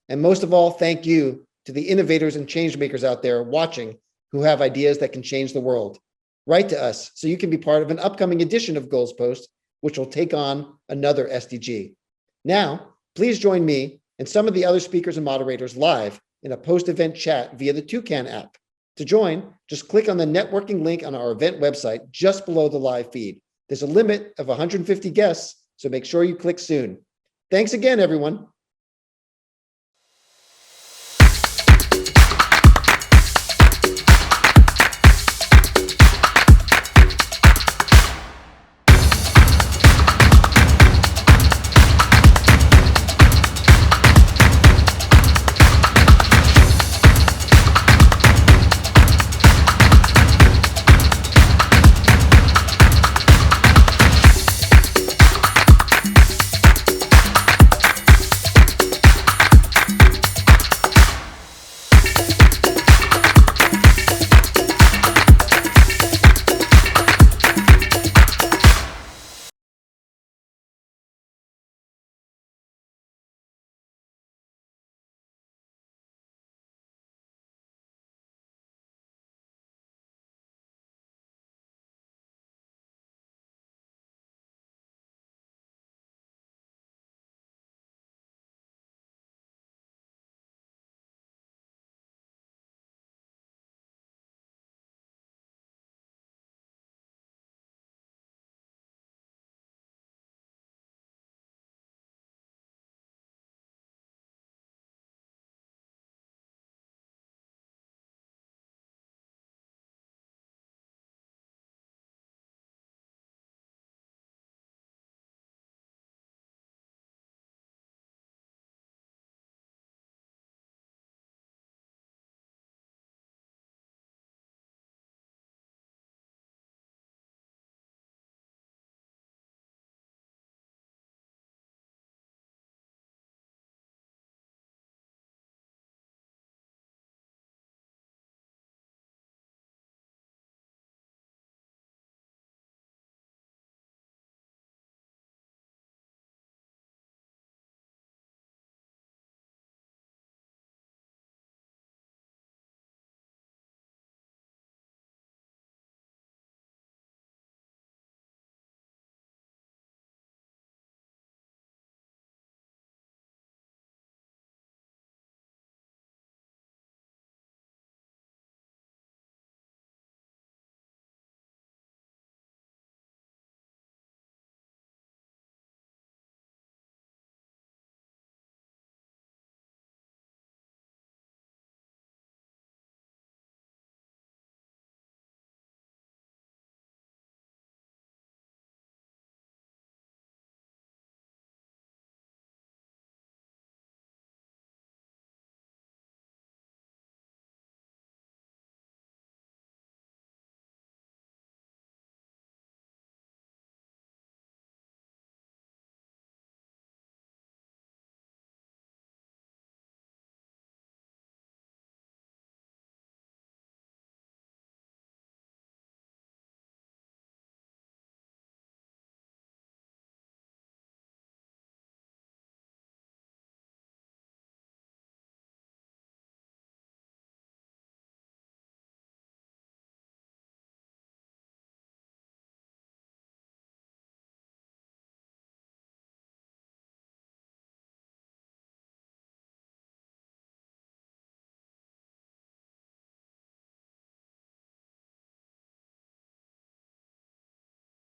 And most of all, thank you to the innovators and change makers out there watching who have ideas that can change the world. Write to us so you can be part of an upcoming edition of Goals Post, which will take on another SDG. Now, please join me and some of the other speakers and moderators live in a post-event chat via the Toucan app. To join, just click on the networking link on our event website just below the live feed. There's a limit of 150 guests, so make sure you click soon. Thanks again, everyone.